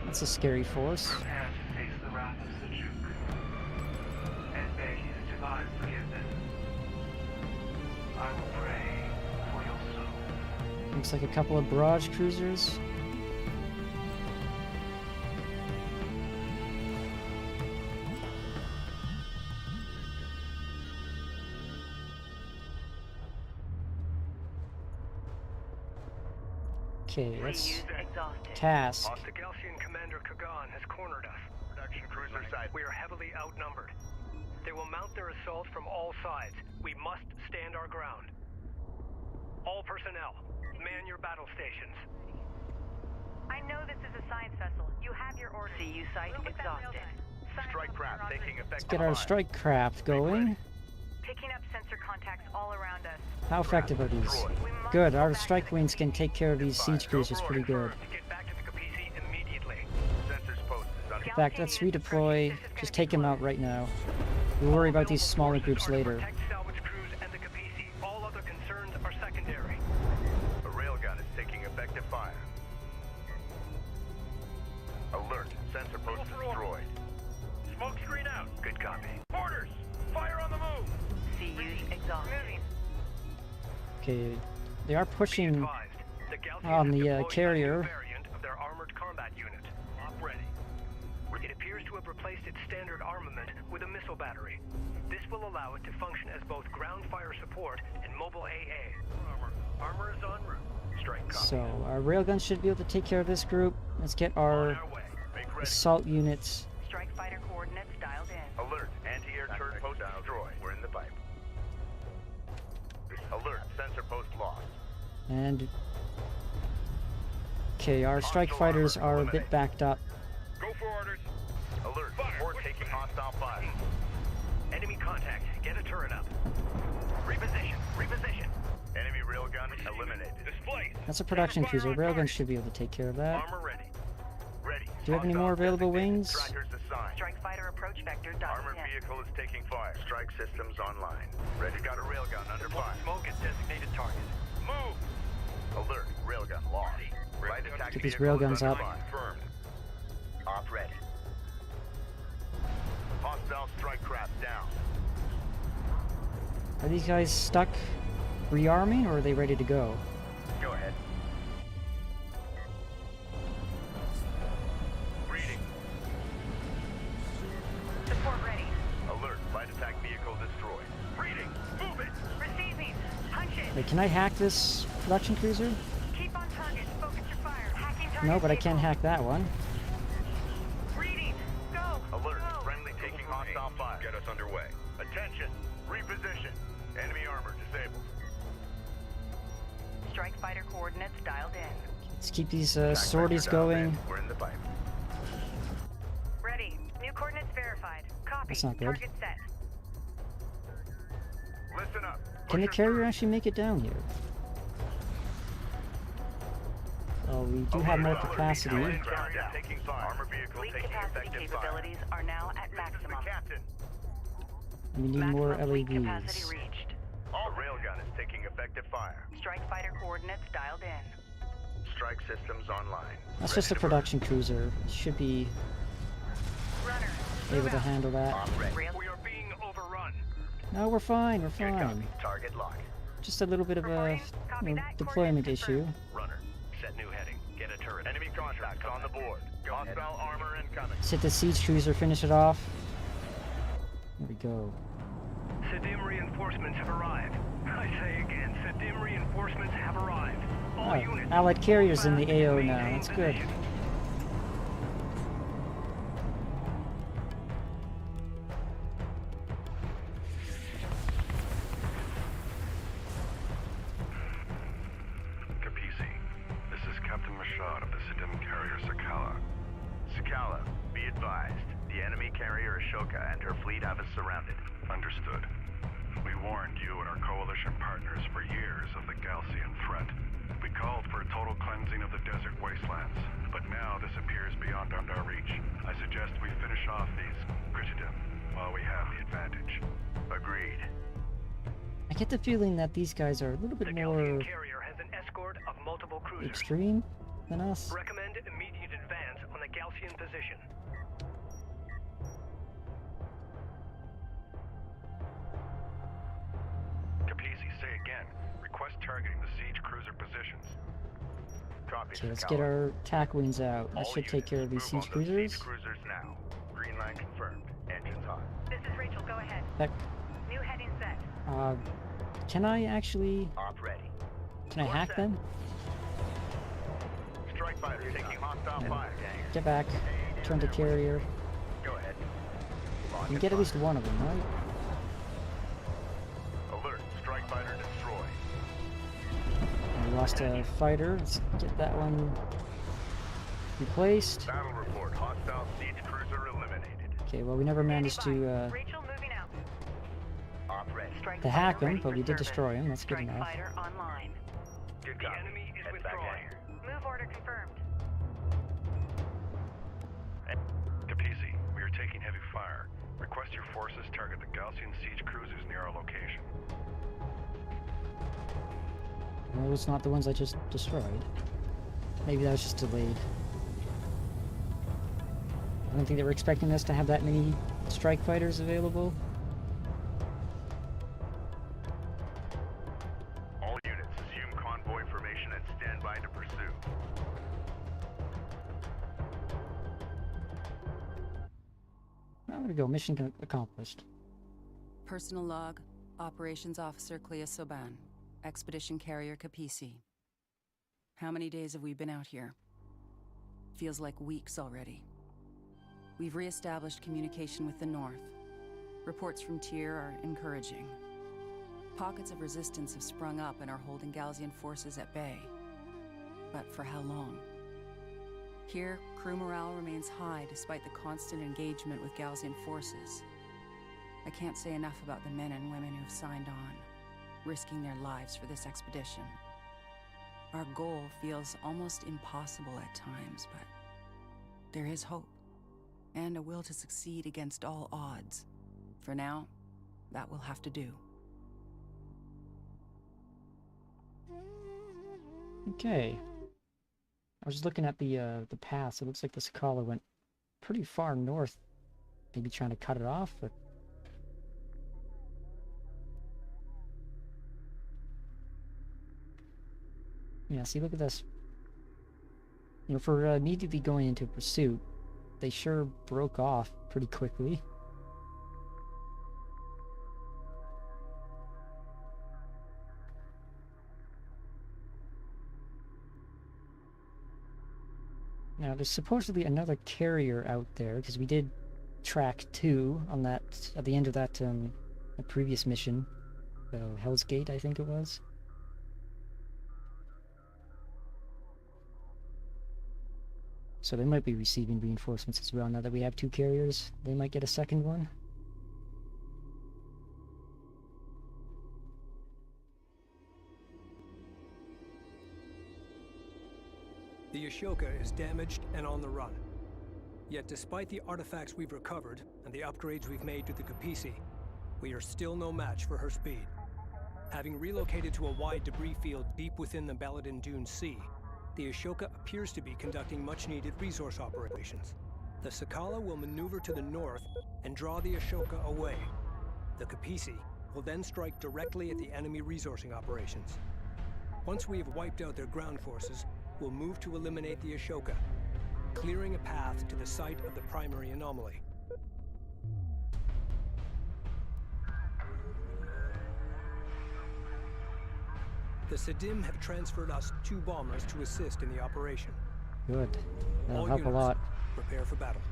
A: That's a scary force.
J: Prepare to face the wrath of Seljuk and beg his divine forgiveness. I will pray for your soul.
A: Looks like a couple of barrage cruisers. Okay, let's
G: Reuse exhausted.
A: task.
C: The Gaussian commander Kagan has cornered us.
D: Production cruiser site.
C: We are heavily outnumbered. They will mount their assault from all sides. We must stand our ground. All personnel, man your battle stations.
G: I know this is a science vessel. You have your orders. CU site exhausted.
D: Strike craft taking effective
A: Let's get our
D: fire.
A: strike craft going.
G: Picking up sensor contacts all around us.
A: How effective are these?
G: We must
A: Good,
G: go
A: our
G: back to
A: strike
G: the
A: wings can take care of these siege cruisers pretty good.
C: Get back to the Kapisi immediately.
D: Sensors posted.
A: In fact, let's redeploy. Just take them out right now. We'll worry about these smaller groups later.
C: Protect salvage crews and the Kapisi. All other concerns are secondary.
D: A railgun is taking effective fire. Alert. Sensor post destroyed.
H: Smoke screen out.
C: Good copy.
H: Orders. Fire on the move.
G: CU's exhausted.
A: Okay, they are pushing
C: Advised, the Gaussians
A: on
C: have
A: the
C: deployed a
A: carrier.
C: new variant of their armored combat unit. Op ready. It appears to have replaced its standard armament with a missile battery. This will allow it to function as both ground fire support and mobile AA.
H: Armor is en route.
C: Strike copy.
A: So our railguns should be able to take care of this group. Let's get
C: On
A: our
C: our way.
D: Make ready.
A: assault units.
G: Strike fighter coordinates dialed in.
D: Alert. Anti-air turret post destroyed. We're in the pipe. Alert. Sensor post lost.
A: And okay, our strike fighters are a bit backed up.
H: Go for orders.
D: Alert. We're taking hostile fire.
C: Enemy contact. Get a turret up. Reposition. Reposition.
D: Enemy railgun eliminated.
H: Displace.
A: That's a production cruiser. Railguns should be able to take care of that.
D: Armor ready. Ready.
A: Do you have any more available wings?
D: Strikers assigned.
G: Strike fighter approach vector dialed
D: Armored
G: in.
D: vehicle is taking fire. Strike systems online. Ready. Got a railgun under fire.
C: Smoke at designated target.
D: Move. Alert. Railgun lost. Right attack
A: Get these
D: vehicle is
A: railguns
D: under
A: up.
D: fire. Confirmed. Op ready. Hostile strike craft down.
A: Are these guys stuck rearming, or are they ready to go?
D: Go ahead. Reading.
G: Support ready.
D: Alert. Light attack vehicle destroyed. Reading. Move it.
G: Receiving. Punch it.
A: Wait, can I hack this production cruiser?
G: Keep on target. Focus your fire. Hacking target.
A: No, but I
G: vehicle.
A: can't hack that one.
G: Reading. Go.
D: Alert.
G: Go.
D: Friendly taking hostile fire.
H: Get us underway.
D: Attention. Reposition. Enemy armor disabled.
G: Strike fighter coordinates dialed in.
A: Let's keep these
D: Attack
A: sorties
D: vector dialed
A: going.
D: in. We're in the pipe.
G: Ready. New coordinates verified. Copy.
A: That's not good.
G: Target set.
D: Listen up.
A: Can the
D: Push
A: carrier
D: through.
A: actually make it down here? Oh, we do have more capacity.
D: Carrier taking fire. Armor vehicle
G: Fleet
D: taking
G: capacity
D: effective fire.
G: capabilities are now at
D: This is the
G: maximum.
D: captain.
A: We need more
G: Maximum fleet
A: LEDs.
G: capacity reached.
D: All railgun is taking effective fire.
G: Strike fighter coordinates dialed in.
D: Strike systems online.
A: That's just a
D: Ready to
A: production cruiser. Should be
G: Runner.
A: able
G: move
A: to
G: out.
A: handle that.
D: Op ready.
G: Rail.
C: We are being overrun.
A: No, we're fine. We're
D: Good
A: fine.
D: copy. Target lock.
A: Just a little bit of a
G: Reporting. Copy that.
A: deployment
G: Coordinates
A: issue.
G: confirmed.
C: Runner. Set new heading. Get a turret.
D: Enemy contacts on the board. Hostile armor incoming.
A: Let's hit the siege cruiser. Finish it off. There we go.
C: Sedim reinforcements have arrived. I say again, Sedim reinforcements have arrived. All
A: Oh,
C: units.
A: Allied carriers in the
C: fast
A: AO
C: and
A: now.
C: maintain
A: That's good.
C: position.
I: Capisi, this is Captain Mashad of the Sidim carrier Sakala.
D: Sakala, be advised. The enemy carrier Ashoka and her fleet have us surrounded.
I: Understood. We warned you and our coalition partners for years of the Galcian threat. We called for a total cleansing of the desert wastelands, but now this appears beyond our reach. I suggest we finish off these Gritidim while we have the advantage.
D: Agreed.
A: I get the feeling that these guys are a little
C: The
A: bit
C: Galcian
A: more
C: carrier has an escort of multiple cruisers.
A: extreme than us.
C: Recommend immediate advance on the Galcian position.
I: Capisi, say again. Request targeting the siege cruiser positions.
D: Copy.
A: Okay, let's
D: Sakala.
A: get our attack wings out. That
D: All
A: should take
D: units,
A: care of these
D: move
A: siege
D: on those
A: cruisers.
D: Siege cruisers now. Green line confirmed. Engines hot.
G: This is Rachel. Go ahead.
A: That,
G: New heading set.
A: can I actually...
D: Op ready.
A: Can I hack them?
D: Strike fighter taking hostile fire.
A: Get back. Turn to carrier.
D: Go ahead.
A: You can get at least one of them, right?
D: Alert. Strike fighter destroyed.
A: We lost a fighter. Let's get that one replaced.
D: Battle report. Hostile siege cruiser eliminated.
A: Okay, well, we never managed to
G: Rachel moving out.
D: Op ready.
G: Strike
A: to hack
G: fighter
A: him,
G: ready
A: but
G: for
A: we did
G: service.
A: destroy him. That's good
G: Strike
A: enough.
G: fighter online.
D: Good
C: The
D: copy.
C: enemy is
D: Head back
C: withdrawing.
D: hangar.
G: Move order confirmed.
I: Capisi, we are taking heavy fire. Request your forces target the Galcian siege cruisers near our location.
A: Those not the ones I just destroyed. Maybe that was just delayed. I don't think they were expecting us to have that many strike fighters available.
D: All units assume convoy formation and stand by to pursue.
A: Well, there we go. Mission accomplished.
K: Personal log, Operations Officer Clea Soban, Expedition Carrier Capisi. How many days have we been out here? Feels like weeks already. We've re-established communication with the north. Reports from Tyr are encouraging. Pockets of resistance have sprung up and are holding Galsian forces at bay. But for how long? Here, crew morale remains high despite the constant engagement with Galsian forces. I can't say enough about the men and women who've signed on, risking their lives for this expedition. Our goal feels almost impossible at times, but there is hope, and a will to succeed against all odds. For now, that will have to do.
A: Okay. I was looking at the path. It looks like the Sakala went pretty far north. Maybe trying to cut it off, but... Yeah, see, look at this. You know, for immediately going into pursuit, they sure broke off pretty quickly. Now, there's supposedly another carrier out there, because we did track 2 on that, at the end of that previous mission. Hell's Gate, I think it was. So they might be receiving reinforcements as well. Now that we have 2 carriers, they might get a second one.
E: The Ashoka is damaged and on the run. Yet despite the artifacts we've recovered and the upgrades we've made to the Capisi, we are still no match for her speed. Having relocated to a wide debris field deep within the Baladin Dune Sea, the Ashoka appears to be conducting much-needed resource operations. The Sakala will maneuver to the north and draw the Ashoka away. The Capisi will then strike directly at the enemy resourcing operations. Once we have wiped out their ground forces, we'll move to eliminate the Ashoka, clearing a path to the site of the primary anomaly. The Sadim have transferred us 2 bombers to assist in the operation.
A: Good. That'll
E: All
A: help a
E: units,
A: lot.
E: prepare for battle.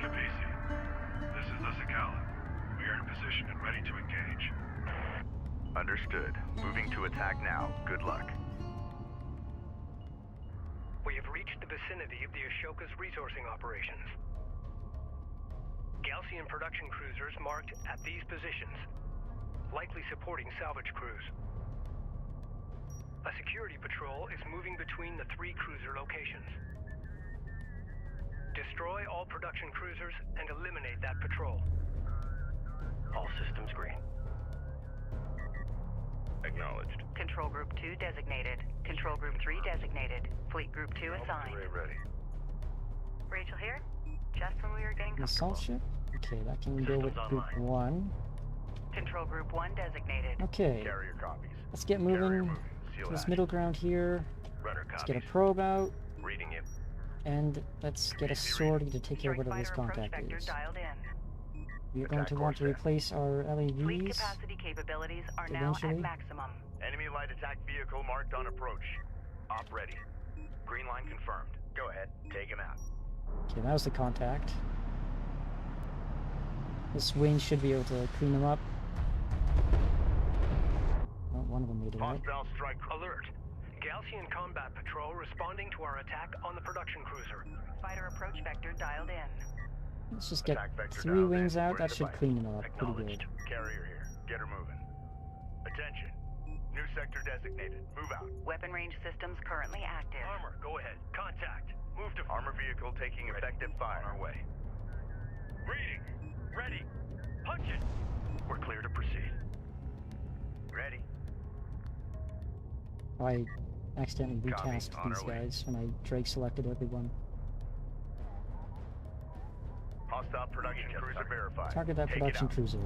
I: Capisi. This is the Sakala. We are in position and ready to engage.
D: Understood. Moving to attack now. Good luck.
C: We have reached the vicinity of the Ashoka's resourcing operations. Galsian production cruisers marked at these positions, likely supporting salvage crews. A security patrol is moving between the 3 cruiser locations. Destroy all production cruisers and eliminate that patrol. All systems green.
H: Acknowledged.
G: Control Group 2 designated. Control Group 3 designated. Fleet Group 2 assigned.
H: Ready.
G: Rachel here. Just when we were getting
A: An
G: comfortable.
A: assault ship? Okay, that can go with Group 1.
G: Control Group 1 designated.
A: Okay,
H: Carrier copies.
A: let's get
H: Carrier
A: moving
H: moving.
A: to
H: Seal
A: this
H: action.
A: middle ground here.
H: Rudder
A: Let's
H: copies.
A: get a probe out,
H: Reading you.
A: and let's get a sortie to take care of
G: Strike
A: whatever this
G: fighter approach
A: contact
G: vector
A: is.
G: dialed in.
A: We're going to
H: Attack
A: want to
H: course set.
A: replace our
G: Fleet
A: LEVs.
G: capacity capabilities are now
A: Eventually.
G: at maximum.
H: Enemy light attack vehicle marked on approach. Op ready. Green line confirmed. Go ahead. Take him out.
A: Okay, that was the contact. This wing should be able to clean them up. Well, one of them made it, right?
H: Hostile strike.
C: Alert! Galsian combat patrol responding to our attack on the production cruiser.
G: Fighter approach vector dialed in.
A: Let's just get
H: Attack vector
A: 3
H: dialed
A: wings
H: in.
A: out.
H: Where's
A: That
H: the
A: should
H: fight?
A: clean them up pretty
H: Acknowledged.
A: good.
H: Carrier here. Get her moving. Attention. New sector designated. Move out.
G: Weapon range systems currently active.
C: Armor, go ahead. Contact. Move to
H: Armor vehicle taking effective fire.
C: On our way. Reading. Ready. Punch it.
H: We're clear to proceed. Ready.
A: I accidentally
H: Copy.
A: recast
H: On
A: these
H: our way.
A: guys when I Drake selected everyone.
H: Hostile production cruiser verified.
A: Target that
H: Take it
A: production
H: out.
A: cruiser.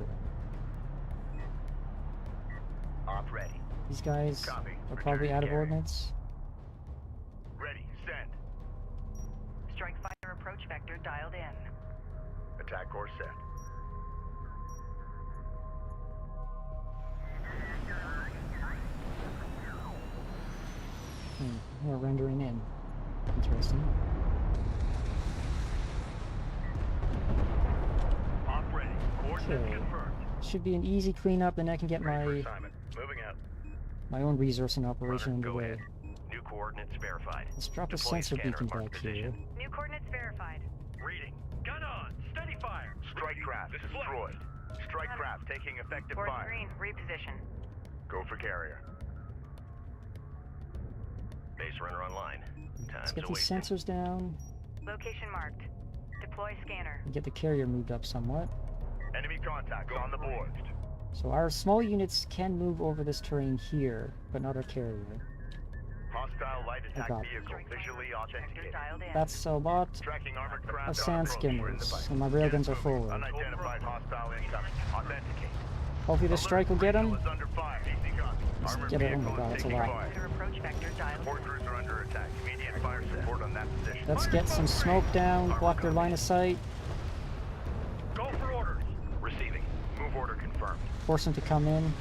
H: Op ready.
A: These guys
H: Copy.
A: are
H: Return
A: probably
H: to
A: out of
H: carrier.
A: ordnance.
H: Ready. Send.
G: Strike fighter approach vector dialed in.
H: Attack course set.
A: We're rendering in. Interesting.
H: Op ready. Coordinates
A: Okay.
H: confirmed.
A: Should be an easy cleanup, and I can get
H: Ready for
A: my
H: assignment. Moving out.
A: own resourcing operation
H: Runner, go
A: underway.
H: ahead. New coordinates verified.
A: Let's drop a
H: Deploy
A: sensor
H: scanner
A: beacon
H: at marked
A: back here.
H: position.
G: New coordinates verified.
H: Reading. Gun on. Steady fire.
D: Strike craft destroyed. Strike craft taking effective
G: Force
D: fire.
G: green, reposition.
D: Go for carrier.
H: Base runner online.
A: Let's
H: Time's
A: get
H: a
A: these
H: wasting.
A: sensors down.
G: Location marked. Deploy scanner.
A: And get the carrier moved up somewhat.
D: Enemy contacts on the board.
A: So our small units can move over this terrain here, but not our carrier.
D: Hostile light attack
A: God.
D: vehicle visually authenticated.
G: Dialed in.
A: That's a lot
D: Tracking armored craft
A: of
D: on
A: sand
D: approach. We're in the
A: skimmers,
D: fight.
A: and my railguns are
D: Moving.
A: forward.
D: Unidentified hostile incoming. Authenticate.
A: Hopefully the strike will get him.
D: Vehicle is under fire. Easy copy.
A: Let's
D: Armored
A: get it. Oh
D: vehicle
A: my god,
D: is
A: that's a
D: taking
A: lot.
D: fire.
G: Cruiser approach vector dialed in.
D: Support cruiser under attack. Immediate fire support on that position.
A: Let's get some smoke down, block their line of sight,
H: Go for orders. Receiving. Move order confirmed.
A: force them to come in.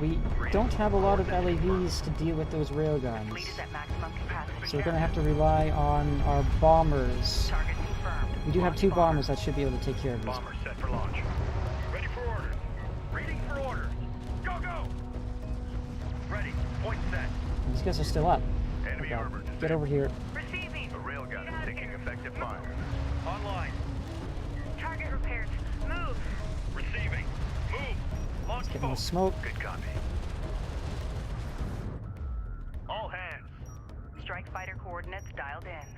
A: We don't have a lot of LAVs to deal with those railguns,
G: Fleet is at maximum capacity.
A: so we're going to have to rely on our bombers.
G: Target confirmed.
A: We do have
G: Launch
A: 2
G: bomber.
A: bombers that should be able to take care of this.
H: Bomber set for launch. Ready for orders. Reading for orders. Go, go. Ready. Point set.
A: These guys are still up.
D: Enemy
A: Okay,
D: armored.
A: get over here.
G: Receiving.
D: A railgun is taking effective fire.
H: Online.
G: Target repaired. Move.
H: Receiving. Move. Launch
A: Get more
H: smoke.
A: smoke.
H: Good copy.
D: All hands.
G: Strike fighter coordinates dialed in.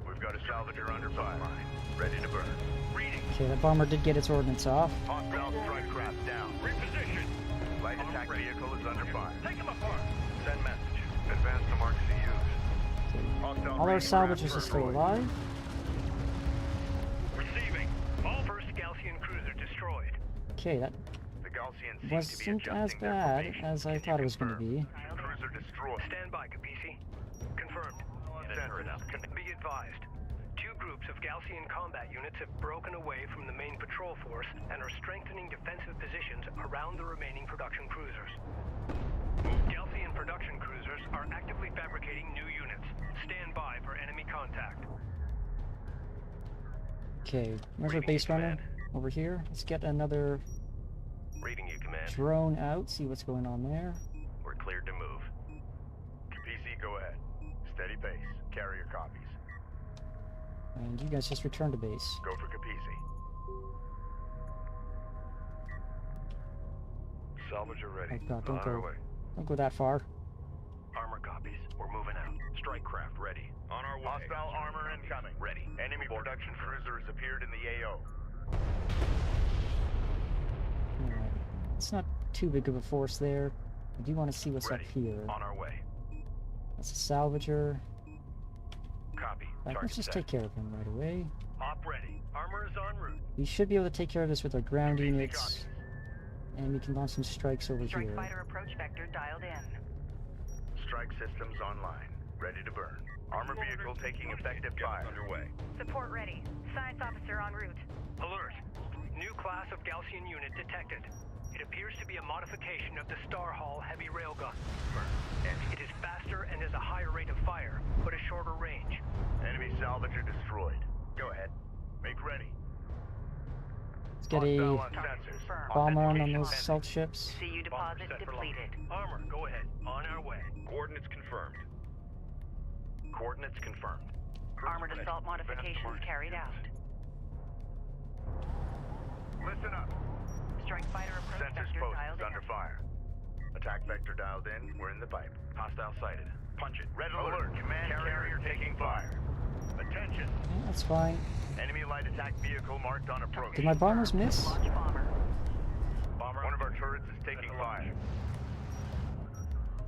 D: We've got a salvager under fire. Ready to burn.
H: Reading.
A: Okay, that bomber did get its ordnance off.
D: Hostile strike craft down.
H: Reposition.
D: Light attack vehicle is under fire.
H: Take them apart. Send message. Advance to mark CUs.
A: Okay.
D: Hostile
A: All our
D: raiding craft
A: salvagers are still
D: destroyed.
A: alive.
H: Receiving. All first Galcian cruiser destroyed.
A: Okay, that
D: The Galcians seem to be
A: wasn't as
D: adjusting their
A: bad
D: formation.
A: as I
D: Can
A: thought
D: you
A: it was going to
D: confirm?
A: be.
D: Cruiser destroyed.
H: Stand by, Capisi. Confirmed.
D: Center enough.
C: Be advised. 2 groups of Galcian combat units have broken away from the main patrol force and are strengthening defensive positions around the remaining production cruisers. Galcian production cruisers are actively fabricating new units. Stand by for enemy contact.
A: Okay, where's our
H: Reading
A: base
H: you,
A: runner?
H: Command.
A: Over here. Let's get another
H: Reading you, Command.
A: drone out, see what's going on there.
H: We're cleared to move.
D: PC, go ahead. Steady pace. Carrier copies.
A: And you guys just return to base.
D: Go for Capisi.
H: Salvager ready.
A: Oh god, don't
H: On
A: go.
H: our way.
A: Don't go that far.
H: Armor copies. We're moving out. Strike craft ready. On our way.
D: Hostile armor incoming.
H: Ready.
D: Enemy production cruiser has appeared in the AO.
A: Alright. It's not too big of a force there. I do want to see what's
H: Ready.
A: up here.
H: On our way.
A: That's a salvager.
H: Copy.
A: Right,
H: Target
A: let's just
H: set.
A: take care of him right away.
H: Op ready. Armor is en route.
A: We should be able to take care of this with our ground
D: Easy
A: units.
D: copies.
A: And we can launch some strikes over
G: Strike
A: here.
G: fighter approach vector dialed in.
D: Strike systems online. Ready to burn. Armor vehicle taking effective fire.
H: Underway.
G: Support ready. Science officer en route.
C: Alert. New class of Galcian unit detected. It appears to be a modification of the Star Hall heavy railgun. It is faster and has a higher rate of fire, but a shorter range.
D: Enemy salvager destroyed. Go ahead. Make ready.
A: Let's get
D: Hostile
A: a
D: on sensors.
G: Confirmed.
A: bomber on
D: Authentication
A: those
D: pending.
A: salt ships.
G: CU deposit
H: set for launch.
G: depleted.
C: Armor, go ahead. On our way.
H: Coordinates confirmed. Coordinates confirmed.
G: Armored assault modifications carried out.
D: Listen up.
G: Strike fighter approach
D: Sensors
G: vector
D: post
G: dialed
D: is under
G: in.
D: fire. Attack vector dialed in. We're in the pipe.
H: Hostile sighted. Punch it.
D: Red alert. Command carrier taking fire. Attention.
A: Yeah, that's fine.
D: Enemy light attack vehicle marked on approach.
A: Did my bombers miss?
G: Launch bomber.
D: Bomber. One of our turrets is taking fire.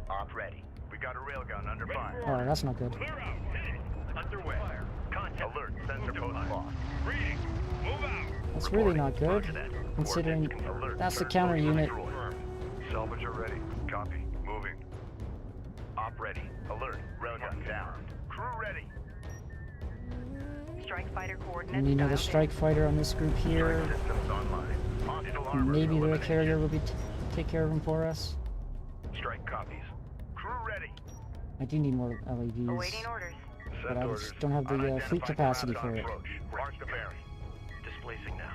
D: Op ready. We got a railgun under fire.
A: Oh, that's not good.
H: Clear out. Hit it. Underway. Fire. Contact.
D: Alert. Sensor post lost.
H: Reading. Move out.
A: That's really not good,
H: Roger that.
A: considering
D: Alert.
A: that's the
D: Turret
A: counter
D: post
A: unit.
D: destroyed.
H: Salvager ready. Copy. Moving. Op ready.
D: Alert. Railgun down. Crew ready.
G: Strike fighter
A: And
G: coordinates
A: you know the
G: dialed
A: strike fighter on this group here.
D: Strike systems online. Hostile armor
A: Maybe the
D: eliminated.
A: carrier will be take care of him for us.
H: Strike copies.
D: Crew ready.
A: I do need more LEVs,
G: Awaiting orders.
A: but I just don't have the fleet capacity for it.
H: Mark the bearing. Displacing now.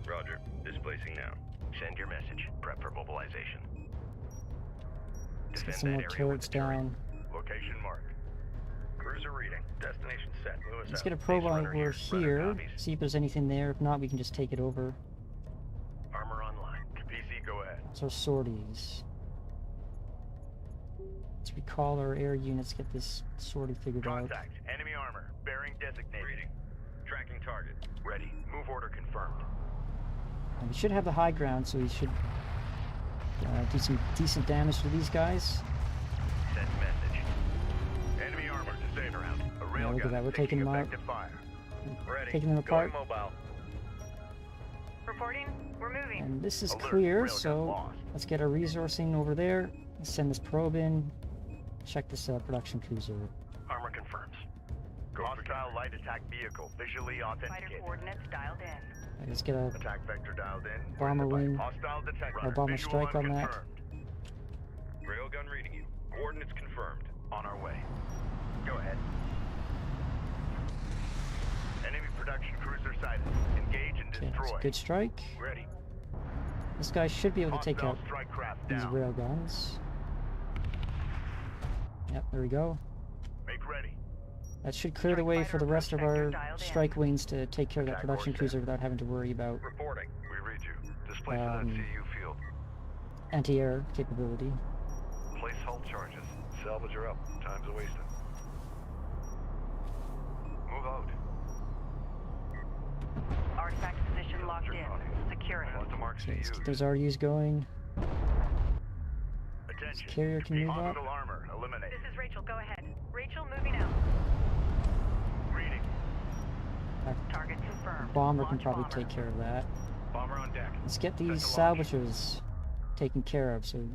H: Roger. Displacing now. Send your message. Prep for mobilization.
A: Let's get some more turrets down.
H: Location mark. Cruiser reading. Destination set. Move us
A: Let's
H: out.
A: get a probe
H: Base runner
A: over
H: Runner
A: here,
H: copies.
A: see if there's anything there. If not, we can just take it over.
H: Armor online. PC, go ahead.
A: So sorties. Let's recall our air units, get this sortie figured out.
H: Contact. Enemy armor. Bearing designated. Reading. Tracking target. Ready. Move order confirmed.
A: And we should have the high ground, so we should do some decent damage to these guys.
H: Send message. Enemy armor disabled. A rail
A: look at
H: gun
A: that, we're taking them out.
H: effective fire. Ready.
A: Taking them apart.
H: Going mobile.
G: Reporting. We're moving.
A: And this is
H: Alert,
A: clear,
H: railgun
A: so
H: lost.
A: let's get our resourcing over there. Send this probe in. Check this production cruiser.
H: Armor confirms. Hostile light attack vehicle visually
G: Fighter
H: authenticated.
G: coordinates dialed in.
A: Let's get a
H: Attack vector dialed in.
A: bomber wing.
H: Hostile detected.
A: Or bomber
H: Visual
A: strike on that.
H: unconfirmed. Railgun reading you. Coordinates confirmed. On our way. Go ahead. Enemy production cruiser sighted. Engage and
A: Okay, that's
H: destroy.
A: a good strike.
H: Ready.
A: This guy should be able to take
H: Hostile
A: out
H: strike craft
A: these
H: down.
A: railguns. Yep, there we go.
H: Make ready.
A: That should clear the way for the rest of our strike wings to take care of that
H: Attack
A: production
H: course
A: cruiser
H: set.
A: without having to worry about
H: Reporting. We read you. Display to that
A: Um,
H: CU field.
A: anti-air capability.
H: Place hull charges. Salvage her up. Time's a wasted. Move out.
G: Artifact position locked in. Secure it.
H: Want to mark
A: Okay, let's
H: CUs.
A: get those RUs going.
H: Attention.
A: Carrier can move up.
H: Hospital armor eliminated.
G: This is Rachel. Go ahead. Rachel, moving out.
H: Reading.
G: Target confirmed.
A: Bomber can
G: Launch
A: probably
G: bomber.
A: take care of that.
H: Bomber on deck.
A: Let's get these
H: Set to launch.
A: salvagers taken care of, so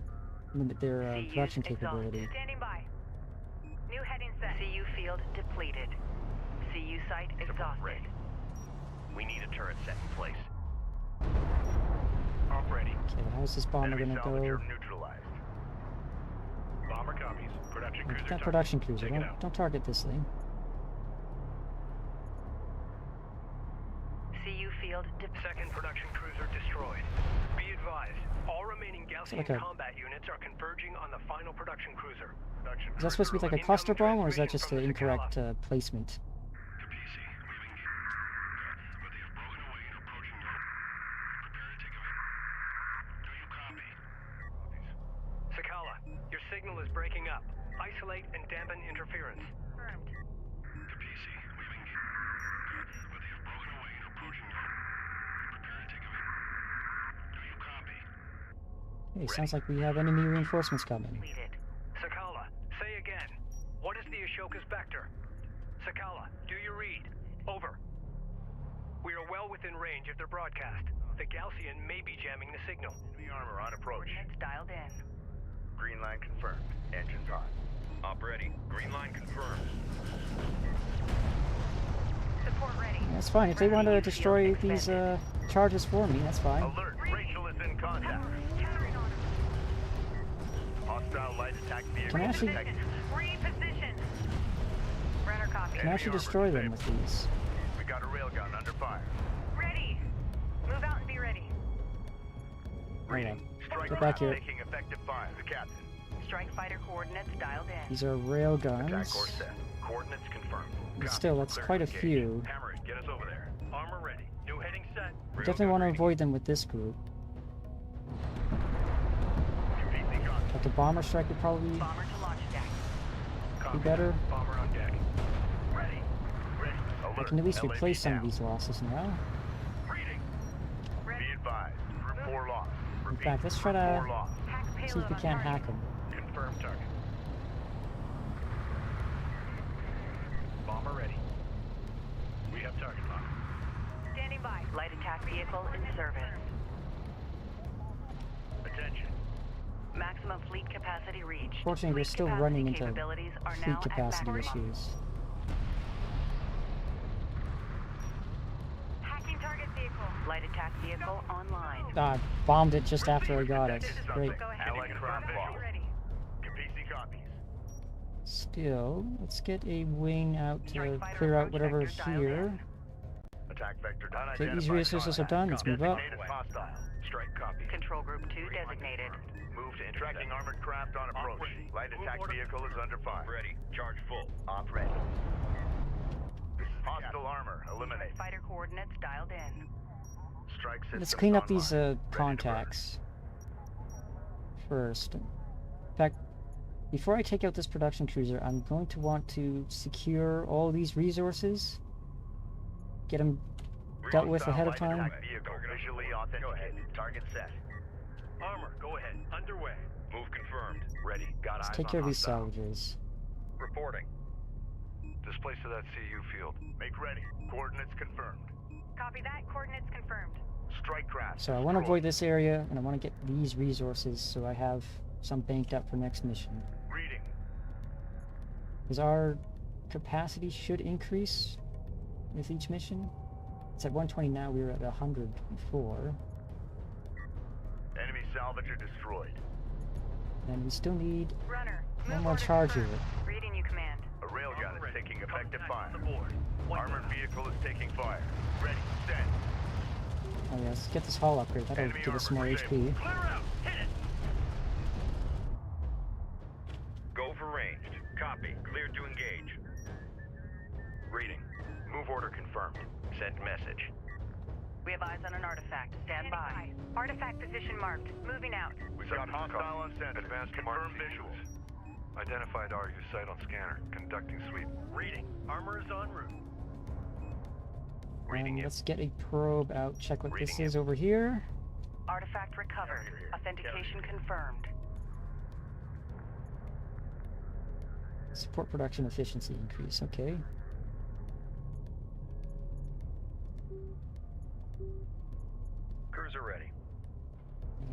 A: limit their
G: CUs
A: production
G: exhausted.
A: capability.
G: Standing by. New heading set. CU field depleted. CU site exhausted.
H: Ready. We need a turret set in place. Off ready.
A: Okay, how's this bomber
H: Enemy
A: gonna
H: salvager
A: go?
H: neutralized. Bomber copies. Production
A: Look
H: cruiser.
A: at that
H: target.
A: production cruiser.
H: Take it out.
A: Don't target this thing.
G: CU field
C: Second production cruiser destroyed. Be advised, all remaining Gaussian
A: like a-
C: combat units are converging on the final production cruiser.
H: Production
A: Is that supposed to be like a
C: Incoming
A: cluster bomb, or is that
C: transmission
A: just
C: from
A: an
C: the
A: incorrect placement?
I: Capisi, we've engaged. But they have broken away and approaching you. Prepare to take evade. Do you copy?
C: Sakala, your signal is breaking up. Isolate and dampen interference.
G: confirmed.
I: Capisi, we've engaged. But they have broken away and approaching you. Prepare to take evade. Do you copy?
A: Hey, sounds like we have enemy reinforcements coming.
G: Depleted.
C: Sakala, say again. What is the Ashoka's vector? Sakala, do you read? Over. We are well within range of their broadcast. The Gaussian may be jamming the signal.
H: Enemy armor on approach.
G: Coordinates dialed in.
H: Green line confirmed. Engines on. Op ready. Green line confirmed.
G: Support ready.
A: That's fine. If they want to
G: Field
A: destroy these
G: expended.
A: charges for me, that's fine.
H: Alert. Rachel is in contact. Hostile light attack vehicle
A: Can I actually-
H: detected.
G: Reposition. Runner copy.
A: Can I actually
H: armor
A: destroy them with
H: disabled.
A: these?
H: We got a railgun under fire.
G: Ready. Move out and be ready.
H: Reading. Strike
A: Get back
H: craft
A: here.
H: taking effective fire. The captain.
G: Strike fighter coordinates dialed in.
A: These are rail
H: Attack
A: guns.
H: course set. Coordinates confirmed.
A: But
H: Copy.
A: still, that's
H: Clear
A: quite
H: to
A: a
H: engage.
A: few.
H: Hammer it. Get us over there. Armor ready. New heading set.
A: Definitely want to avoid them with this group. Like a bomber strike would probably
G: Bomber to launch deck.
A: be better.
H: Bomber on deck. Ready. Ready.
A: I
H: Alert.
A: can at least
H: LAV
A: replace some of
H: down.
A: these losses now.
H: Reading.
G: Ready.
H: Be advised. Group 4 lost.
A: In
H: Repeat.
A: fact, let's try
H: Group
A: to
H: 4 lost.
G: Hack
A: see if
G: payload
A: we
G: on
A: can't
G: target.
A: hack them.
H: Confirm target. Bomber ready. We have target lock.
G: Standing by. Light attack vehicle in service.
H: Attention.
G: Maximum fleet capacity reached.
A: Fortunately, we're
G: Fleet
A: still
G: capacity
A: running into
G: capabilities are now
A: fleet
G: at
A: capacity
G: maximum.
A: issues.
G: Hacking target vehicle. Light attack vehicle online.
A: Ah, bombed it just after I got it. Great.
G: Go ahead.
H: Allied craft lost.
G: Ready.
H: Capisi copies.
A: Still, let's get a wing out to clear out whatever's here.
D: Attack vector
A: Okay, these resources are done. Let's move up.
D: Designated hostile.
H: Strike copy.
G: Control Group 2 designated.
H: Move to
D: Tracking
H: intercept.
D: armored craft on approach.
H: Ready.
D: Light attack vehicle is under fire.
H: Ready. Charge full. Op ready.
D: Hostile armor eliminated.
G: Fighter coordinates dialed in.
D: Strike systems
A: Let's clean up
D: online.
A: these
D: Ready to burn.
A: contacts first. In fact, before I take out this production cruiser, I'm going to want to secure all these resources, get them dealt with ahead of
D: Hostile light
A: time.
D: attack vehicle visually authenticated. Target set.
C: Armor, go ahead. Underway.
H: Move confirmed. Ready. Got
A: Let's
H: eyes
A: take
H: on
A: care of these
H: hostile.
A: salvages.
H: Reporting.
I: Displace to that CU field.
D: Make ready. Coordinates confirmed.
G: Copy that. Coordinates confirmed.
D: Strike craft.
A: So I want to avoid this area, and I want to get these resources so I have some banked up for next mission.
D: Reading.
A: Because our capacity should increase with each mission. It's at 120 now, we were at 100 before.
D: Enemy salvager destroyed.
A: And we still need
G: Runner.
A: one more charge here.
G: Reading you, command.
D: A railgun is taking effective fire.
C: On the board.
D: Armored vehicle is taking fire. Ready. Stand.
A: Oh yeah, let's get this hull upgrade. That'll
D: Enemy
A: give us
D: armor
A: more
D: disabled.
A: HP.
C: Clear out. Hit it.
H: Go for ranged. Copy. Cleared to engage. Reading. Move order confirmed. Sent message.
G: We have eyes on an artifact. Stand by. Artifact position marked. Moving out.
D: We've got hostile on center.
I: Advanced
D: Confirm
I: mark
D: visuals.
I: Identified RU site on scanner. Conducting sweep.
C: Reading. Armor is en route.
H: Reading you.
A: Let's get a probe out, check what this
H: Reading
A: is over here.
G: Artifact recovered.
D: Carrier here.
G: Authentication confirmed.
A: Support production efficiency increase, okay.
H: Cruiser ready.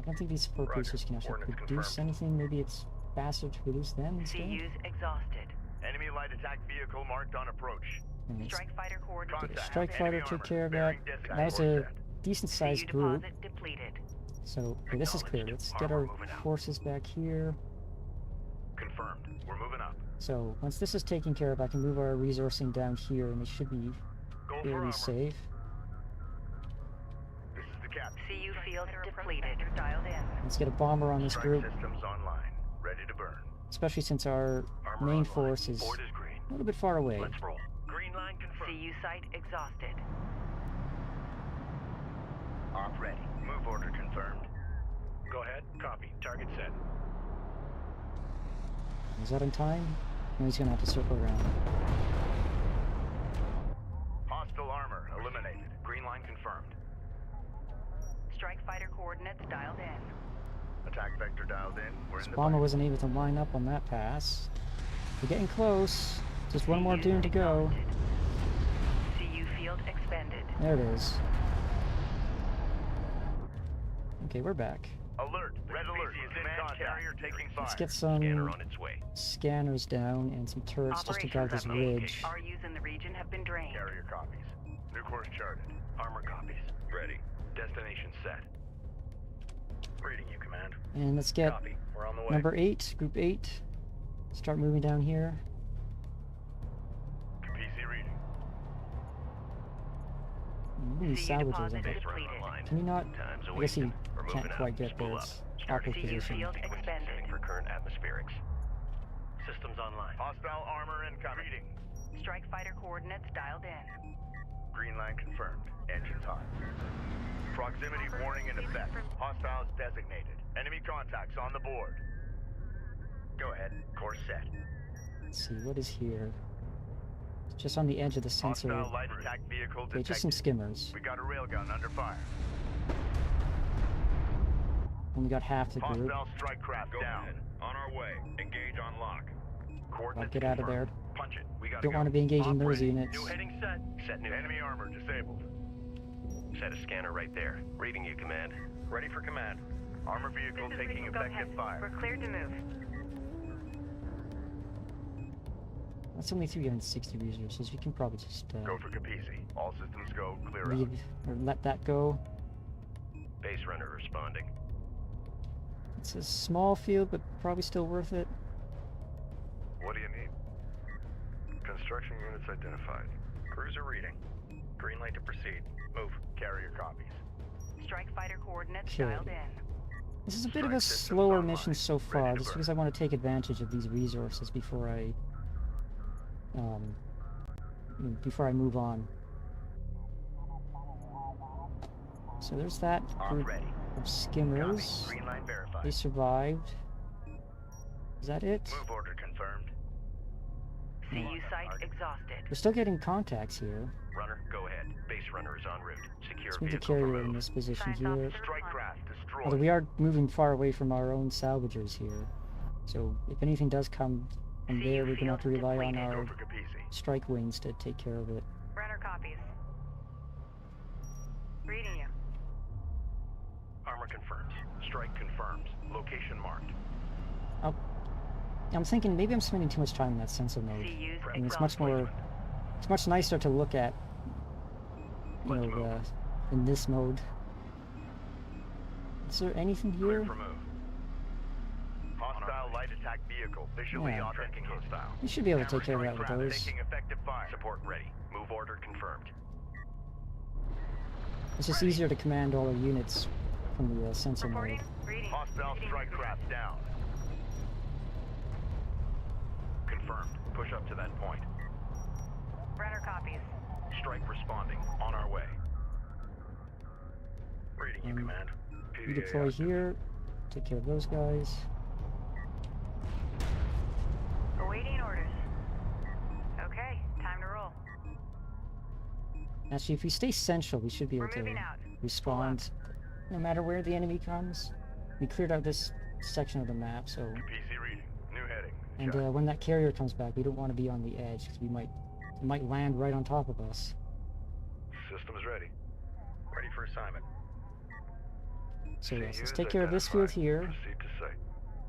A: I don't think these support
H: Roger.
A: boosters can actually
H: Coordinates
A: produce
H: confirmed.
A: anything. Maybe it's faster to produce them instead.
G: CU's exhausted.
D: Enemy light attack vehicle marked on approach.
A: And let's
G: Strike fighter coordinates.
A: get a
D: Contact.
A: strike fighter,
D: Enemy
A: took
D: armor.
A: care of that.
D: Bearing designated.
A: That was a decent
G: CU
A: sized group.
G: deposit depleted.
A: So okay, this is clear. Let's get our
H: Armor moving out.
A: forces back here.
H: Confirmed. We're moving up.
A: So once this is taken care of, I can move our resourcing down here, and they should be
H: Go for
A: fairly
H: armor.
A: safe.
D: This is the captain.
G: CU field depleted. Dialed in.
A: Let's get a bomber on this
D: Strike
A: group,
D: systems online. Ready to burn.
A: especially since our
H: Armor
A: main
H: online.
A: force is
H: Board is green.
A: a little bit far away.
H: Let's roll.
C: Green line confirmed.
G: CU site exhausted.
D: Op ready. Move order confirmed.
C: Go ahead. Copy. Target set.
A: Is that in time? No, he's gonna have to circle around.
D: Hostile armor eliminated.
H: Green line confirmed.
G: Strike fighter coordinates dialed in.
D: Attack vector dialed in. We're
A: This
D: in the
A: bomber
D: fight.
A: wasn't able to line up on that pass. We're getting close. Just one more dune to go.
G: CU field expended.
A: There it is. Okay, we're back.
D: Alert. Red alert. Command carrier taking fire.
A: Let's get some
H: Scanner on its way.
A: scanners down and some turrets just to guard this ridge.
G: RUs in the region have been drained.
D: Carrier copies. New course charted.
H: Armor copies. Ready. Destination set. Reading you, command.
A: And let's get
H: Copy. We're on the way.
A: number 8, group 8. Start moving down here.
D: PC reading.
A: These
G: CU
A: salvages.
G: deposit
A: Okay.
H: Base run
G: depleted.
H: online.
A: Can you not?
H: Time's
A: I guess he
H: awaiting. We're
A: can't
H: moving
A: quite
H: up.
A: get
H: Spool
A: there.
H: up.
A: It's
H: Starting
A: awkward
G: CU
A: position.
G: field
H: sequencing
G: expended.
H: for current atmospherics.
C: Systems online.
D: Hostile armor incoming. Reading.
G: Strike fighter coordinates dialed in.
D: Green line confirmed. Engines hot. Proximity warning in effect. Hostiles designated. Enemy contacts on the board. Go ahead. Course set.
A: Let's see, what is here? It's just on the edge of the sensor.
D: Hostile light attack vehicle
A: Okay,
D: detected.
A: just some skimmers.
D: We got a railgun under fire.
A: Only got half the group.
D: Hostile strike craft
H: Go
D: down.
H: ahead. On our way. Engage on lock.
A: I'll
H: Coordinates
A: get out of there.
H: confirmed. Punch it. We gotta
A: Don't
H: go.
A: want to be engaging those
D: Operating.
A: units.
C: New heading set.
H: Set new.
D: Enemy armor disabled.
H: Set a scanner right there. Reading you, command. Ready for command.
D: Armor vehicle taking effective fire.
G: We're cleared to move.
A: That's only 360 resources. We can probably just
D: Go for Capisi. All systems go. Clear
A: leave
D: out.
A: or let that go.
H: Base runner responding.
A: It's a small field, but probably still worth it.
I: What do you need?
H: Construction units identified. Cruiser reading. Green light to proceed. Move. Carrier copies.
G: Strike fighter coordinates
A: Okay.
G: dialed in.
A: This is a bit of
H: Strike
A: a
H: systems
A: slower
H: online.
A: mission so
H: Ready
A: far,
H: to
A: just
H: burn.
A: because I want to take advantage of these resources before I move on. So there's that group
H: ready.
A: of skimmers.
H: Green line verified.
A: They survived. Is that it?
H: Move order confirmed.
G: CU site exhausted.
A: We're still getting contacts here.
H: Runner, go ahead. Base runner is en route. Secure
A: Let's move the
H: vehicle
A: carrier
H: for
A: in
H: move.
A: this position
G: Science
A: here.
G: officer
H: Strike
G: reporting.
H: craft destroyed.
A: Although we are moving far away from our own salvagers here. So if anything does come from
G: See
A: there,
G: you
A: we're going to have to
G: field
A: rely on
G: depleted.
A: our
H: Go for Capisi.
A: strike wings to take care of it.
G: Runner copies. Reading you.
H: Armor confirms. Strike confirms. Location marked.
A: I'm thinking maybe I'm spending too much time in that sensor mode.
G: CU's
A: I mean, it's
G: exhausted.
A: it's much nicer to look at, you
H: Let's
A: know,
H: move.
A: in this mode. Is there anything
H: Clear
A: here?
H: for move. Hostile light attack vehicle. Visually
A: Yeah.
H: tracking hostile.
A: We should be able to take care of that with
H: Craft
A: those.
H: taking effective fire. Support ready. Move order confirmed.
A: It's just easier to command all our units from the sensor mode.
G: Reporting. Reading.
H: Hostile
G: Reading.
H: strike craft down. Confirmed. Push up to that point.
G: Runner copies.
H: Strike responding. On our way. Reading you, command.
A: We deploy here, take care of those guys.
G: Awaiting orders. Okay, time to roll.
A: Actually, if we stay central, we should be able
G: We're
A: to
G: moving out.
A: respond no matter where the enemy comes. We cleared out this section of the map, so...
H: PC reading. New heading.
A: And
H: Check.
A: when that carrier comes back, we don't want to be on the edge, because it might land right on top of us.
H: Systems ready. Ready for assignment.
A: So yes, let's
H: CUs
A: take care of this field
H: identified.
A: here.
H: Proceed to site.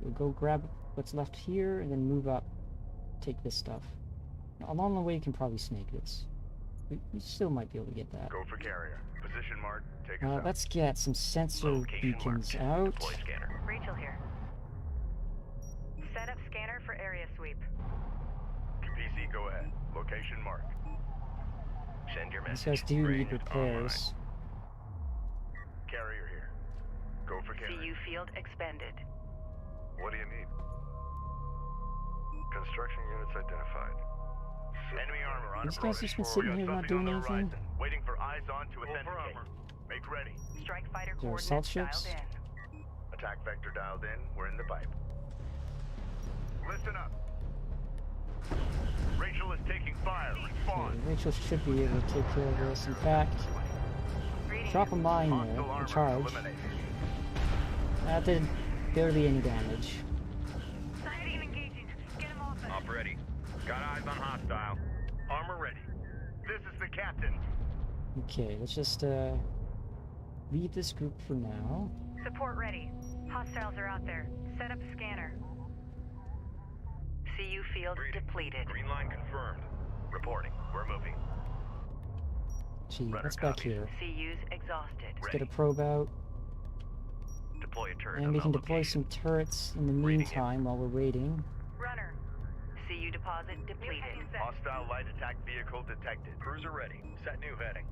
A: We'll go grab what's left here, and then move up, take this stuff. Along the way, you can probably snake this. We still might be able to get that.
H: Go for carrier. Position mark. Take us out.
A: Let's get some sensor
H: Location
A: beacons
H: marked.
A: out.
H: Deploy scanner.
G: Rachel here. Set up scanner for area sweep.
H: PC, go ahead. Location marked. Send your
A: These
H: message.
A: guys do need
H: Ranged
A: repairs.
H: online. Carrier here. Go for carrier.
G: CU field expended.
H: What do you need? Construction units identified. Enemy armor on
A: These
H: approach.
A: guys just been sitting here not doing anything?
H: Waiting for eyes on to authenticate. Make ready.
G: Strike fighter
A: There are assault
G: coordinates
A: ships?
G: dialed in.
H: Attack vector dialed in. We're in the pipe. Listen up. Rachel is taking fire.
A: Okay,
H: Respond.
A: Rachel should be able to take care of this. In fact,
G: Reading
A: drop a
G: you.
A: mine
H: Hostile
A: there
H: armor
A: and charge.
H: eliminated.
A: That did barely any damage.
G: Sighting engaging. Get him off us.
H: Up ready. Got eyes on hostile. Armor ready. This is the captain.
A: Okay, let's just leave this group for now.
G: Support ready. Hostiles are out there. Set up a scanner. CU field depleted.
H: Green line confirmed. Reporting. We're moving.
A: Gee,
H: Runner
A: let's back
H: copies.
A: here.
G: CU's exhausted.
A: Let's get a probe out,
H: Deploy a turret.
A: and
H: on
A: we
H: that
A: can deploy
H: location.
A: some turrets in the
H: Reading it.
A: meantime while we're waiting.
G: Runner. CU deposit depleted.
H: Hostile light attack vehicle detected. Cruiser ready. Set new heading.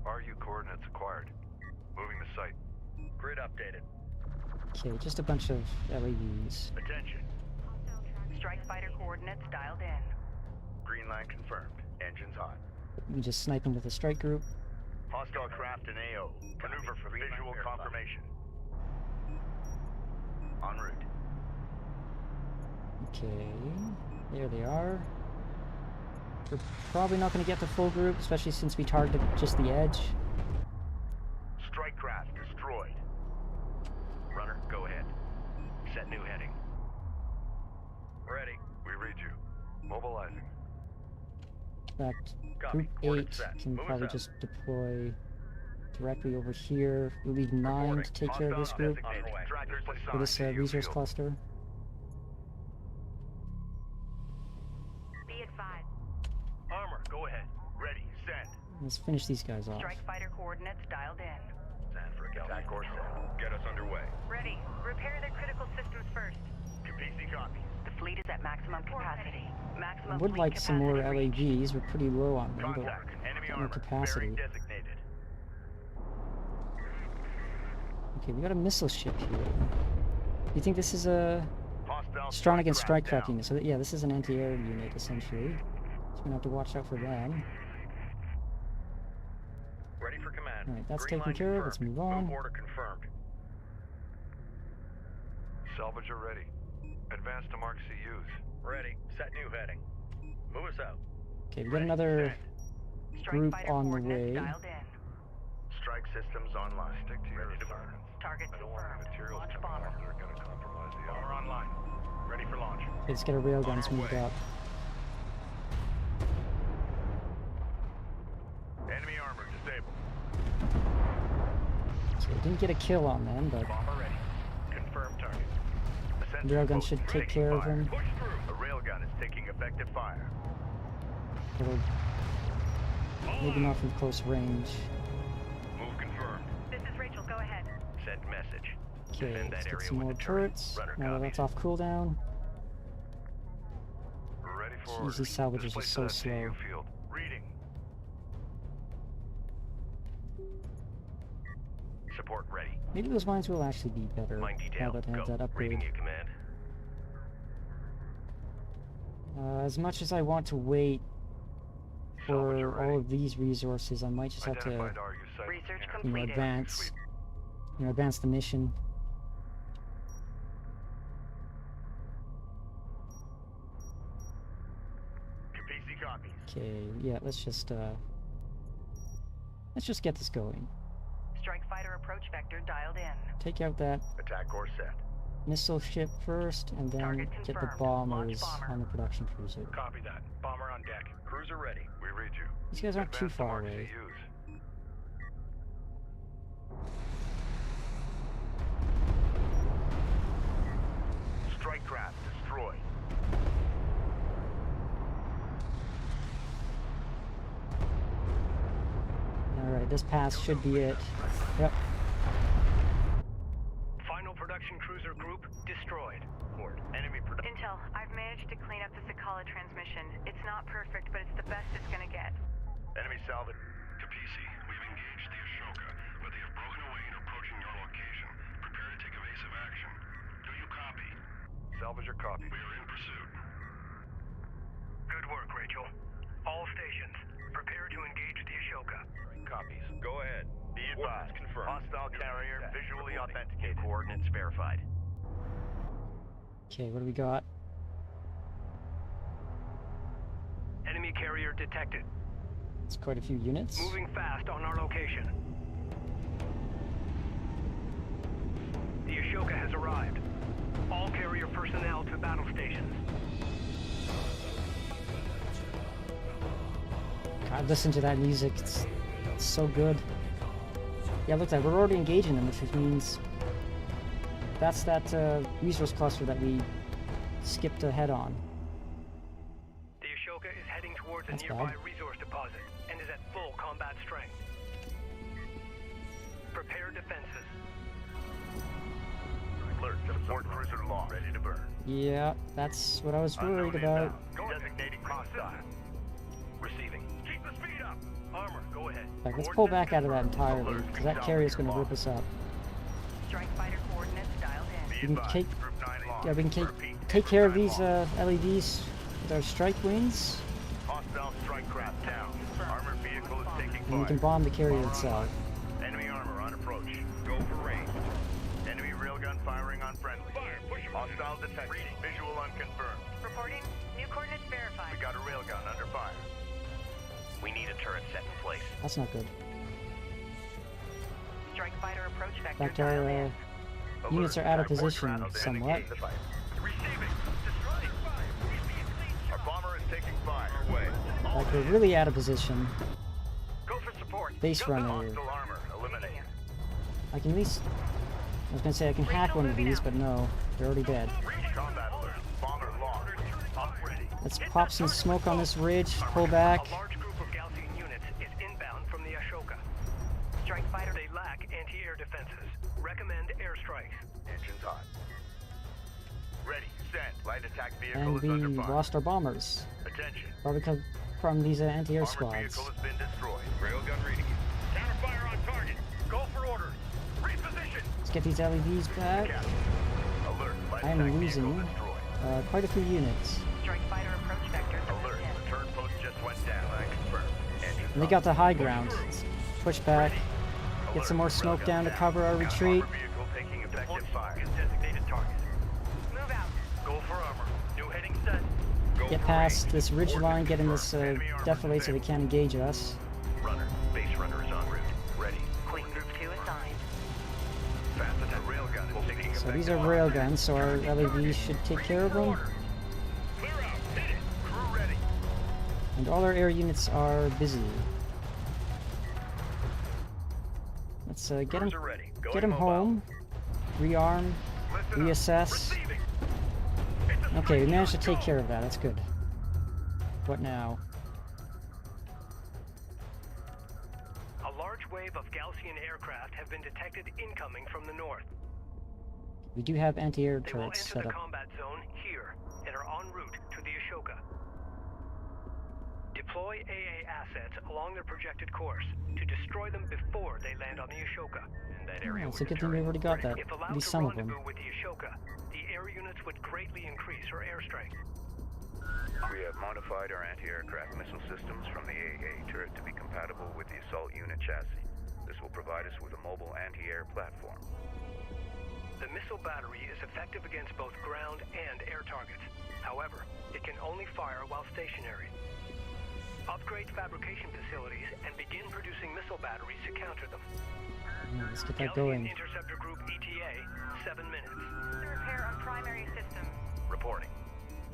H: RU coordinates acquired. Moving to site. Grid updated.
A: Okay, just a bunch of LAVs.
H: Attention.
G: Strike fighter coordinates dialed in.
H: Green line confirmed. Engines hot.
A: We just snipe them with a strike group.
H: Hostile craft in AO. Maneuver for visual confirmation. En route.
A: Okay, there they are. We're probably not going to get the full group, especially since we targeted just the edge.
H: Strike craft destroyed. Runner, go ahead. Set new heading. Ready. We read you. Mobilizing.
A: In fact,
H: Copy.
A: Group
H: Coordinates
A: 8
H: set.
A: can
H: Move us
A: probably
H: out.
A: just deploy directly over here. We'll leave 9 to take care of this group for this resource cluster.
G: Be advised.
H: Armor, go ahead. Ready. Send.
A: Let's finish these guys off.
G: Strike fighter coordinates dialed in.
H: Send for a attack course set. Get us underway.
G: Ready. Repair their critical systems first.
H: PC copy.
G: The fleet is at maximum capacity.
A: I
G: Maximum
A: would
G: fleet
A: like some more
G: capacity reached.
A: LAVs. We're pretty low on them, but
H: Contact. Enemy
A: no
H: armor.
A: capacity.
H: Bearing designated.
A: Okay, we got a missile ship here. You think this is a
H: Hostile
A: strong against strike
H: down.
A: craft unit? So yeah, this is an anti-air unit essentially. So we're gonna have to watch out for them.
H: Ready for command.
A: Alright, that's
H: Green
A: taken
H: line
A: care of. Let's
H: confirmed.
A: move on.
H: Move order confirmed.
I: Salvager ready. Advance to mark CUs.
H: Ready. Set new heading. Move us out.
A: Okay, we got another
G: Strike
A: group
G: fighter
A: on the
G: coordinates
A: way.
G: dialed in.
H: Strike systems online.
I: Stick to your
H: Ready to burn.
I: assignments.
G: Target
I: I don't want
G: confirmed.
I: any materials
G: Launch
I: coming
G: bomber.
I: out that are going to compromise the
H: Bomber
I: armor.
H: online. Ready for launch.
A: Okay, let's get our railguns moved up.
H: Enemy armor disabled.
A: So we didn't get a kill on them, but
H: Bomber ready. Confirmed target.
A: the railgun should take care of him.
H: Push through. The railgun is taking effective fire.
A: It'll maybe not from close range.
H: Move confirmed.
G: This is Rachel. Go ahead.
H: Send message.
A: Okay,
H: Defend
A: let's
H: that
A: get
H: area
A: some
H: with
A: more
H: the turret.
A: turrets.
H: Runner
A: Now that
H: copies.
A: that's off cooldown.
I: Ready for
A: Jeez,
I: orders.
A: these salvages are
I: Displace
A: so
I: to that CU
A: slow.
I: field.
H: Reading. Support ready.
A: Maybe those mines will actually be better
H: Mine
A: now
H: detail.
A: that I have
H: Go.
A: that
H: Reading
A: upgrade.
H: you, command.
A: As much as I want to wait
I: Salvager
A: for
I: ready.
A: all of these resources, I might just have to,
I: Identified RU site.
G: Research
I: Scanner.
G: completed.
A: advance, advance the mission.
H: Capisi copies.
A: Okay, yeah, let's just get this going.
G: Strike fighter approach vector dialed in.
A: Take out that
H: Attack course set.
A: missile ship first, and then
G: Target
A: get the
G: confirmed.
A: bombers
G: Launch bomber.
A: on the production cruiser.
H: Copy that. Bomber on deck. Cruiser ready.
I: We read you.
A: These guys aren't too
I: Advance to
A: far
I: mark
A: away.
I: CUs.
H: Strike craft destroyed.
A: Alright, this pass should be it. Yep.
C: Final production cruiser group destroyed.
H: Port. Enemy production.
G: Intel, I've managed to clean up the Sakala transmission. It's not perfect, but it's the best it's gonna get.
H: Enemy salvage.
I: Capisi, we've engaged the Ashoka, but they have broken away and are approaching your location. Prepare to take evasive action. Do you copy?
H: Salvager copy.
I: We are in pursuit.
C: Good work, Rachel. All stations, prepare to engage the Ashoka.
H: Copies. Go ahead. Be advised. Confirmed. Hostile carrier visually authenticated. Coordinates verified.
A: Okay, what do we got?
C: Enemy carrier detected.
A: It's quite a few units.
C: Moving fast on our location. The Ashoka has arrived. All carrier personnel to battle stations.
A: God, listen to that music. It's so good. Yeah, look, that we're already engaging them, which means that's that resource cluster that we skipped ahead on.
C: The Ashoka is heading towards a
A: That's
C: nearby
A: bad.
C: resource deposit and is at full combat strength. Prepare defenses.
H: Alert. Support cruiser lost. Ready to burn.
A: Yeah, that's what I was worried about.
H: Designating hostile. Receiving. Keep the speed up. Armor, go ahead.
A: In fact, let's pull back out of that entirely, because that carrier's going to rip us up.
G: Strike fighter coordinates dialed in.
H: Be
A: We can
H: advised.
A: take,
H: Group 9 lost.
A: yeah, we can
H: Repeat.
A: take care of
H: Group
A: these
H: 9 lost.
A: LEVs with our strike wings,
H: Hostile strike craft down. Armored vehicle is taking
A: and we can
H: fire.
A: bomb the carrier
H: Bomber
A: itself.
H: online. Enemy armor on approach. Go for range. Enemy railgun firing on friendly. Hostile detected. Visual unconfirmed.
G: Reporting. New coordinates verified.
H: We got a railgun under fire. We need a turret set in place.
A: That's not good.
G: Strike fighter approach
A: In
G: vector
A: fact,
G: dialed
A: our
G: in.
A: units are out of
H: Airport
A: position
H: travel to
A: somewhat.
H: engage the fight. Receiving. Destroying fire. Our bomber is taking fire. Away.
A: Like, we're really out of position.
H: Go for support.
A: Base
H: Go
A: runner.
H: hostile armor. Eliminate.
A: I can at least... I was going to say I can hack one of these, but no. They're already dead.
H: Combat alert. Bomber lost. Up ready.
A: Let's pop some smoke on this ridge, pull back.
C: A large group of Galcian units is inbound from the Ashoka.
G: Strike fighter.
C: They lack anti-air defenses. Recommend airstrikes.
H: Engines hot. Ready. Send. Light
D: attack vehicle
A: And
D: is
A: we
D: under fire.
A: lost our bombers.
D: Attention.
A: Probably from these anti-air
D: Armored
A: squads.
D: vehicle has been destroyed. Railgun reading. Counterfire on target. Go for orders. Reposition.
A: Let's get these LEVs back.
D: Captain. Alert. Light
A: I am
D: attack
A: losing
D: vehicle destroyed.
A: quite a few units.
G: Strike fighter approach vector.
D: Alert. The turn post just went down. I confirm. Engines
A: And they
D: on.
A: got the high ground. Let's push back. Get some more
D: Alert.
A: smoke
D: Railgun
A: down to cover our
D: Counter
A: retreat.
D: armored vehicle taking effective fire.
C: Designated target.
G: Move out.
C: Go for armor. New heading set.
D: Go
A: Get
D: for
A: past
D: range.
A: this ridge line, get in this
D: Enemy armor
A: defilade so they
D: disabled.
A: can't engage us.
H: Runner. Base runner is en route. Ready.
G: Fleet Group 2 assigned.
D: Fast attack railgun is taking
A: So these
D: effective
A: are
D: fire.
A: railguns, so our LEVs should take care of them.
D: Clear out. Hit it. Crew ready.
A: And all our air units are busy. Let's get
D: Crews
A: them
D: are ready. Going
A: get 'em
D: mobile.
A: home, rearm,
D: Listen up.
A: reassess.
D: Receiving. It's a
A: Okay, we
D: strike
A: managed to
D: shot.
A: take
D: Go.
A: care of that. That's good. What now?
C: A large wave of Gaussian aircraft have been detected incoming from the north.
A: We do have anti-air
C: They will
A: turrets
C: enter
A: set
C: the
A: up.
C: combat zone here and are en route to the Ashoka. Deploy AA assets along their projected course to destroy them before they land on the Ashoka.
H: And that
A: Oh,
H: area
A: it's
H: we're
A: a good thing we
H: deterring.
A: already got that.
C: If
A: At
C: allowed
A: least
C: to
A: some of them.
C: rendezvous with the Ashoka, the air units would greatly increase her airstrike.
D: We have modified our anti-aircraft missile systems from the AA turret to be compatible with the assault unit chassis. This will provide us with a mobile anti-air platform.
C: The missile battery is effective against both ground and air targets. However, it can only fire while stationary. Upgrade fabrication facilities and begin producing missile batteries to counter them.
A: Yeah, let's get that
C: Gaussian
A: going.
C: Interceptor Group ETA, 7 minutes.
G: Repair on primary system.
H: Reporting.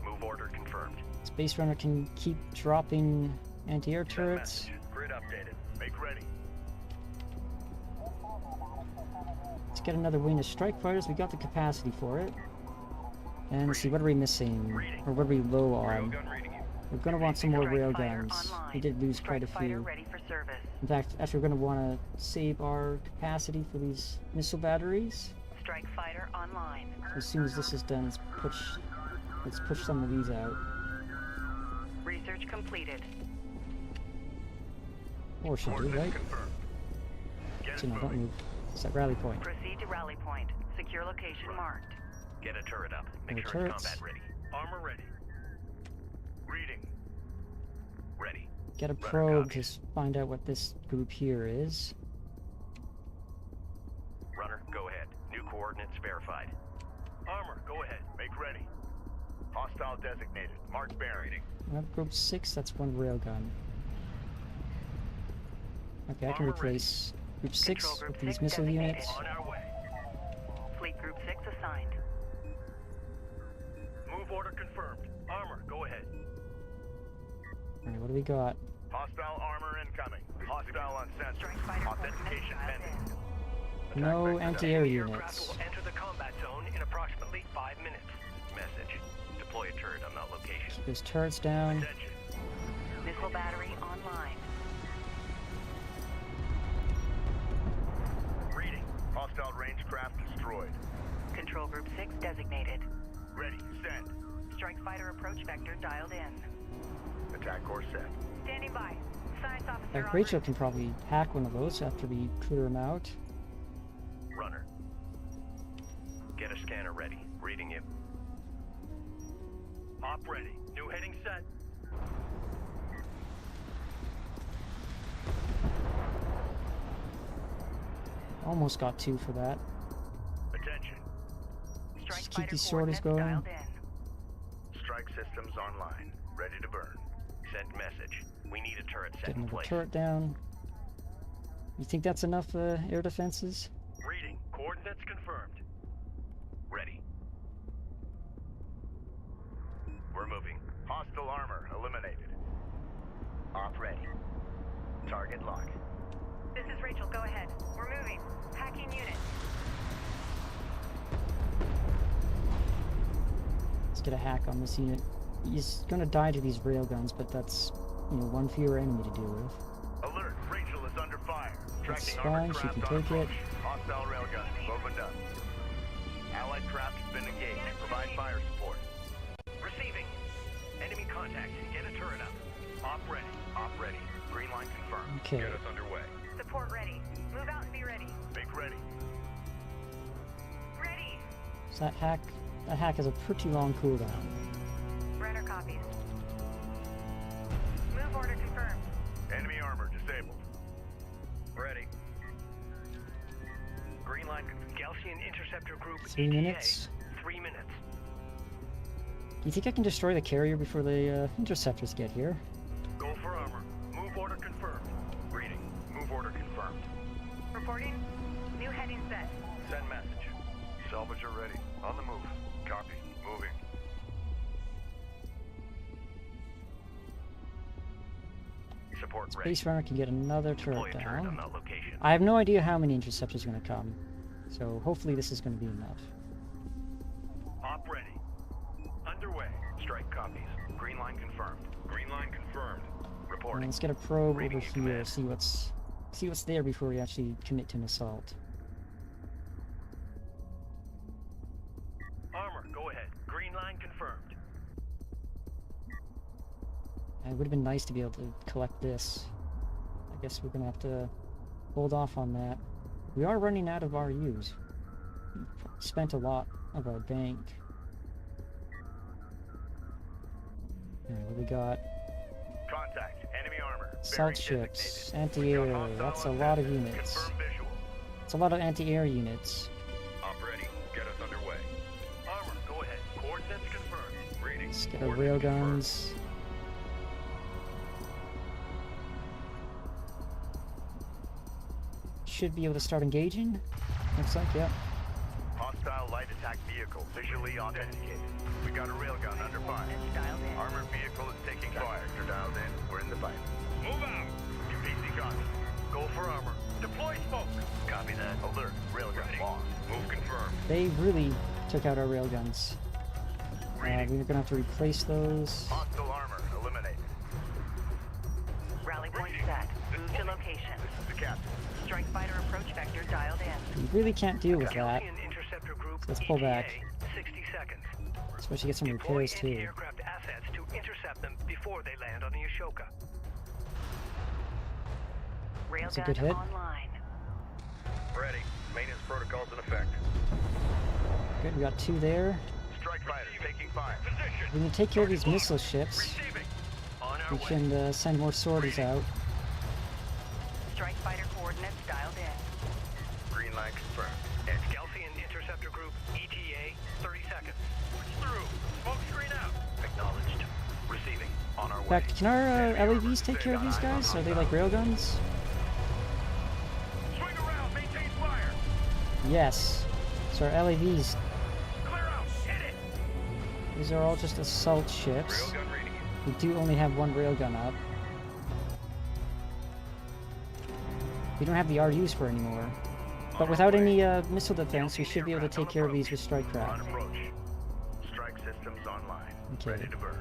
H: Move order confirmed.
A: Space Runner can keep dropping anti-air
D: Send
A: turrets.
D: message. Grid updated. Make ready.
A: Let's get another wing of strike fighters. We got the capacity for it. And let's see, what are we missing? Or what are we low on?
D: Railgun reading you.
A: We're gonna want some more
G: Strike fighter
A: railguns.
G: online.
A: We did lose quite a
G: Strike fighter
A: few.
G: ready for service.
A: In fact, actually we're gonna want to save our capacity for these missile batteries.
G: Strike fighter online.
A: As soon as this is done, let's push some of these out.
G: Research completed.
A: Or should do,
D: Coordinates
A: right?
D: confirmed. Get
A: So
D: it
A: no, don't
D: moving.
A: move. It's at rally point.
G: Proceed to rally point. Secure location marked.
H: Get a turret up. Make
A: More
H: sure
A: turrets.
H: it's combat ready.
C: Armor ready.
D: Reading.
H: Ready.
A: Get a
H: Runner
A: probe to
H: copies.
A: find out what this group here is.
H: Runner, go ahead. New coordinates verified.
C: Armor, go ahead.
D: Make ready. Hostile designated. Mark bearing.
A: We have group 6, that's one railgun. Okay, I can
C: Armor ready.
A: replace group 6
G: Control group
A: with these
G: 6
A: missile
G: designated.
A: units.
C: On our way.
G: Fleet Group 6 assigned.
C: Move order confirmed. Armor, go ahead.
A: Alright, what do we got?
D: Hostile armor incoming. Hostile on sensor.
G: Strike fighter
D: Authentication
G: coordinates
D: pending.
G: dialed in.
A: No
D: Attack vector
A: anti-air
C: Enemy aircraft
A: units.
C: will enter the combat zone in approximately 5 minutes.
H: Message. Deploy a turret on that location.
A: There's turrets down.
D: Attention.
G: Missile battery online.
D: Reading. Hostile range craft destroyed.
G: Control Group 6 designated.
D: Ready. Send.
G: Strike fighter approach vector dialed in.
D: Attack course set.
G: Standing by. Science officer en
A: Rachel
G: route.
A: can probably hack one of those after we clear them out.
H: Runner. Get a scanner ready. Reading you.
C: Op ready. New heading set.
A: Almost got 2 for that.
D: Attention.
G: Strike
A: Just keep
G: fighter
A: these sorties
G: coordinates
A: going.
G: dialed in.
D: Strike systems online. Ready to burn.
H: Send message. We need a turret set
A: Get
H: in
A: another
H: place.
A: turret down. You think that's enough air defenses?
C: Reading. Coordinates confirmed.
H: Ready. We're moving.
D: Hostile armor eliminated. Op ready. Target lock.
G: This is Rachel. Go ahead. We're moving. Hacking unit.
A: Let's get a hack on this unit. He's gonna die to these railguns, but that's, one fewer enemy to deal with.
D: Alert. Rachel is under fire.
A: That's
D: Tracking
A: fine,
D: armored
A: she
D: craft
A: can
D: on
A: take it.
D: approach. Hostile railgun. Opened up. Allied craft has been engaged. Provide fire support.
H: Op ready. Op ready. Green line confirmed.
A: Okay.
H: Get us underway.
G: Support ready. Move out and be ready.
H: Make ready.
G: Ready!
A: So that hack has a pretty long cooldown.
G: Runner copies. Move order confirmed.
H: Enemy armor disabled. Ready. Green line confirmed.
C: Gaussian Interceptor Group
A: 3
C: ETA,
A: minutes.
C: 3 minutes.
A: Do you think I can destroy the carrier before the interceptors get here?
H: Go for armor. Move order confirmed. Reading. Move order confirmed.
G: Reporting. New heading set.
H: Send message. Salvager ready. On the move. Copy. Moving. Support ready.
A: Space Runner can get another
H: Deploy
A: turret
H: a turret on
A: down.
H: that location.
A: I have no idea how many interceptors are going to come, so hopefully this is going to be enough.
H: Op ready. Underway. Strike copies. Green line confirmed. Green line confirmed.
A: And
H: Reporting.
A: let's get a probe
H: Reading
A: over
H: in
A: here,
H: command.
A: see what's there before we actually commit to an assault.
C: Armor, go ahead. Green line confirmed.
A: It would have been nice to be able to collect this. I guess we're gonna have to hold off on that. We are running out of RUs. We've spent a lot of our bank. Alright, what do we got?
H: Contact. Enemy armor.
A: Assault
H: Bearing
A: ships,
H: designated.
A: anti-air,
H: We got hostile
A: that's a
H: on
A: lot of
H: that.
A: units.
H: Confirm visual.
A: It's a lot of anti-air units.
H: Op ready. Get us underway. Armor, go ahead. Coordinates confirmed. Reading.
A: Let's get our
H: Coordinates
A: railguns. Should be able to start engaging. Looks like, yeah.
H: confirmed. Hostile light attack vehicle visually authenticated. We got a railgun under fire.
G: Coordinates dialed in.
H: Armored vehicle is taking fire. They're dialed in. We're in the fight. Move out! UPC copy. Go for armor. Deploy smoke. Copy that. Alert. Railgun lost. Move confirmed.
A: They really took out our railguns. We're gonna have to replace those.
H: Hostile armor eliminated.
G: Rally point set. Move to location.
H: This is the captain.
G: Strike fighter approach vector dialed in.
A: We really can't deal with that.
C: Gaussian Interceptor Group
A: Let's pull back.
C: ETA, 60 seconds.
A: Especially get some
C: Deploy
A: repairs too.
C: anti-aircraft assets to intercept them before they land on the Ashoka.
A: That's a good hit.
G: Online.
H: Ready. Maintenance protocols in effect.
A: Good, we got 2 there.
H: Strike fighters taking fire. Position.
A: We can take care of these missile ships.
H: Receiving. On our
A: We
H: way.
A: can send more sorties out.
G: Strike fighter coordinates dialed in.
H: Green line confirmed.
C: And Gaussian Interceptor Group ETA, 30 seconds.
H: Push through. Smoke screen out.
C: Acknowledged. Receiving.
H: On our
A: In
H: way.
A: fact, can our LAVs take care of these guys? Are they like railguns?
H: Swing around. Maintain fire.
A: Yes. So our LAVs,
H: Clear out. Hit it.
A: these are all just assault ships.
H: Railgun reading.
A: We do only have 1 railgun up. We don't have the RUs for anymore. But without any missile defense, we should be able to take care of these with strike
H: On
A: craft.
H: approach. Strike systems online.
A: Okay.
H: Ready to burn.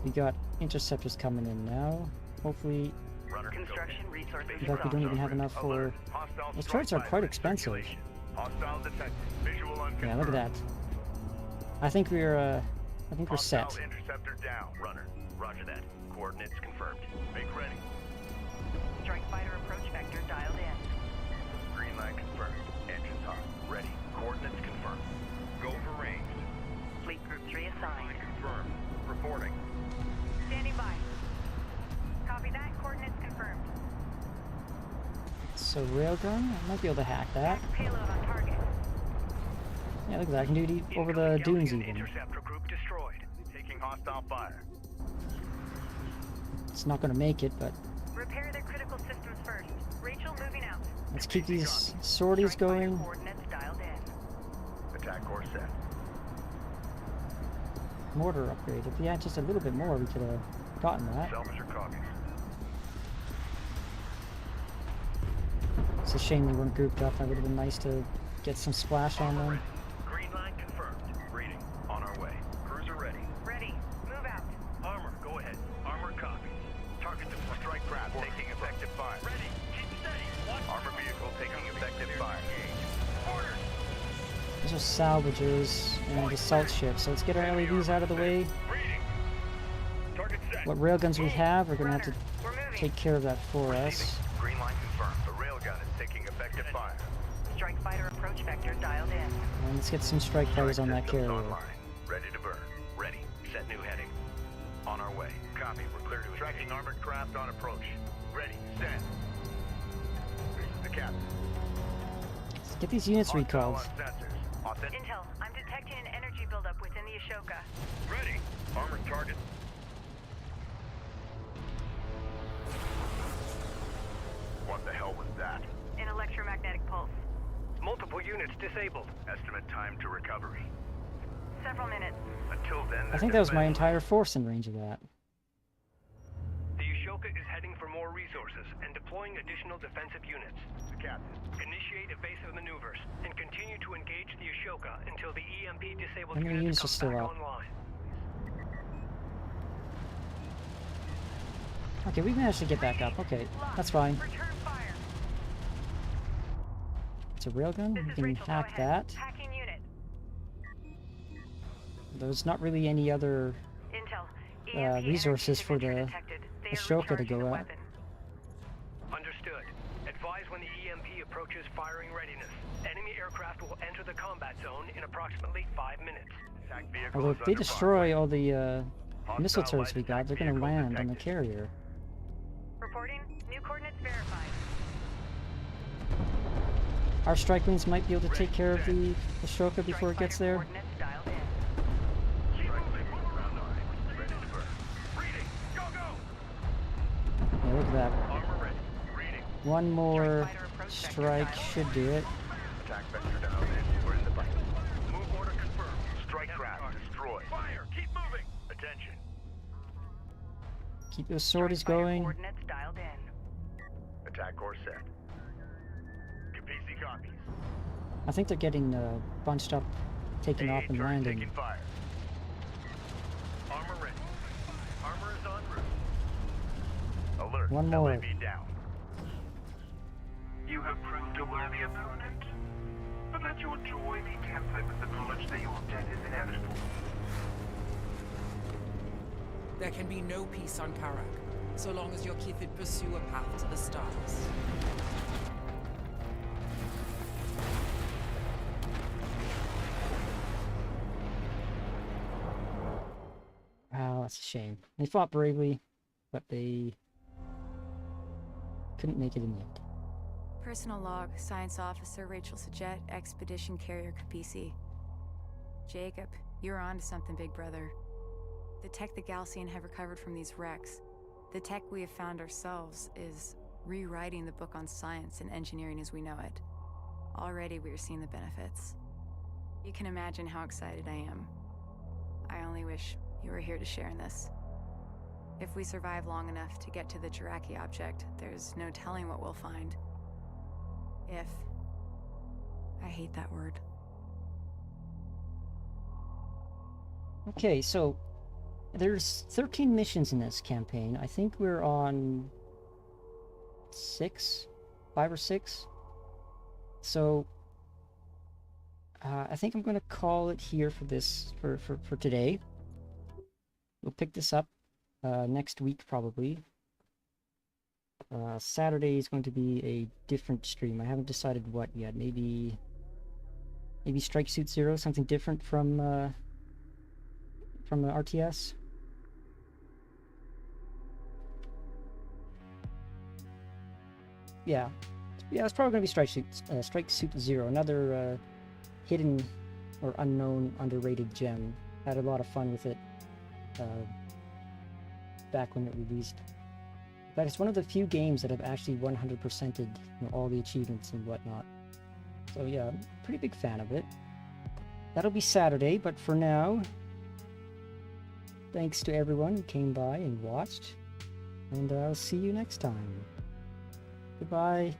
A: We got interceptors coming in now. Hopefully,
H: Runner
G: Construction resources
A: in fact, we don't even have enough for...
H: Hostile
A: Those
H: strike
A: turrets are
H: fighters
A: quite
H: in
A: expensive.
H: circulation. Hostile detected. Visual unconfirmed.
A: Yeah, look at that. I think we're set.
H: Hostile interceptor down. Runner. Roger that. Coordinates confirmed. Make ready.
G: Strike fighter approach vector dialed in.
H: Green line confirmed. Engines on. Ready. Coordinates confirmed. Go for ranged.
G: Fleet group 3 assigned.
H: Confirmed. Reporting.
G: Standing by. Copy that. Coordinates confirmed.
A: So railgun, I might be able to hack that.
G: Payload on target.
A: Yeah, look at that. I can do it over the dunes
C: Gaussian
A: even.
C: Interceptor Group destroyed.
H: Taking hostile fire.
A: It's not going to make it, but
G: Repair their critical systems first. Rachel moving out.
A: let's keep these sorties
G: Strike fighter
A: going.
G: coordinates dialed in.
H: Attack course set.
A: Mortar upgrade. If we had just a little bit more, we could have gotten that.
H: Salvager copies.
A: It's a shame they weren't grouped up. That would have been nice to get some splash on them.
H: Green line confirmed. Reading. On our way. Cruiser ready.
G: Ready. Move out.
C: Armor, go ahead. Armor copy. Target deployed.
H: Strike craft taking effective fire.
C: Ready. Keep steady.
H: Armor vehicle taking effective fire.
C: Orders.
A: Those are salvagers and assault ships. So let's get our LEVs out of the way.
H: Reading. Target set.
A: what railguns we have. We're gonna have to
G: We're moving.
A: take care of that for us.
H: Green line confirmed. The railgun is taking effective fire.
G: Strike fighter approach vector dialed in.
A: And let's get some strike fighters on that
H: Systems
A: carrier.
H: online. Ready to burn. Ready. Set new heading. On our way. Copy. We're clear to tracking armored craft on approach. Ready. Stand. This is the captain.
A: Let's get these units
H: On call
A: recalled.
H: on sensors. Authentic.
G: Intel, I'm detecting an energy buildup within the Ashoka.
H: Ready. Armored target. What the hell was that?
G: An electromagnetic pulse.
C: Multiple units disabled.
H: Estimate time to recovery.
G: Several minutes.
H: Until then,
A: I think that was my entire force in range of that.
C: The Ashoka is heading for more resources and deploying additional defensive units.
H: The captain.
C: Initiate evasive maneuvers and continue to engage the Ashoka until the EMP disabled
A: How many
C: units
A: units
C: come
A: are still
C: back
A: up?
C: online.
A: Okay, we managed to get back up. Okay, that's fine.
G: Return fire.
A: It's a railgun.
G: This
A: We
G: is
A: can
G: Rachel. Go
A: hack
G: ahead.
A: that.
G: Hacking unit.
A: There's not really any other
G: Intel. EMP
A: resources
G: energy
A: for
G: signature
A: the
G: detected. They are
A: Ashoka to
G: recharging
A: go
G: the
A: at.
G: weapon.
C: Understood. Advise when the EMP approaches firing readiness. Enemy aircraft will enter the combat zone in approximately 5 minutes.
H: Attack vehicle
A: Although
H: is
A: if they
H: under
A: destroy
H: fire.
A: all the
H: Hostile
A: missile turrets
H: light
A: we got,
H: attack
A: they're gonna
H: vehicle
A: land on the
H: detected.
A: carrier.
G: Reporting. New coordinates verified.
A: Our strike wings might be able to take care of the Ashoka before it
G: Strike
A: gets
G: fighter
A: there.
G: coordinates dialed in.
H: Strike wing round eye. Ready to burn. Reading. Go, go.
A: Yeah, look at that.
H: Armor ready. Reading.
A: One more
G: fighter approach vector
A: strike
G: dialed.
A: should do it.
H: Attack vector dialed in. We're in the fight. Move order confirmed. Strike craft destroyed. Fire. Keep moving. Attention.
A: Keep those sorties
G: Strike fighter
A: going.
G: coordinates dialed in.
H: Attack course set. Capacity copies.
A: I think they're getting bunched up, taking off
H: AA
A: and
H: turret
A: landing.
H: taking fire. Armor ready. Armor is en route. Alert.
A: One more.
H: LAV down.
J: You have proved a worthy opponent, but let your joy be tempered with the knowledge that your death is inevitable.
L: There can be no peace on Kharak, so long as your Kithid pursue a path to the stars.
A: Oh, that's a shame. They fought bravely, but they couldn't make it in the end.
B: Personal log, Science Officer Rachel Sajet, Expedition Carrier Capisi. Jacob, you're on to something, big brother. The tech the Galcian have recovered from these wrecks, the tech we have found ourselves, is rewriting the book on science and engineering as we know it. Already we are seeing the benefits. You can imagine how excited I am. I only wish you were here to share in this. If we survive long enough to get to the Jiraki object, there's no telling what we'll find. If. I hate that word.
A: Okay, so there's 13 missions in this campaign. I think we're on 5 or 6. So I think I'm gonna call it here for this for today. We'll pick this up next week probably. Saturday is going to be a different stream. I haven't decided what yet. Maybe Strike Suit Zero, something different from the RTS. Yeah, it's probably gonna be Strike Suit Zero, another hidden or unknown, underrated gem. Had a lot of fun with it back when it released. But it's one of the few games that have actually 100%ed all the achievements and whatnot. So yeah, I'm a pretty big fan of it. That'll be Saturday, but for now, thanks to everyone who came by and watched, and I'll see you next time. Goodbye.